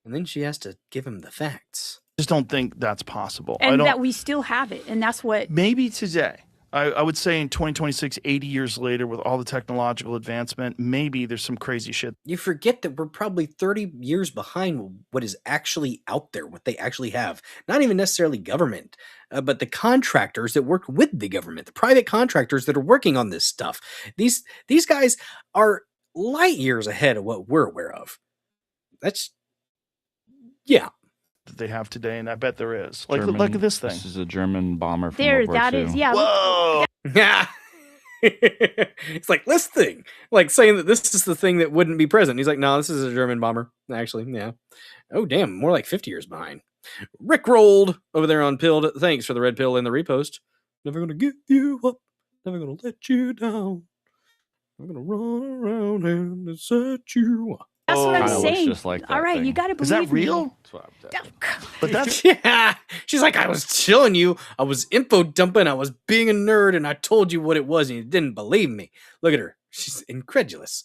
And then she has to give him the facts. I just don't think that's possible. And that we still have it. And that's what... Maybe today. I would say in 2026, 80 years later, with all the technological advancement, maybe there's some crazy shit. You forget that we're probably 30 years behind what is actually out there, what they actually have. Not even necessarily government, but the contractors that work with the government, the private contractors that are working on this stuff. These guys are light years ahead of what we're aware of. That's yeah. That they have today, and I bet there is. Like, German- look at this thing. This is a German bomber from There, World War that II. is, yeah. Whoa! Yeah. It's like this thing, like saying that this is the thing that wouldn't be present. He's like, no, this is a German bomber. Actually, yeah. Oh, damn, more like 50 years behind. Rick rolled over there on Pilled. Thanks for the red pill in the repost. Never gonna give you up. Never gonna let you down. I'm gonna run around and set you up. That's what I'm Kinda looks saying. just like that All right, thing. you got to Is believe that real? me. That's what I'm saying. But that's Yeah. She's like, I was chilling you. I was info dumping. I was being a nerd, and I told you what it was, and you didn't believe me. Look at her. She's incredulous.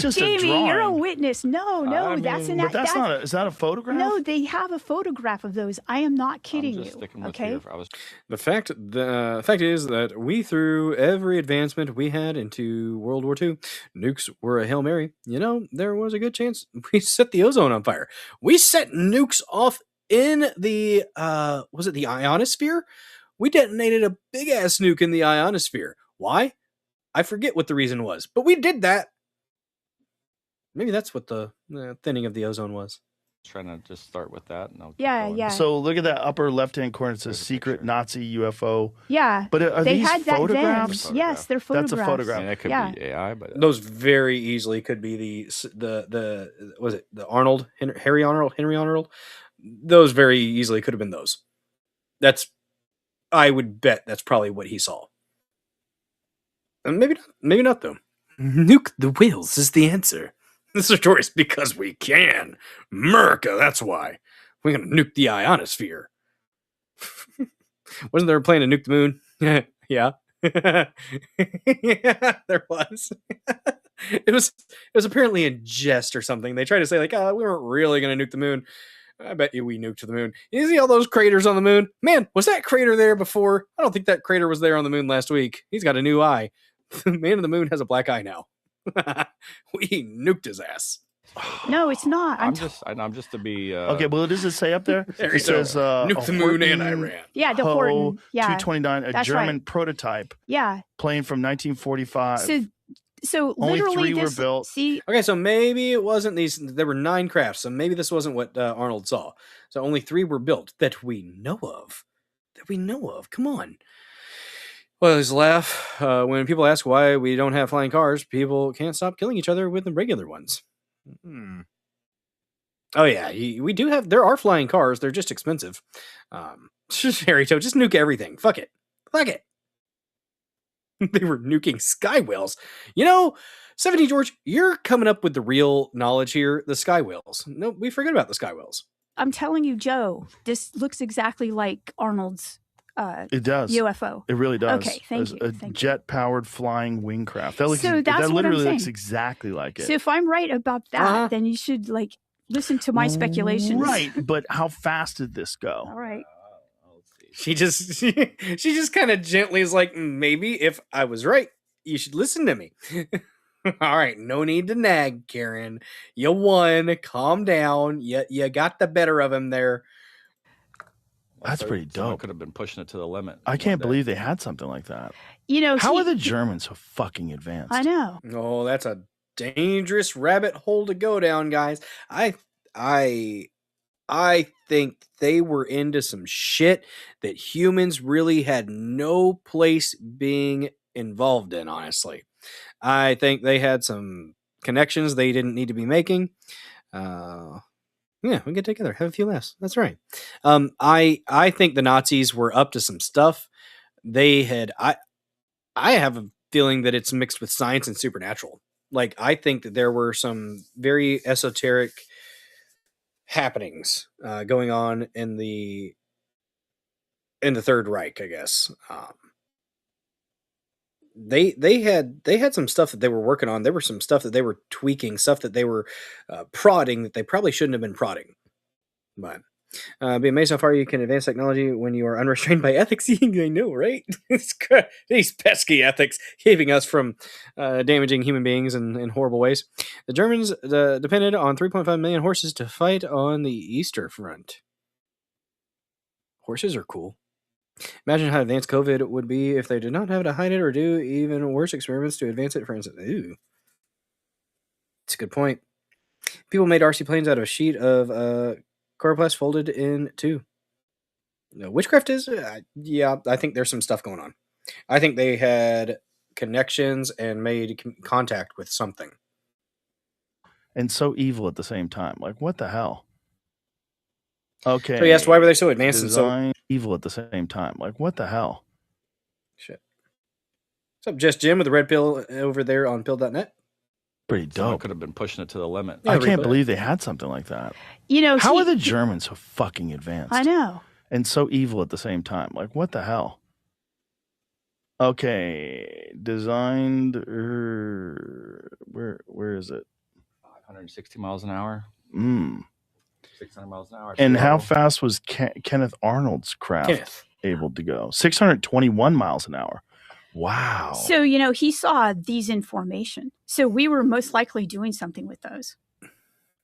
just a Jamie, drawing. you're a witness. No, that's an But that's not. Is that a photograph? No, they have a photograph of those. I am not kidding I'm you. just sticking with Okay. you. I was The fact is that we threw every advancement we had into World War II. Nukes were a Hail Mary. You know, there was a good chance we set the ozone on fire. We set nukes off in the was it the ionosphere? We detonated a big ass nuke in the ionosphere. Why? I forget what the reason was, but we did that. Maybe that's what the thinning of the ozone was. trying to just start with that. And I'll keep Yeah, going. yeah. So look at that upper left-hand corner. It says secret Nazi UFO. Yeah. But are they these had that photographs? then. Yes, they're photographs. That's a photograph. I mean, that could Yeah. be AI, but Those very easily could be the was it the Arnold Henry Arnold. Those very easily could have been those. That's I would bet that's probably what he saw. And maybe not though. Nuke the whales is the answer. This is Taurus because we can. America, that's why. We're gonna nuke the ionosphere. Wasn't there a plan to nuke the moon? Yeah. Yeah, there was. It was apparently in jest or something. They tried to say, like, we weren't really gonna nuke the moon. I bet you we nuked the moon. You see all those craters on the moon? Man, was that crater there before? I don't think that crater was there on the moon last week. He's got a new eye. The man in the moon has a black eye now. We nuked his ass. No, it's not. I'm just to be Okay, well, does it say up there? There you It says go. Nuke a the moon and Horton Iran. Yeah, the Ho Horton. Yeah. 229, a That's German right. prototype Yeah. plane from 1945. So Only literally 3 were this. built. See, Okay, so maybe it wasn't these. There were 9 crafts, so maybe this wasn't what Arnold saw. So only 3 were built that we know of. Come on. Well, there's a laugh. When people ask why we don't have flying cars, people can't stop killing each other with the regular ones. Oh yeah, we do have. There are flying cars. They're just expensive. Harry Toe, just nuke everything. Fuck it. They were nuking sky whales. You know, 17 George, you're coming up with the real knowledge here. The sky whales. No, we forget about the sky whales. I'm telling you, Joe, this looks exactly like Arnold's It does. UFO. It really does. Okay, thank you. A jet-powered flying wing craft. That looks. So that's that what I'm literally looks saying. exactly like it. So if I'm right about that, then you should listen to my speculations. Right, but how fast did this go? All right. She just kind of gently is like, maybe if I was right, you should listen to me. All right, no need to nag, Karen. You won. Calm down. You got the better of him there. That's pretty Someone dope. could have been pushing it to the limit. I can't believe they had something like that. You know, How are the Germans so fucking advanced? I know. Oh, that's a dangerous rabbit hole to go down, guys. I think they were into some shit that humans really had no place being involved in, honestly. I think they had some connections they didn't need to be making. Yeah, we get together, have a few laughs. That's right. I think the Nazis were up to some stuff. They had I have a feeling that it's mixed with science and supernatural. Like, I think that there were some very esoteric happenings going on in the Third Reich, I guess. They had some stuff that they were working on. There were some stuff that they were tweaking, stuff that they were prodding that they probably shouldn't have been prodding. But be amazed how far you can advance technology when you are unrestrained by ethics. I know, right? These pesky ethics keeping us from damaging human beings in horrible ways. The Germans depended on 3.5 million horses to fight on the Easter Front. Horses are cool. Imagine how advanced COVID would be if they did not have to hide it or do even worse experiments to advance it, for instance. Ooh. That's a good point. People made RC planes out of a sheet of chloroplast folded in two. No, witchcraft is, yeah, I think there's some stuff going on. I think they had connections and made contact with something. And so evil at the same time. Like, what the hell? Okay. So he asked, why were they so advanced and so evil at the same time? Like, what the hell? Shit. What's up, Just Jim with the red pill over there on pill.net? Pretty dope. Someone could have been pushing it to the limit. I can't believe they had something like that. You know, how are the Germans so fucking advanced? I know. And so evil at the same time. Like, what the hell? Okay, designed. Where is it? 560 miles an hour. 600 miles an hour. And how fast was Kenneth Arnold's craft able to go? 621 miles an hour. Wow. So, you know, he saw these in formation. So we were most likely doing something with those.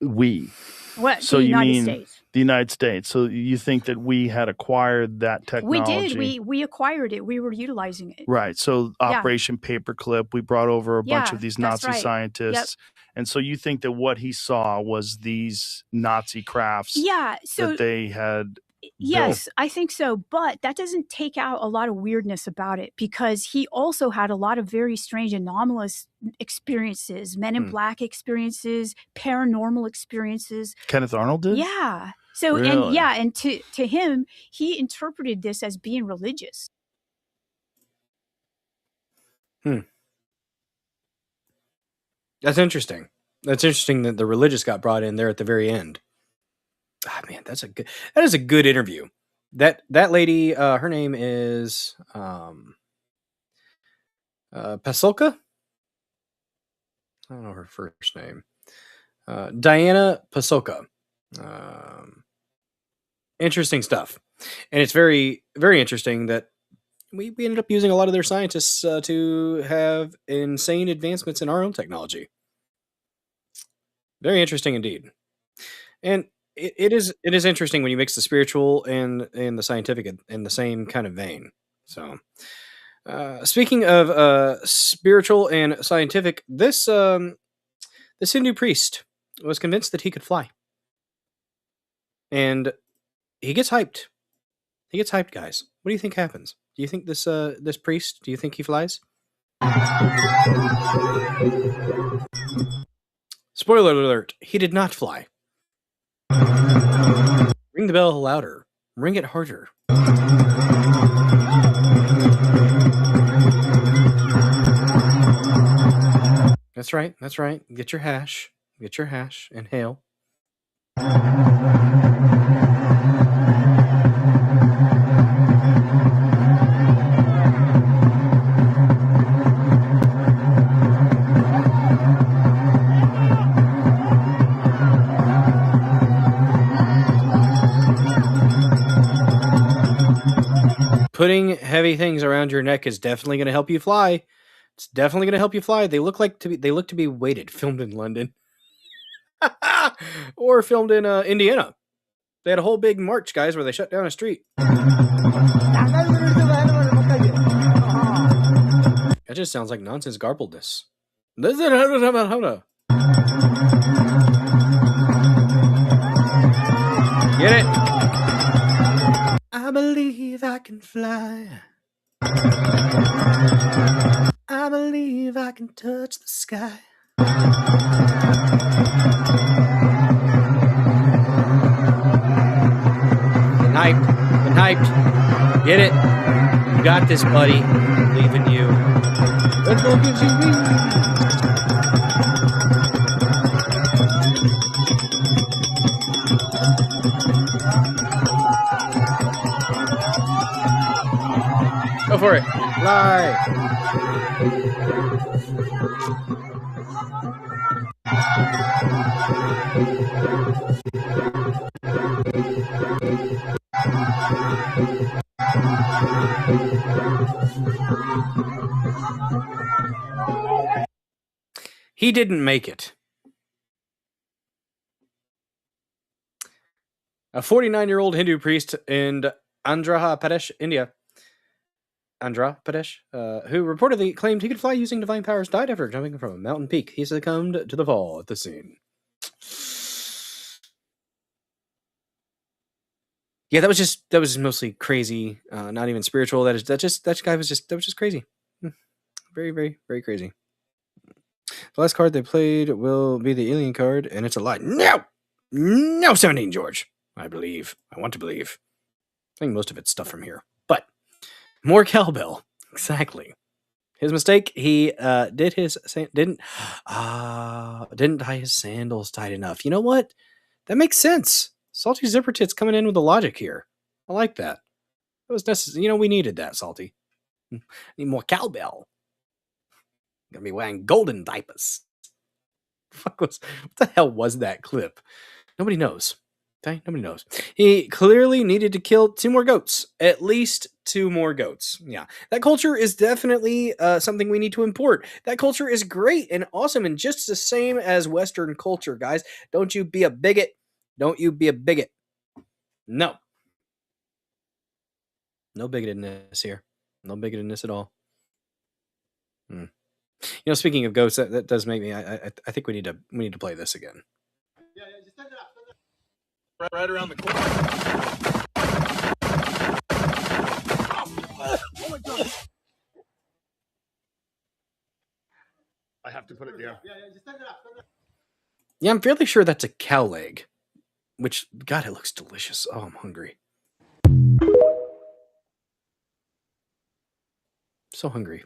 What? So the you United mean States. the United States? So you think that we had acquired that technology? We did. We acquired it. We were utilizing it. Right. So Operation Paperclip, we brought over a bunch of these that's Nazi right. scientists. Yep. And so you think that what he saw was these Nazi crafts So that they had yes, I think so. But that doesn't take out a lot of weirdness about it, because he also had a lot of very strange, anomalous experiences, Men in Black experiences, paranormal experiences. Kenneth Arnold did? Yeah. So, Really? and to him, he interpreted this as being religious. That's interesting. That's interesting that the religious got brought in there at the very end. Ah, man, that is a good interview. That lady, her name is Pasulka. I don't know her first name. Diana Pasulka. Interesting stuff, and it's very, very interesting that we ended up using a lot of their scientists to have insane advancements in our own technology. Very interesting indeed, and it is interesting when you mix the spiritual and the scientific in the same kind of vein. So, speaking of spiritual and scientific, this Hindu priest was convinced that he could fly, and he gets hyped. He gets hyped, guys. What do you think happens? Do you think this priest? Do you think he flies? Spoiler alert: he did not fly. Ring the bell louder. Ring it harder. That's right. That's right. Get your hash. Get your hash. Inhale. Putting heavy things around your neck is definitely going to help you fly. It's definitely going to help you fly. They look to be weighted. Filmed in London, or filmed in Indiana. They had a whole big march, guys, where they shut down a street. That just sounds like nonsense garbledness. Get it? I believe I can fly. I believe I can touch the sky. Getting hyped. Get it? You got this, buddy. I believe in you. Red Bull gives you wings. Go for it. Fly. He didn't make it. A 49-year-old Hindu priest in Andhra Pradesh, India, Andhra Pradesh, who reportedly claimed he could fly using divine powers, died after jumping from a mountain peak. He succumbed to the fall at the scene. Yeah, that was mostly crazy. Not even spiritual. That guy was just crazy. Very, very, very crazy. The last card they played will be the alien card, and it's a lie. No, 17, George. I want to believe. I think most of it's stuff from here, but more cowbell. Exactly. His mistake. He didn't tie his sandals tight enough. You know what? That makes sense. Salty Zipper Tits coming in with the logic here. I like that. That was necessary. We needed that, Salty. Need more cowbell. Gonna be wearing golden diapers. What the hell was that clip? Nobody knows. Okay, nobody knows. He clearly needed to kill 2 more goats. At least 2 more goats. Yeah, that culture is definitely something we need to import. That culture is great and awesome and just the same as Western culture, guys. Don't you be a bigot. Don't you be a bigot. No. No bigotedness here. No bigotedness at all. Speaking of ghosts, that does make me. I think we need to play this again. Yeah, just send it up. Right around the corner. Oh my god! I have to put it down. Yeah, just send it up. Yeah, I'm fairly sure that's a cow leg. Which, God, it looks delicious. Oh, I'm hungry. So hungry.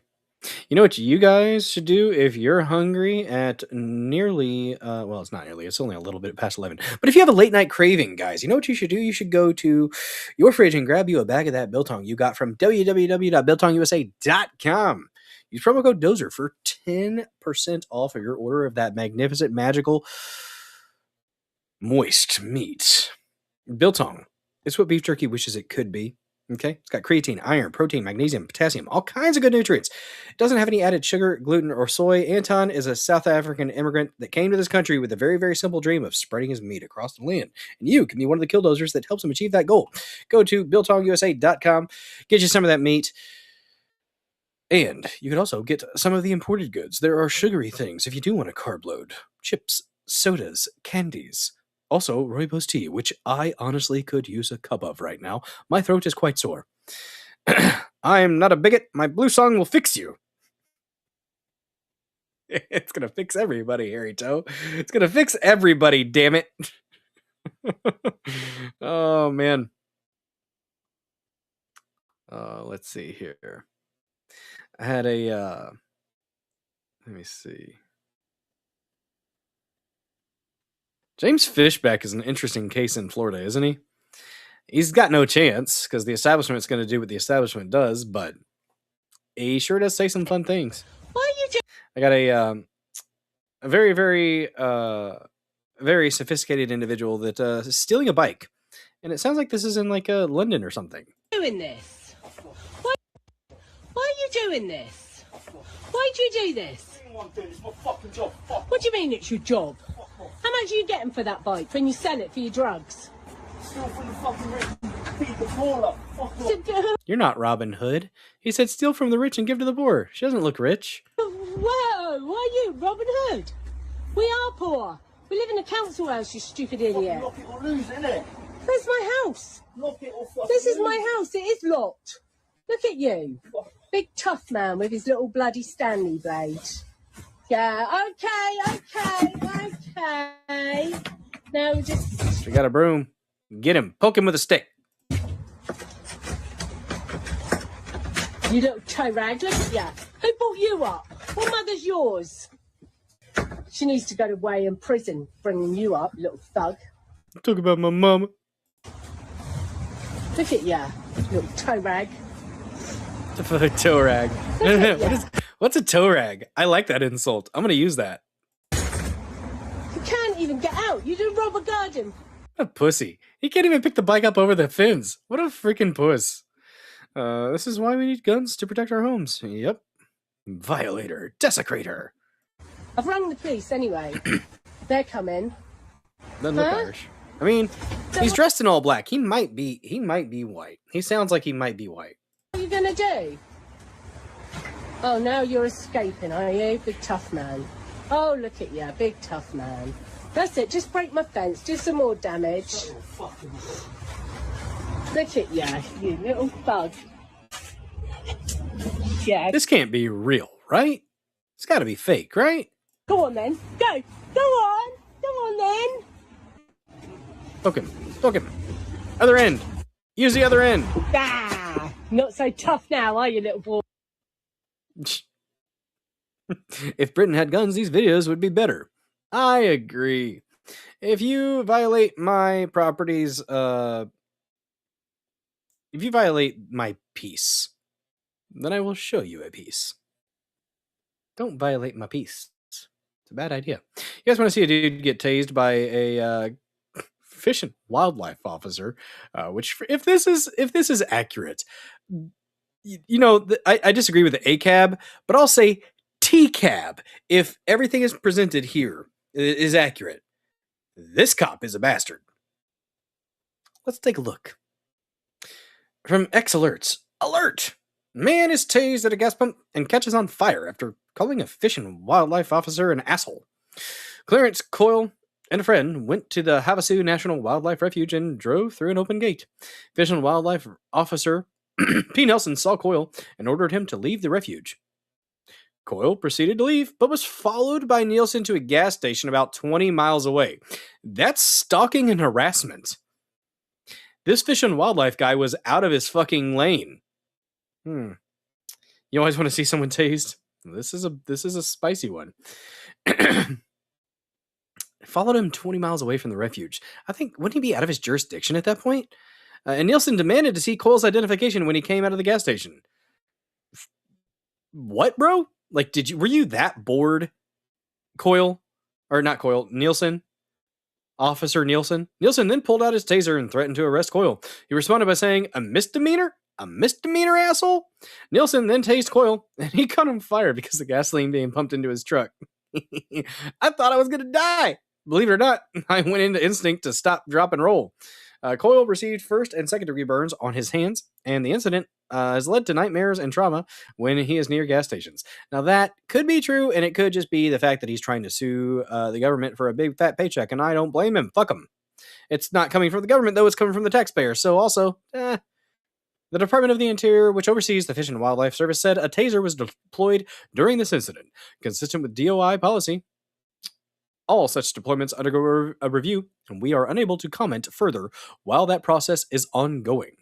You know what you guys should do if you're hungry at nearly, well, it's not nearly, it's only a little bit past 11. But if you have a late night craving, guys, you know what you should do? You should go to your fridge and grab you a bag of that biltong you got from www.biltongusa.com. Use promo code DOZER for 10% off of your order of that magnificent, magical, moist meat. Biltong. It's what beef jerky wishes it could be. Okay, it's got creatine, iron, protein, magnesium, potassium, all kinds of good nutrients. It doesn't have any added sugar, gluten, or soy. Anton is a South African immigrant that came to this country with a very, very simple dream of spreading his meat across the land. And you can be one of the killdozers that helps him achieve that goal. Go to biltongusa.com, get you some of that meat. And you can also get some of the imported goods. There are sugary things if you do want a carb load. Chips, sodas, candies. Also, rooibos tea, which I honestly could use a cup of right now. My throat is quite sore. I'm not a bigot. My blue song will fix you. It's going to fix everybody, Harry Toe. It's going to fix everybody, damn it. Oh, man. Let's see here. I had a... let me see. James Fishback is an interesting case in Florida, isn't he? He's got no chance because the establishment's going to do what the establishment does, but he sure does say some fun things. I got a very, very, very sophisticated individual that is stealing a bike, and it sounds like this is in like London or something. Doing this? Why are you doing this? Why do you do this? It's my fucking job. What do you mean it's your job? How much are you getting for that bike when you sell it for your drugs? Steal from the fucking rich and feed the poor. You're not Robin Hood. He said steal from the rich and give to the poor. She doesn't look rich. Whoa, why are you Robin Hood? We are poor. We live in a council house, you stupid idiot. Lock it or lose, innit? Where's my house? Lock it or fucking This is lose. my house. It is locked. Look at you. Big tough man with his little bloody Stanley blade. Yeah, okay. No, just... We got a broom. Get him. Poke him with a stick. You little toe rag, look at ya. Who brought you up? What mother's yours? She needs to go away in prison, bringing you up, little thug. Talk about my mama. Look at ya, little toe rag. A toe rag. What's a toe rag? I like that insult. I'm going to use that. You can't even get out. You didn't rob a garden. What a pussy. He can't even pick the bike up over the fins. What a freaking puss. This is why we need guns to protect our homes. Yep. Violator. Desecrator. I've rung the police anyway. They're coming. Doesn't look Irish. I mean, he's dressed in all black. He might be white. He sounds like he might be white. What are you gonna do? Oh, now you're escaping, are you? Big tough man. Oh, look at you, big tough man. That's it, just break my fence, do some more damage. Look at you little bug. Yeah. This can't be real, right? It's got to be fake, right? Go on then, go on then. Poke him. Other end. Use the other end. Ah, not so tough now, are you, little boy? If Britain had guns, these videos would be better. I agree. If you violate my properties, if you violate my peace, then I will show you a piece. Don't violate my peace. It's a bad idea. You guys want to see a dude get tased by a fish and wildlife officer? Which, if this is accurate, I disagree with the ACAB, but I'll say TCAB if everything is presented here is accurate. This cop is a bastard. Let's take a look. From X Alerts. Alert! Man is tased at a gas pump and catches on fire after calling a fish and wildlife officer an asshole. Clarence Coyle and a friend went to the Havasu National Wildlife Refuge and drove through an open gate. Fish and wildlife officer P. Nelson saw Coyle and ordered him to leave the refuge. Coyle proceeded to leave, but was followed by Nielsen to a gas station about 20 miles away. That's stalking and harassment. This fish and wildlife guy was out of his fucking lane. You always want to see someone tased? This is a spicy one. Followed him 20 miles away from the refuge. I think, wouldn't he be out of his jurisdiction at that point? And Nielsen demanded to see Coyle's identification when he came out of the gas station. What, bro? Like, were you that bored, Coyle? Or not Coyle, Nielsen? Officer Nielsen? Nielsen then pulled out his taser and threatened to arrest Coyle. He responded by saying, "A misdemeanor? A misdemeanor, asshole?" Nielsen then tased Coyle, and he caught him fire because of gasoline being pumped into his truck. I thought I was going to die. Believe it or not, I went into instinct to stop, drop, and roll. Coyle received first and second degree burns on his hands, and the incident has led to nightmares and trauma when he is near gas stations. Now, that could be true, and it could just be the fact that he's trying to sue the government for a big fat paycheck, and I don't blame him. Fuck him. It's not coming from the government, though. It's coming from the taxpayer. So also, the Department of the Interior, which oversees the Fish and Wildlife Service, said a taser was deployed during this incident, consistent with DOI policy. All such deployments undergo a review, and we are unable to comment further while that process is ongoing.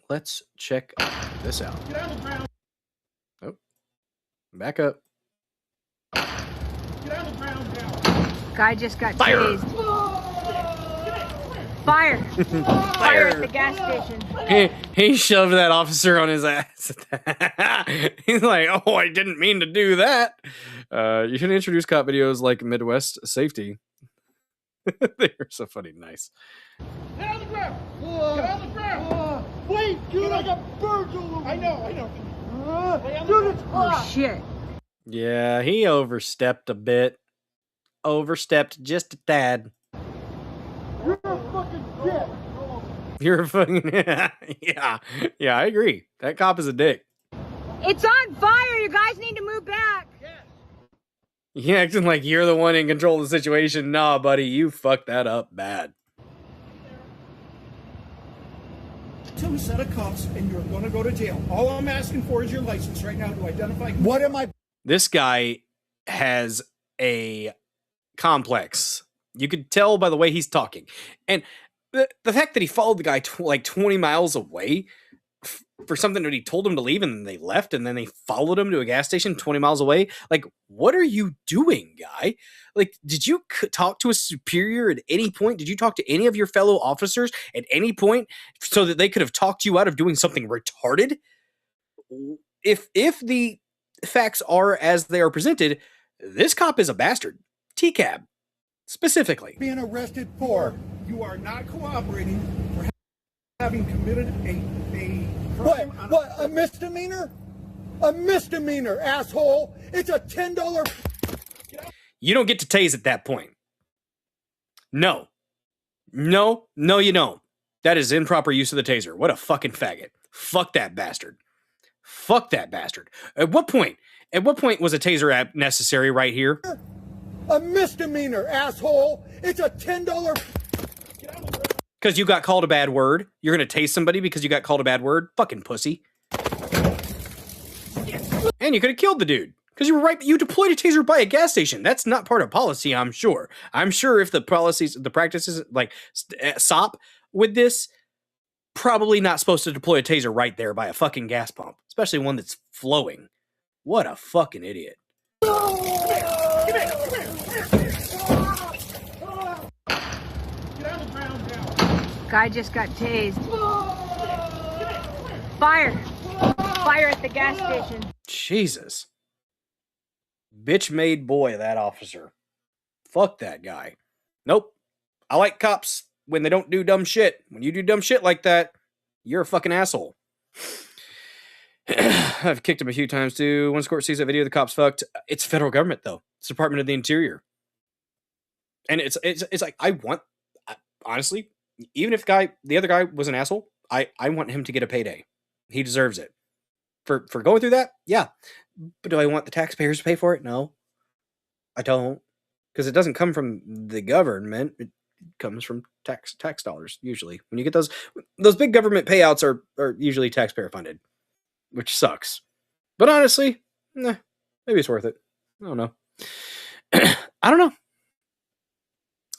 Let's check this out. Oh, back up. Guy just got Fire. tased. Fire! Fire at the gas station. He shoved that officer on his ass. He's like, "Oh, I didn't mean to do that." You should introduce cop videos like Midwest Safety. They are so funny. Nice. Get on the ground! Get on the ground! Wait, dude, I got birds all over. I know. Dude, it's hot. Oh, shit. Yeah, he overstepped a bit. Overstepped just a tad. You're a fucking dick. You're a fucking... Yeah, I agree. That cop is a dick. It's on fire. You guys need to move back. You're acting like you're the one in control of the situation. Nah, buddy, you fucked that up bad. 2 set of cuffs and you're going to go to jail. All I'm asking for is your license right now to identify. What am I? This guy has a complex. You could tell by the way he's talking. And the fact that he followed the guy like 20 miles away for something that he told him to leave and then they left and then they followed him to a gas station 20 miles away. Like, what are you doing, guy? Like, did you talk to a superior at any point? Did you talk to any of your fellow officers at any point so that they could have talked you out of doing something retarded? If the facts are as they are presented, this cop is a bastard. TCAB, specifically. Being arrested for, you are not cooperating for having committed a crime. What? A misdemeanor? A misdemeanor, asshole. It's a $10. You don't get to tase at that point. No. No, you don't. That is improper use of the taser. What a fucking faggot. Fuck that bastard. Fuck that bastard. At what point was a taser app necessary right here? A misdemeanor, asshole. It's a $10. Because you got called a bad word? You're going to tase somebody because you got called a bad word? Fucking pussy. And you could have killed the dude. Because you were right, you deployed a taser by a gas station. That's not part of policy, I'm sure. I'm sure if the practices, like SOP with this, probably not supposed to deploy a taser right there by a fucking gas pump. Especially one that's flowing. What a fucking idiot. Guy just got tased. Fire! Fire at the gas station. Jesus. Bitch made boy, that officer. Fuck that guy. Nope. I like cops when they don't do dumb shit. When you do dumb shit like that, you're a fucking asshole. I've kicked him a few times too. Once court sees that video, the cops fucked. It's federal government though. It's Department of the Interior. And it's like, honestly, even if the other guy was an asshole, I want him to get a payday. He deserves it. For going through that? Yeah. But do I want the taxpayers to pay for it? No. I don't. Because it doesn't come from the government. It comes from tax dollars, usually. When you get those big government payouts are usually taxpayer funded. Which sucks. But honestly, maybe it's worth it. I don't know. I don't know.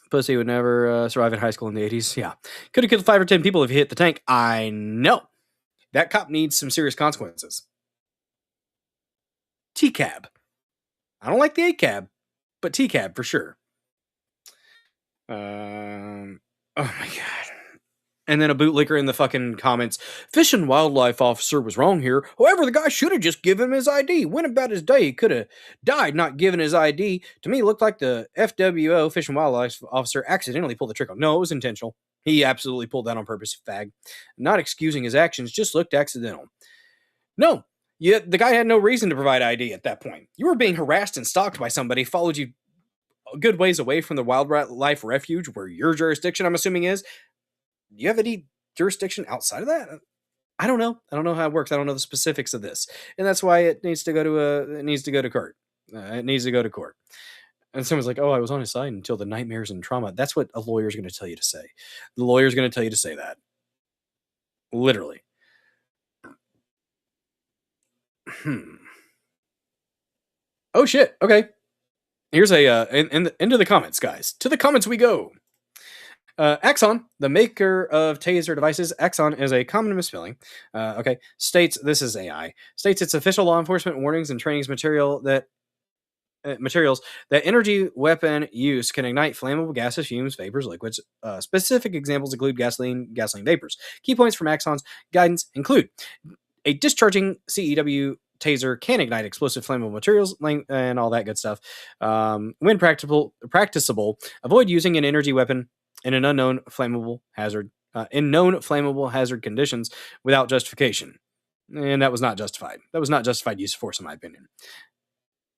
Pussy would never survive in high school in the 80s. Yeah. Could have killed 5 or 10 people if he hit the tank. I know. That cop needs some serious consequences. T-cab. I don't like the A-cab, but T-cab for sure. Oh my god. And then a bootlicker in the fucking comments. Fish and Wildlife Officer was wrong here. However, the guy should have just given him his ID. Went about his day. He could have died not giving his ID. To me, it looked like the FWO, Fish and Wildlife Officer, accidentally pulled the trigger. No, it was intentional. He absolutely pulled that on purpose, fag. Not excusing his actions, just looked accidental. No, the guy had no reason to provide ID at that point. You were being harassed and stalked by somebody, followed you a good ways away from the wildlife refuge where your jurisdiction, I'm assuming, is. Do you have any jurisdiction outside of that? I don't know. I don't know how it works. I don't know the specifics of this, and that's why it needs to go to court. It needs to go to court. And someone's like, "Oh, I was on his side until the nightmares and trauma." That's what a lawyer's going to tell you to say. The lawyer's going to tell you to say that. Literally. Oh shit. Okay. Here's into the comments, guys. To the comments we go. Axon, the maker of taser devices, Axon is a common misspelling. States this is AI. States its official law enforcement warnings and trainings materials that energy weapon use can ignite flammable gases, fumes, vapors, liquids. Specific examples include gasoline vapors. Key points from Axon's guidance include a discharging CEW taser can ignite explosive flammable materials and all that good stuff. When practicable, avoid using an energy weapon in an known flammable hazard conditions without justification. And that was not justified. That was not justified use of force, in my opinion.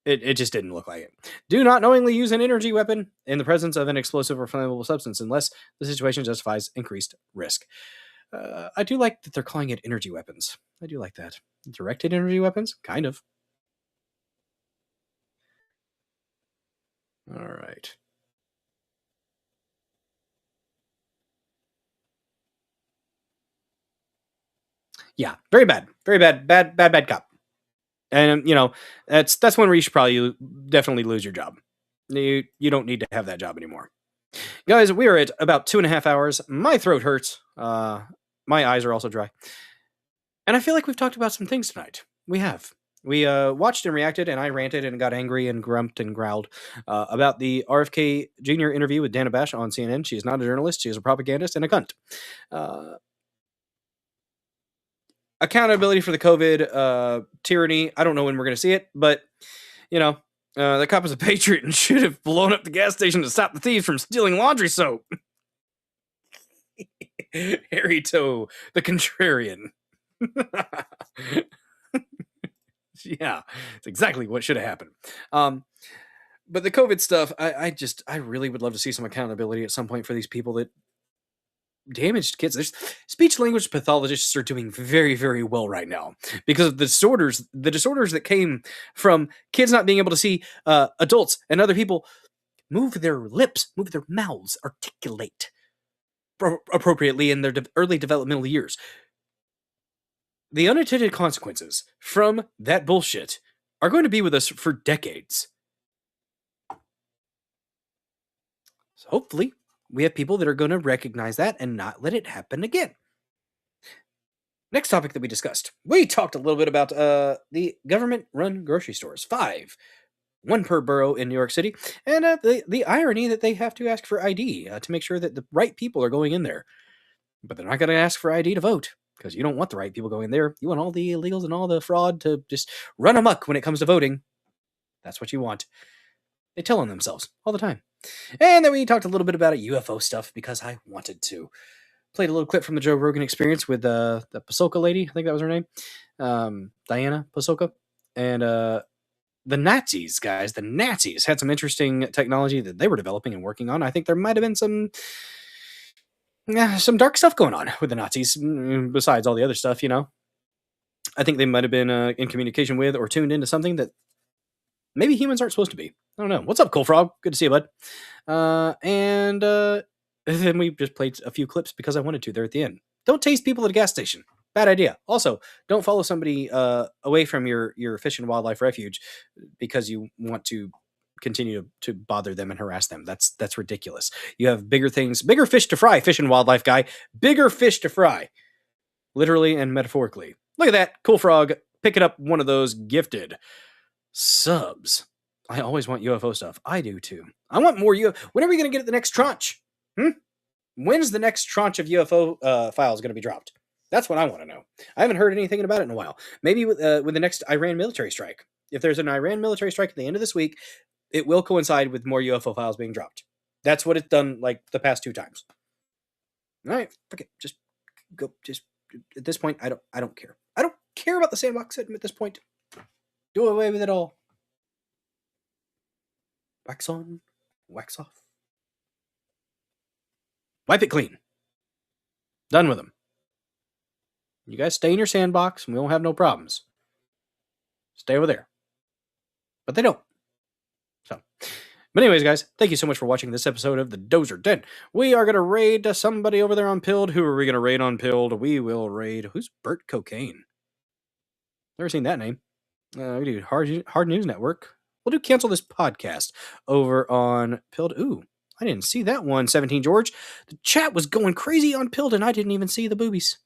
It just didn't look like it. Do not knowingly use an energy weapon in the presence of an explosive or flammable substance unless the situation justifies increased risk. I do like that they're calling it energy weapons. I do like that. Directed energy weapons? Kind of. All right. Yeah, very bad. Very bad. Bad cop. And, that's one where you should probably definitely lose your job. You don't need to have that job anymore. Guys, we are at about 2.5 hours. My throat hurts. My eyes are also dry. And I feel like we've talked about some things tonight. We have. We watched and reacted, and I ranted and got angry and grumped and growled about the RFK Jr. interview with Dana Bash on CNN. She is not a journalist. She is a propagandist and a cunt. Accountability for the COVID tyranny. I don't know when we're going to see it, but, the cop is a patriot and should have blown up the gas station to stop the thieves from stealing laundry soap. Harry Toe, the contrarian. Yeah, it's exactly what should have happened. But the COVID stuff, I really would love to see some accountability at some point for these people that damaged kids. There's speech language pathologists are doing very, very well right now because of the disorders that came from kids not being able to see adults and other people move their lips, move their mouths, articulate appropriately in their early developmental years. The unintended consequences from that bullshit are going to be with us for decades. So hopefully, we have people that are going to recognize that and not let it happen again. Next topic that we discussed. We talked a little bit about the government-run grocery stores. 5. 1 per borough in New York City. And the irony that they have to ask for ID to make sure that the right people are going in there. But they're not going to ask for ID to vote because you don't want the right people going there. You want all the illegals and all the fraud to just run amok when it comes to voting. That's what you want. They tell on themselves all the time. And then we talked a little bit about UFO stuff because I wanted to. Played a little clip from the Joe Rogan Experience with the Pasolka lady. I think that was her name. Diana Pasolka. And the Nazis, guys. The Nazis had some interesting technology that they were developing and working on. I think there might have been some dark stuff going on with the Nazis besides all the other stuff, you know. I think they might have been in communication with or tuned into something that maybe humans aren't supposed to be. I don't know. What's up, Cool Frog? Good to see you, bud. And then we just played a few clips because I wanted to there at the end. Don't taste people at a gas station. Bad idea. Also, don't follow somebody away from your fish and wildlife refuge because you want to continue to bother them and harass them. That's ridiculous. You have bigger things, bigger fish to fry, fish and wildlife guy. Bigger fish to fry. Literally and metaphorically. Look at that. Cool Frog picking up one of those gifted subs. I always want UFO stuff. I do too. I want more UFO. When are we going to get the next tranche? When's the next tranche of UFO files going to be dropped? That's what I want to know. I haven't heard anything about it in a while. Maybe with the next Iran military strike. If there's an Iran military strike at the end of this week, it will coincide with more UFO files being dropped. That's what it's done like the past 2 times. All right, fuck it. Just go. Just at this point, I don't care. I don't care about the sandbox at this point. Do away with it all. Wax on, wax off. Wipe it clean. Done with them. You guys stay in your sandbox and we won't have no problems. Stay over there. But they don't. So, but anyways, guys, thank you so much for watching this episode of the Dozer Den. We are going to raid somebody over there on Pilled. Who are we going to raid on Pilled? We will raid... Who's Bert Cocaine? Never seen that name. We do Hard News Network. We'll do Cancel This Podcast over on Pilled. Ooh, I didn't see that one, 17 George. The chat was going crazy on Pilled and I didn't even see the boobies.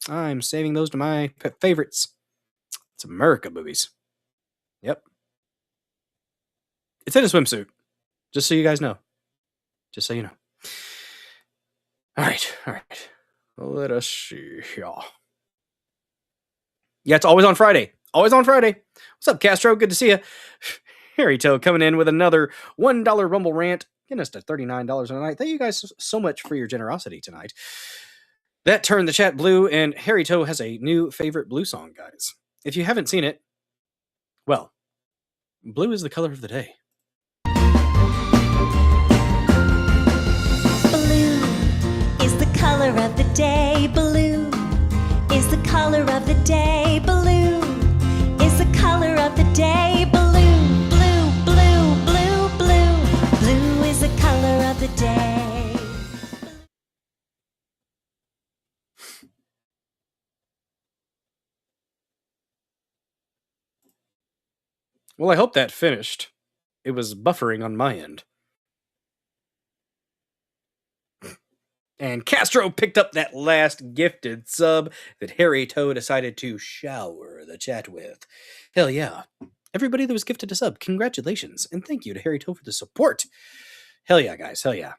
I'm saving those to my favorites. It's America boobies. Yep. It's in a swimsuit. Just so you guys know. Just so you know. All right. Let us see here. Yeah, it's always on Friday. Always on Friday. What's up, Castro? Good to see you. Harry Toe coming in with another $1 Rumble rant. Getting us to $39 a night. Thank you guys so much for your generosity tonight. That turned the chat blue, and Harry Toe has a new favorite blue song, guys. If you haven't seen it, well, blue is the color of the day. Blue is the color of the day. Blue is the color of the day. Blue is the color of the day. Blue, blue, blue, blue, blue. Blue is the color of the day. Well, I hope that finished. It was buffering on my end. And Castro picked up that last gifted sub that Harry Toe decided to shower the chat with. Hell yeah. Everybody that was gifted a sub, congratulations. And thank you to Harry Toe for the support. Hell yeah, guys. Hell yeah.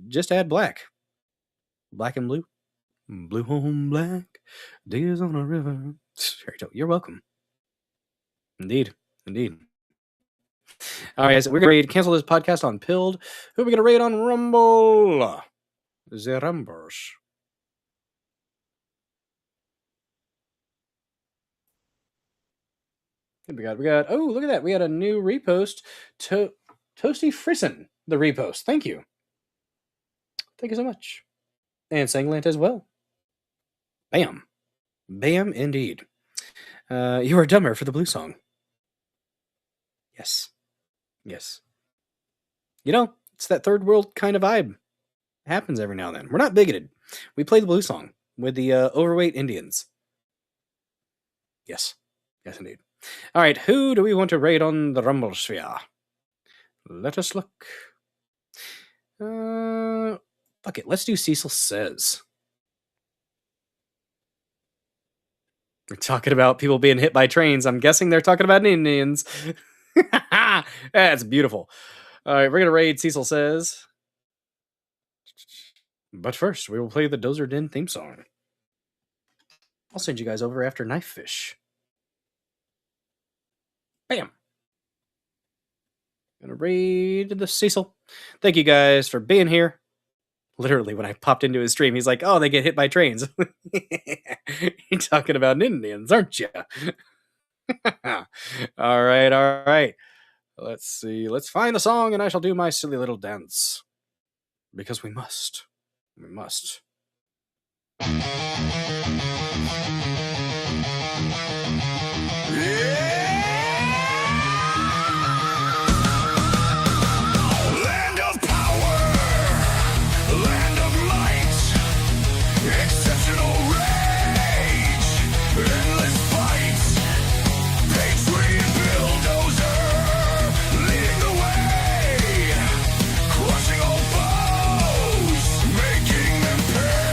Just add black. Black and blue. Blue on black. Days on a river. Harry Toe, you're welcome. Indeed. All right, guys, we're going to cancel this podcast on Pilled. Who are we going to raid on Rumble? The Rumbers. We got, oh, look at that. We had a new repost. Toasty Frisson, the repost. Thank you. Thank you so much. And Sanglant as well. Bam. Bam, indeed. You are dumber for the blue song. Yes. Yes. You know, it's that third world kind of vibe. It happens every now and then. We're not bigoted. We play the blue song with the overweight Indians. Yes. Yes, indeed. All right, who do we want to raid on the Rumble Sphere? Let us look. Fuck it. Let's do Cecil Says. We're talking about people being hit by trains. I'm guessing they're talking about Indians. That's beautiful. All right, we're going to raid Cecil Says. But first, we will play the Dozer Den theme song. I'll send you guys over after Knife Fish. Bam. Gonna raid the Cecil. Thank you guys for being here. Literally, when I popped into his stream, he's like, oh, they get hit by trains. You're talking about Indians, aren't you? All right. Let's see. Let's find the song, and I shall do my silly little dance. Because we must. We must. Land of power, land of might, exceptional rage, endless fight, patriot bulldozer, leading the way, crushing all foes, making them pay.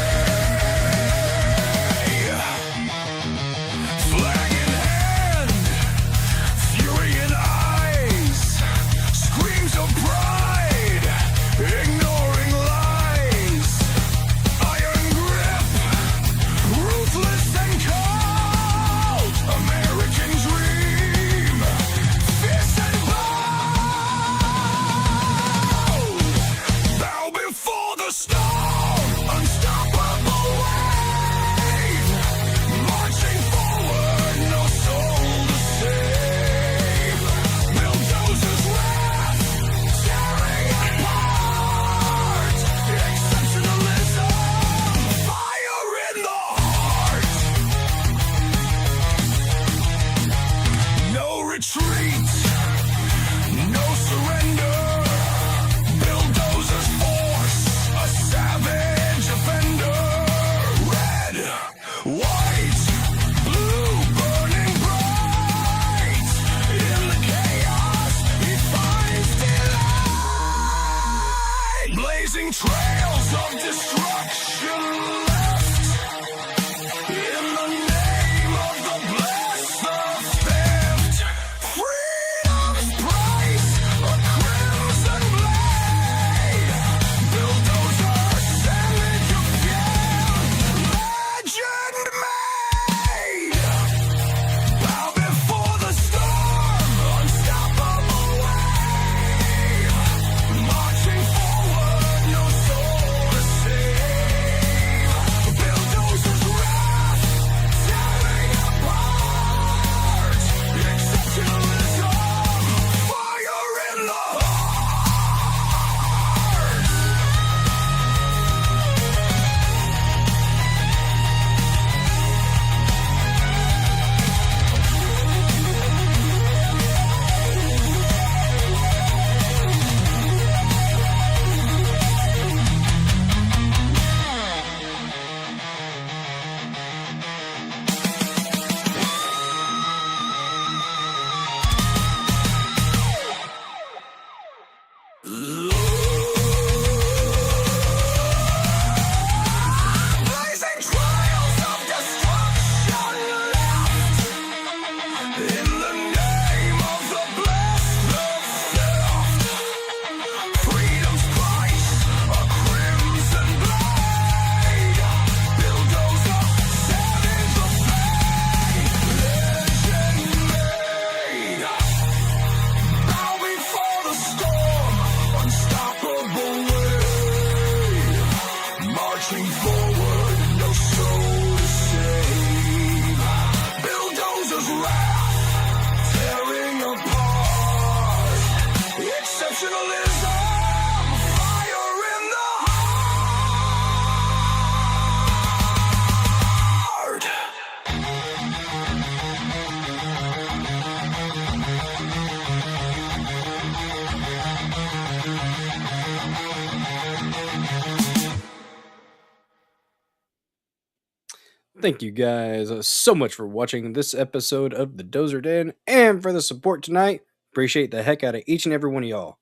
Thank you guys so much for watching this episode of the Dozer Den and for the support tonight. Appreciate the heck out of each and every one of y'all.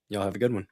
Y'all have a good one.